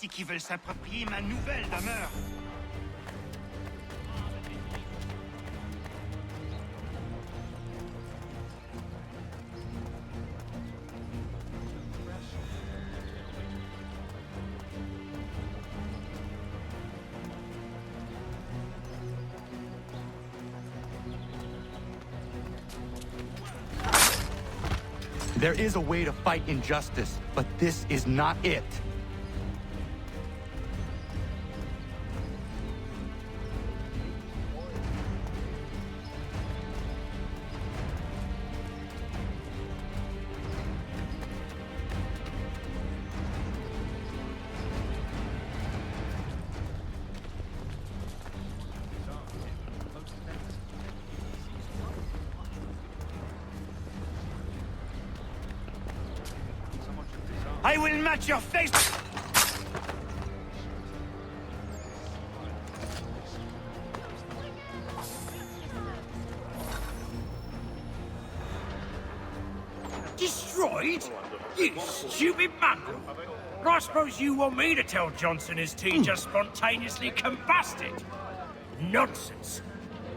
Qui veulent s'approprier ma nouvelle demeure. There is a way to fight injustice, but this is not it. I will match your face! Destroyed? You stupid mongrel! I suppose you want me to tell Johnson his tea just spontaneously combusted? Nonsense!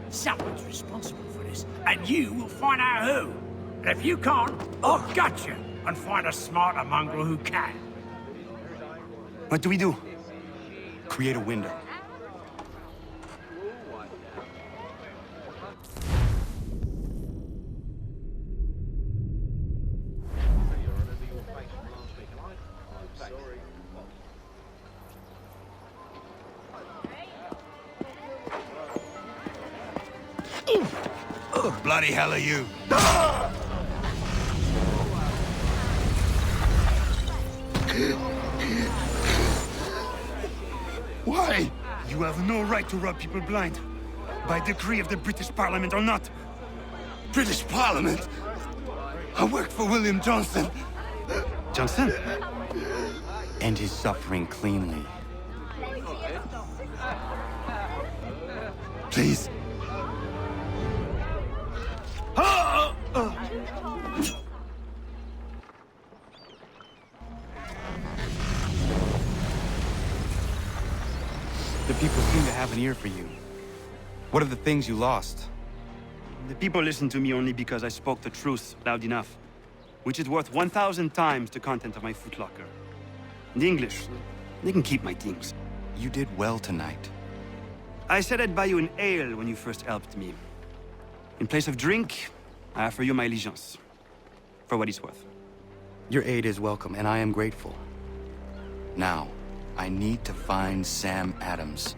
Someone's responsible for this, and you will find out who. And if you can't, I'll gut you and find a smarter mongrel who can. What do we do? Create a window. Bloody hell are you? Why? You have no right to rob people blind. By decree of the British Parliament or not. British Parliament? I worked for William Johnson. Johnson? End his suffering cleanly. Please. The people seem to have an ear for you. What are the things you lost? The people listen to me only because I spoke the truth loud enough, which is worth 1,000 times the content of my footlocker. The English, they can keep my things. You did well tonight. I said I'd buy you an ale when you first helped me. In place of drink, I offer you my allegiance. For what it's worth. Your aid is welcome, and I am grateful. Now, I need to find Sam Adams.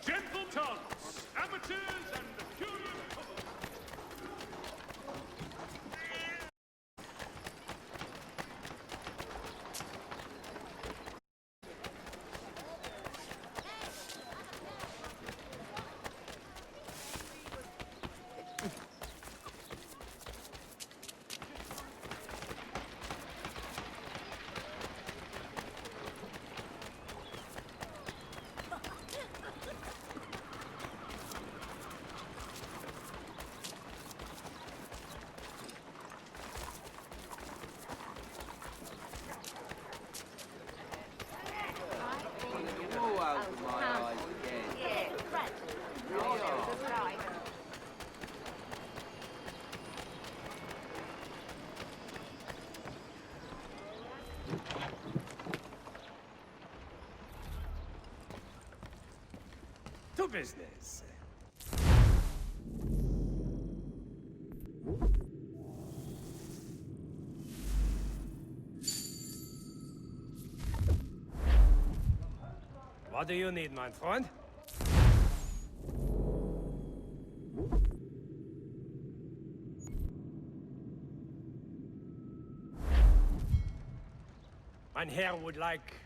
Gentle tongues, amateurs and the curious public. To business. What do you need, my friend? Mein Herr would like...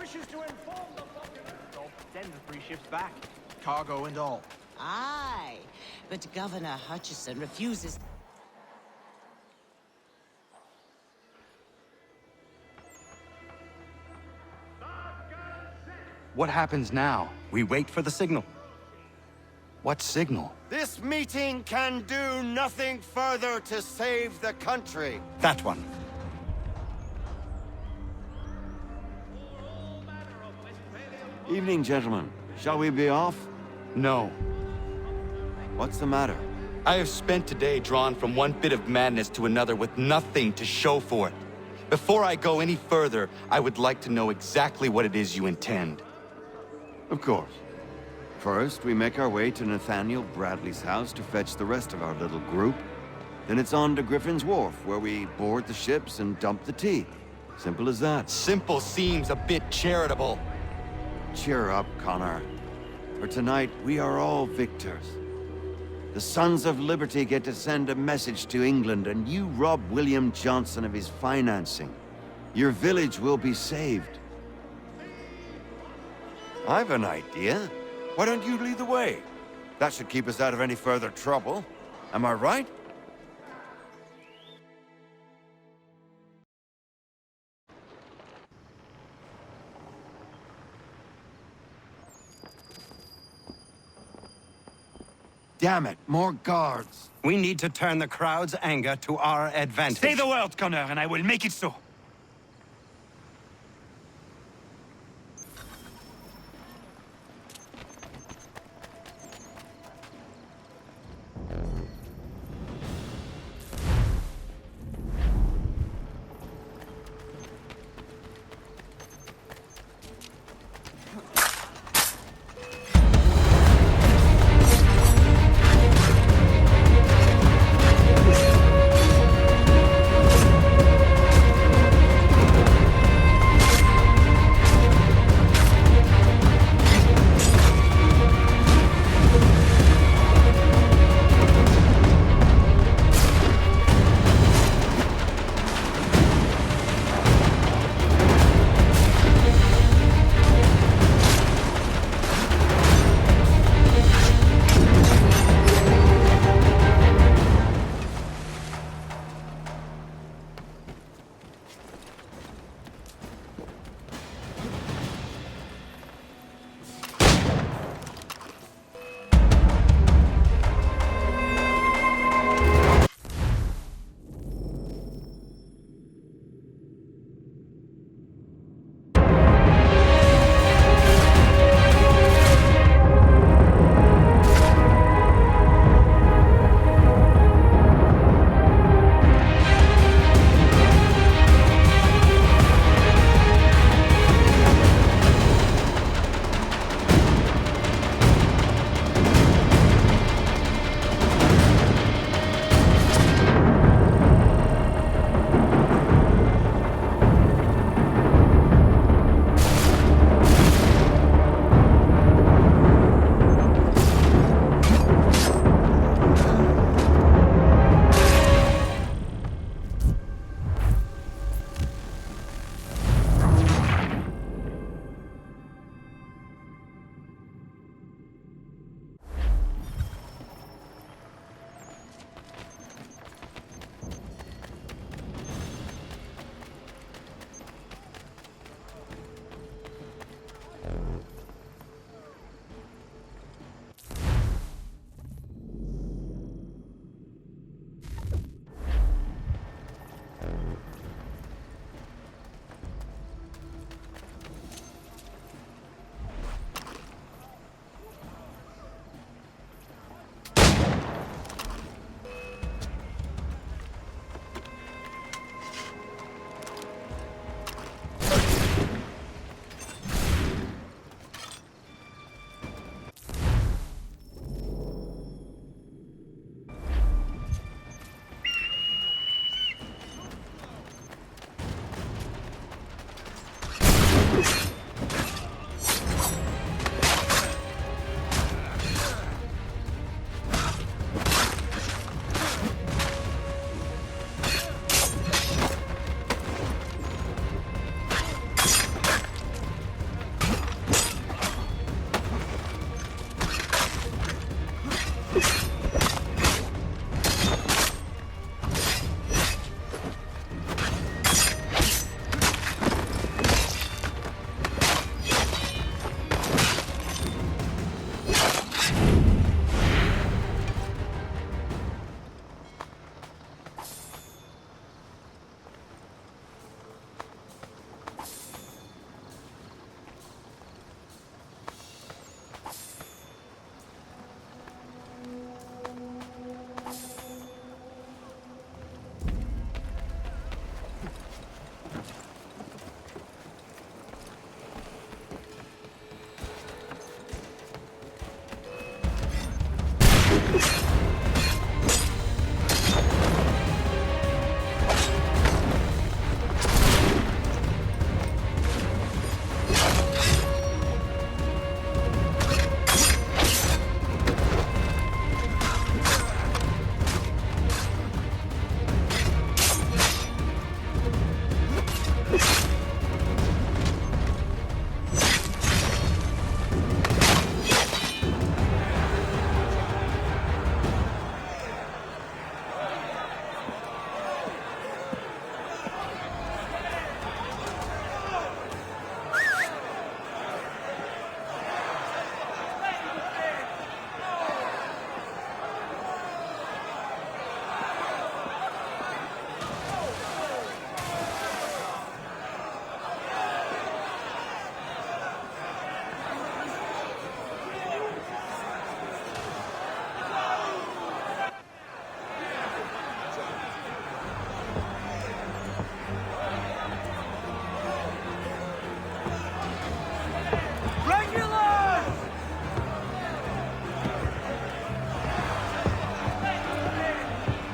wishes to inform the populace. They'll send the 3 ships back. Cargo and all. Aye, but Governor Hutchison refuses. What happens now? We wait for the signal. What signal? This meeting can do nothing further to save the country. That one. Evening, gentlemen. Shall we be off? No. What's the matter? I have spent today drawn from one bit of madness to another with nothing to show for it. Before I go any further, I would like to know exactly what it is you intend. Of course. First, we make our way to Nathaniel Bradley's house to fetch the rest of our little group. Then it's on to Griffin's Wharf, where we board the ships and dump the tea. Simple as that. Simple seems a bit charitable. Cheer up, Connor. For tonight, we are all victors. The Sons of Liberty get to send a message to England, and you rob William Johnson of his financing. Your village will be saved. I've an idea. Why don't you lead the way? That should keep us out of any further trouble. Am I right? Damn it, more guards. We need to turn the crowd's anger to our advantage. Say the word, Connor, and I will make it so.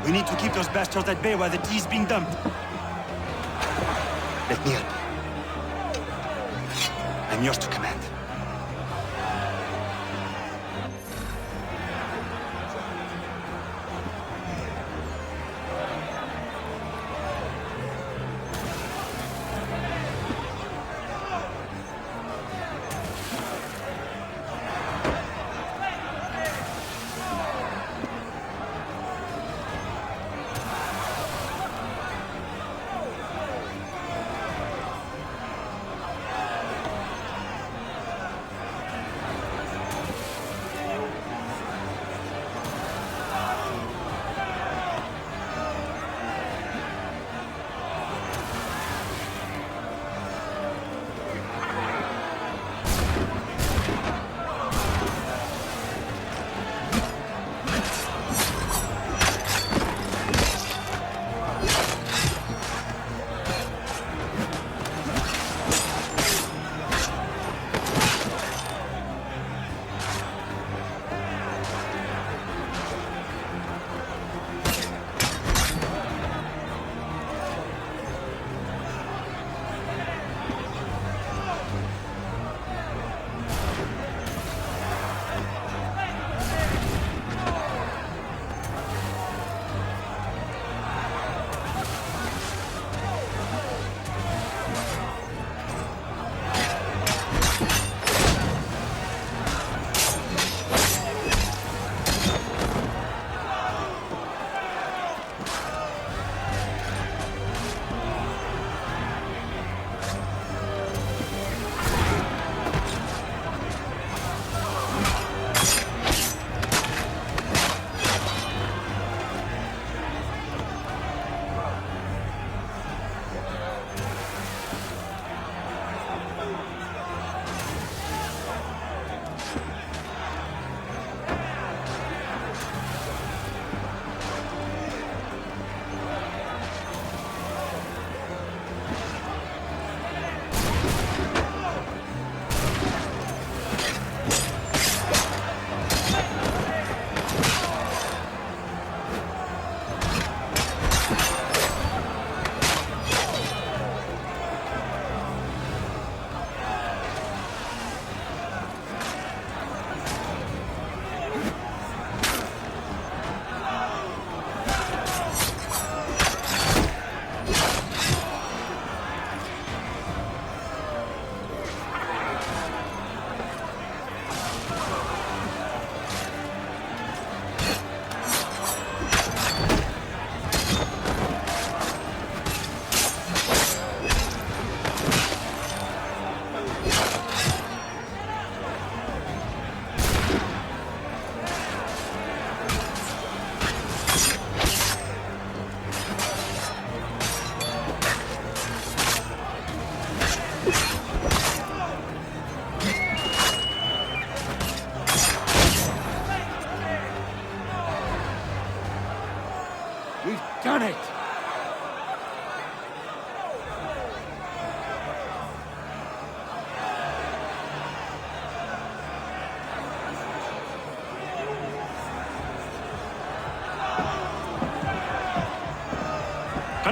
We need to keep those bastards at bay while the tea's being dumped. Let me help. I'm yours to command.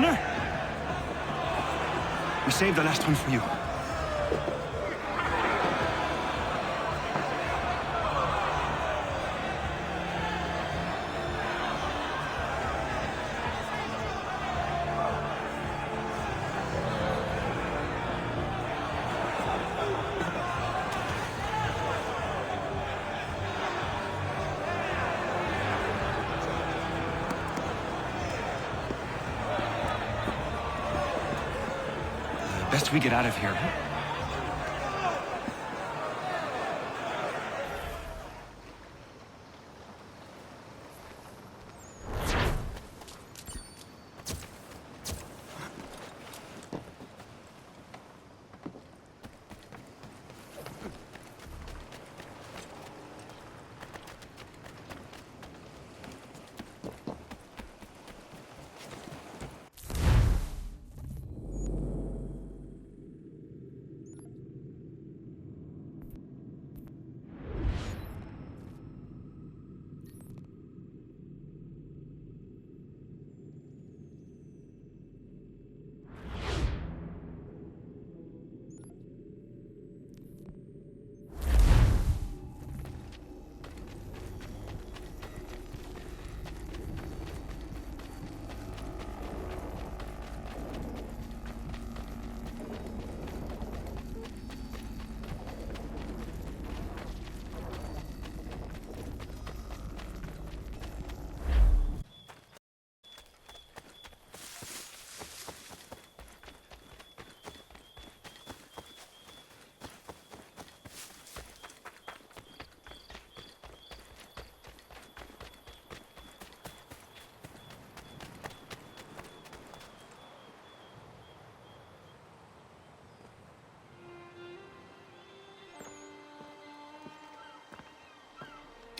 Gunner? We saved the last one for you. Best we get out of here.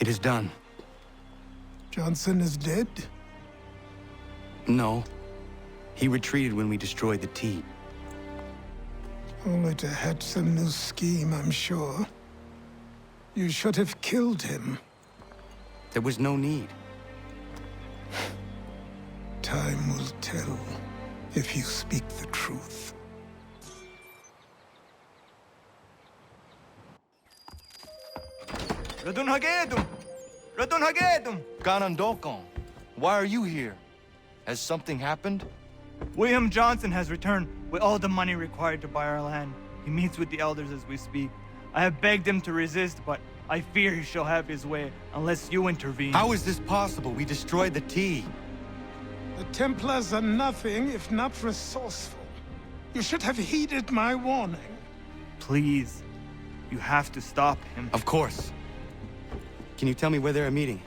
It is done. Johnson is dead? No. He retreated when we destroyed the tea. Only to hatch some new scheme, I'm sure. You should have killed him. There was no need. Time will tell if you speak the truth. Ratonhnhaké! Ratonhnhaké! Ganondokon, why are you here? Has something happened? William Johnson has returned with all the money required to buy our land. He meets with the elders as we speak. I have begged him to resist, but I fear he shall have his way unless you intervene. How is this possible? We destroyed the tea. The Templars are nothing if not resourceful. You should have heeded my warning. Please, you have to stop him. Of course. Can you tell me where they're meeting?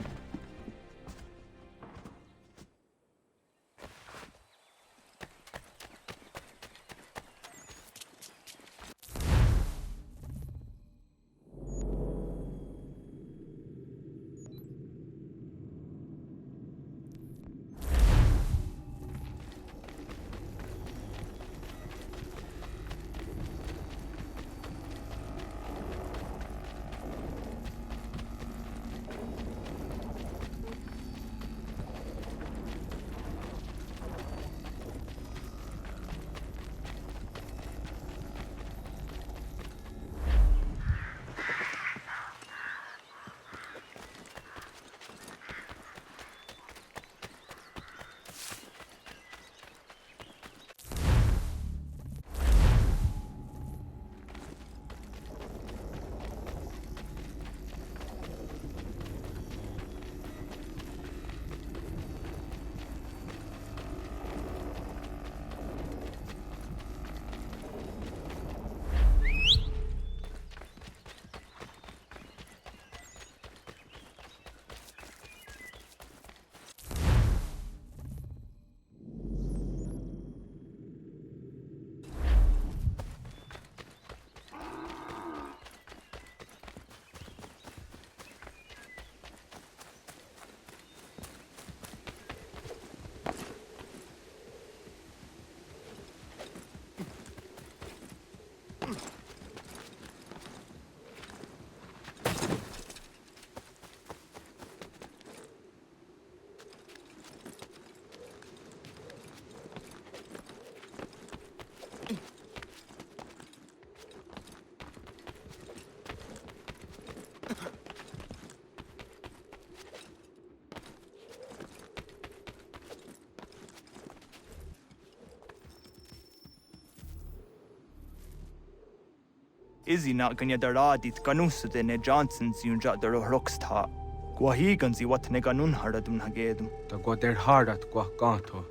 Izzy not ganya daradit ganusa de ne Johnson's yunja daro rocksta. Gwahi ganzi what ne ganun haradun hagedum. Ta gwa der hardat gwa ganto.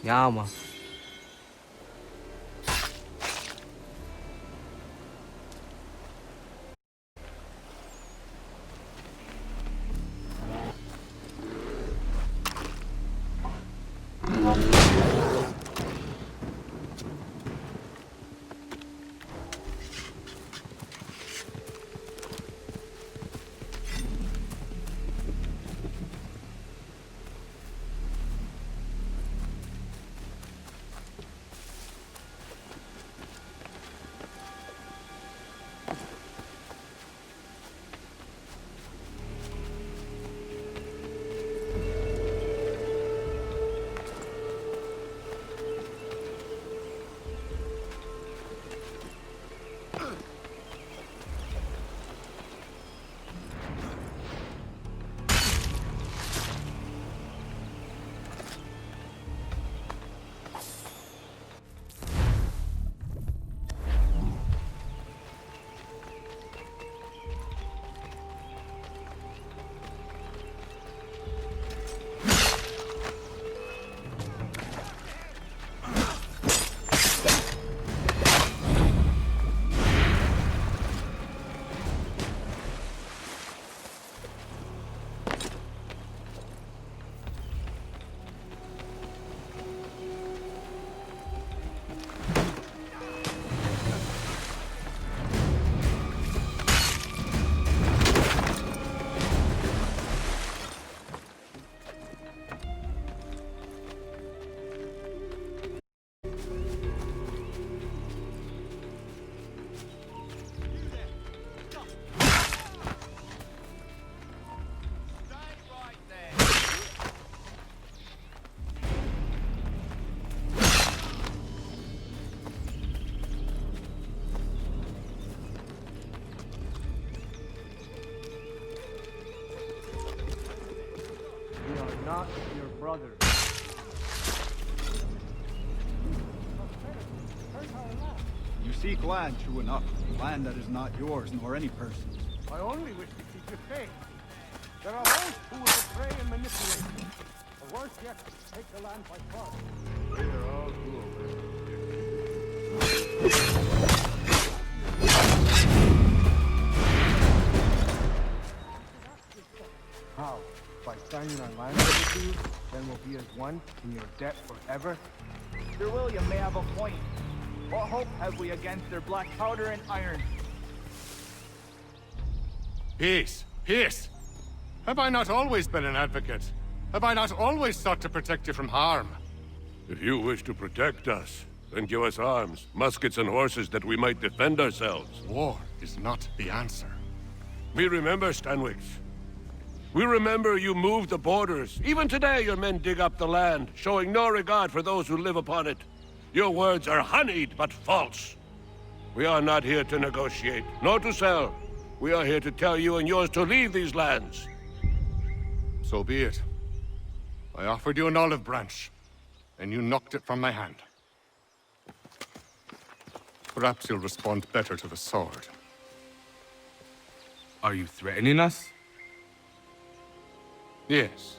Yama. Not your brother. You seek land, true enough. Land that is not yours, nor any person's. I only wish to keep you safe. There are hosts who will betray and manipulate you. Or worse yet, take the land by force. They are all How? By signing on land servitude, then we'll be as one in your debt forever? Sir William may have a point. What hope have we against their black powder and iron? Peace! Peace! Have I not always been an advocate? Have I not always sought to protect you from harm? If you wish to protect us, then give us arms, muskets and horses that we might defend ourselves. War is not the answer. We remember, Stanwix. We remember you moved the borders. Even today your men dig up the land, showing no regard for those who live upon it. Your words are honeyed, but false. We are not here to negotiate, nor to sell. We are here to tell you and yours to leave these lands. So be it. I offered you an olive branch, and you knocked it from my hand. Perhaps you'll respond better to the sword. Are you threatening us? Yes.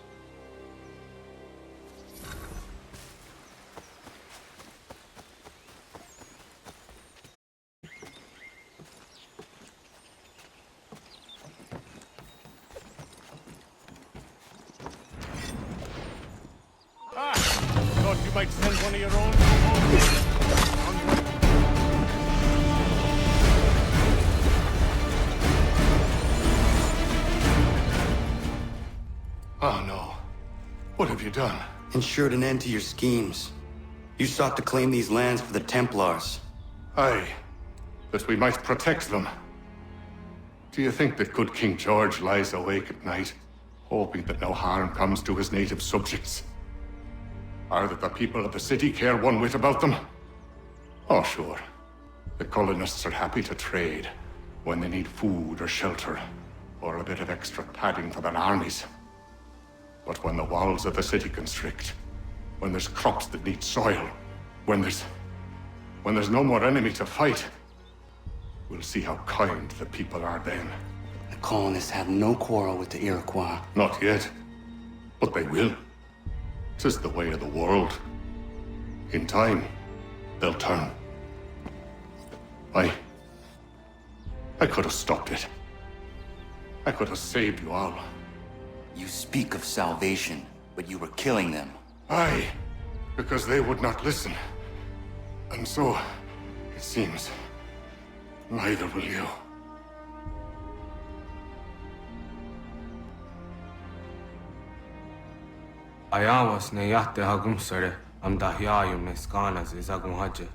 might send one of your own home. Oh no. What have you done? Ensured an end to your schemes. You sought to claim these lands for the Templars. Aye, that we might protect them. Do you think that good King George lies awake at night, hoping that no harm comes to his native subjects? Or that the people of the city care one whit about them? Oh, sure. The colonists are happy to trade when they need food or shelter, or a bit of extra padding for their armies. But when the walls of the city constrict, when there's crops that need soil, when there's no more enemy to fight, we'll see how kind the people are then. The colonists have no quarrel with the Iroquois. Not yet, but they will. 'Tis the way of the world. In time, they'll turn. I could have stopped it. I could have saved you all. You speak of salvation, but you were killing them. Aye, because they would not listen. And so, it seems, neither will you. Ayawas ne yahte hagum sare am dahyayu meskanas izagum haje.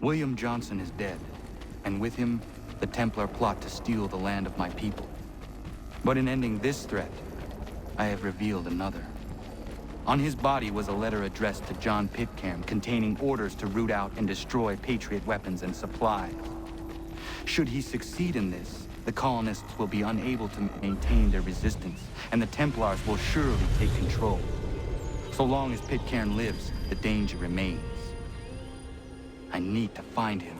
William Johnson is dead, and with him, the Templar plot to steal the land of my people. But in ending this threat, I have revealed another. On his body was a letter addressed to John Pitcairn containing orders to root out and destroy Patriot weapons and supplies. Should he succeed in this, the colonists will be unable to maintain their resistance, and the Templars will surely take control. So long as Pitcairn lives, the danger remains. I need to find him.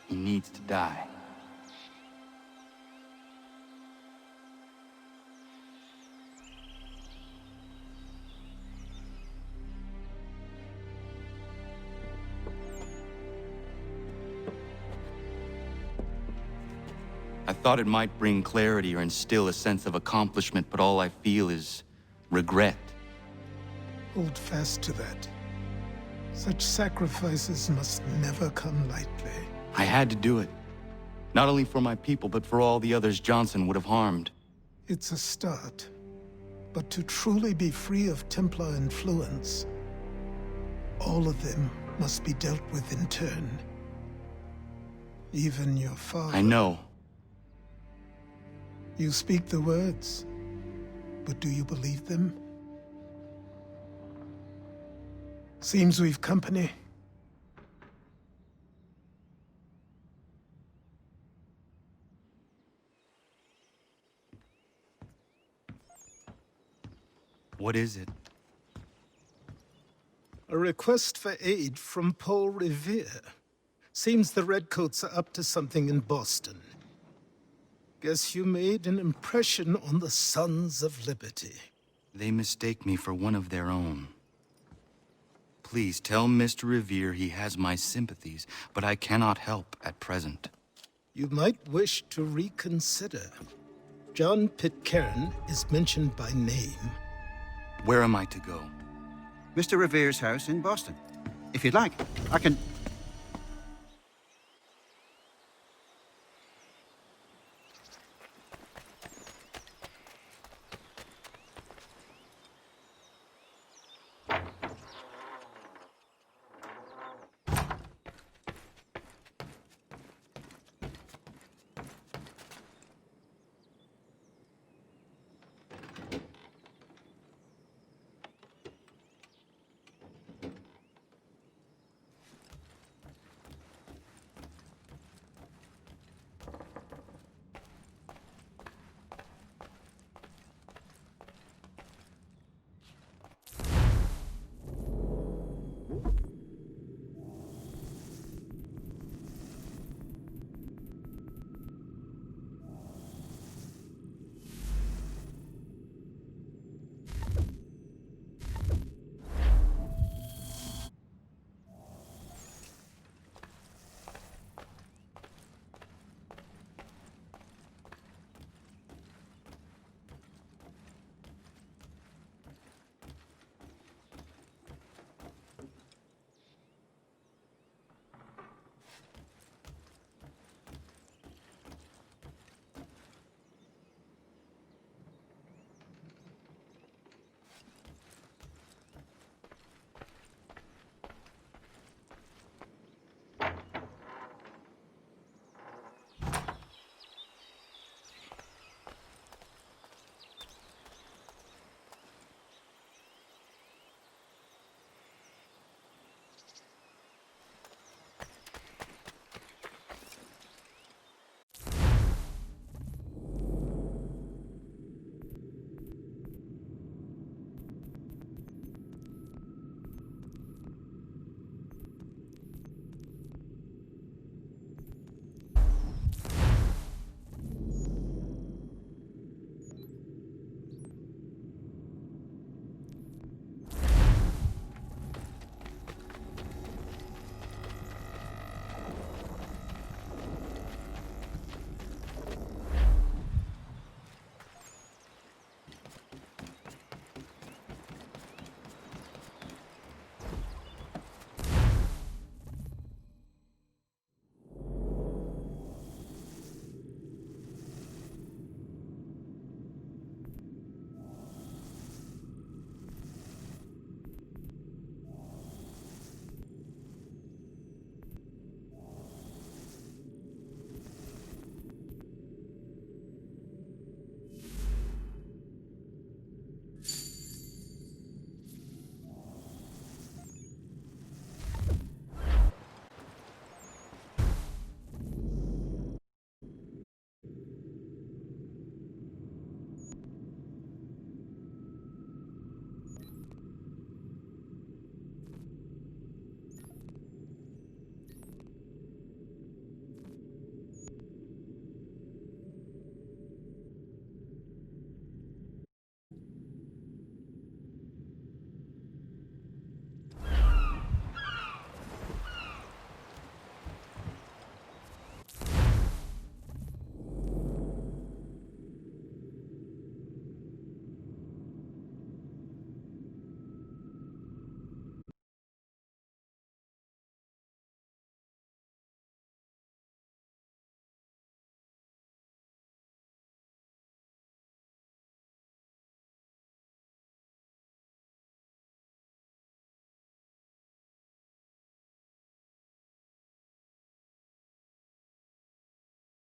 He needs to die. I thought it might bring clarity or instill a sense of accomplishment, but all I feel is regret. Hold fast to that. Such sacrifices must never come lightly. I had to do it. Not only for my people, but for all the others Johnson would have harmed. It's a start. But to truly be free of Templar influence, all of them must be dealt with in turn. Even your father. I know. You speak the words, but do you believe them? Seems we've company. What is it? A request for aid from Paul Revere. Seems the Redcoats are up to something in Boston. Guess you made an impression on the Sons of Liberty. They mistake me for one of their own. Please tell Mr. Revere he has my sympathies, but I cannot help at present. You might wish to reconsider. John Pitcairn is mentioned by name. Where am I to go? Mr. Revere's house in Boston. If you'd like, I can...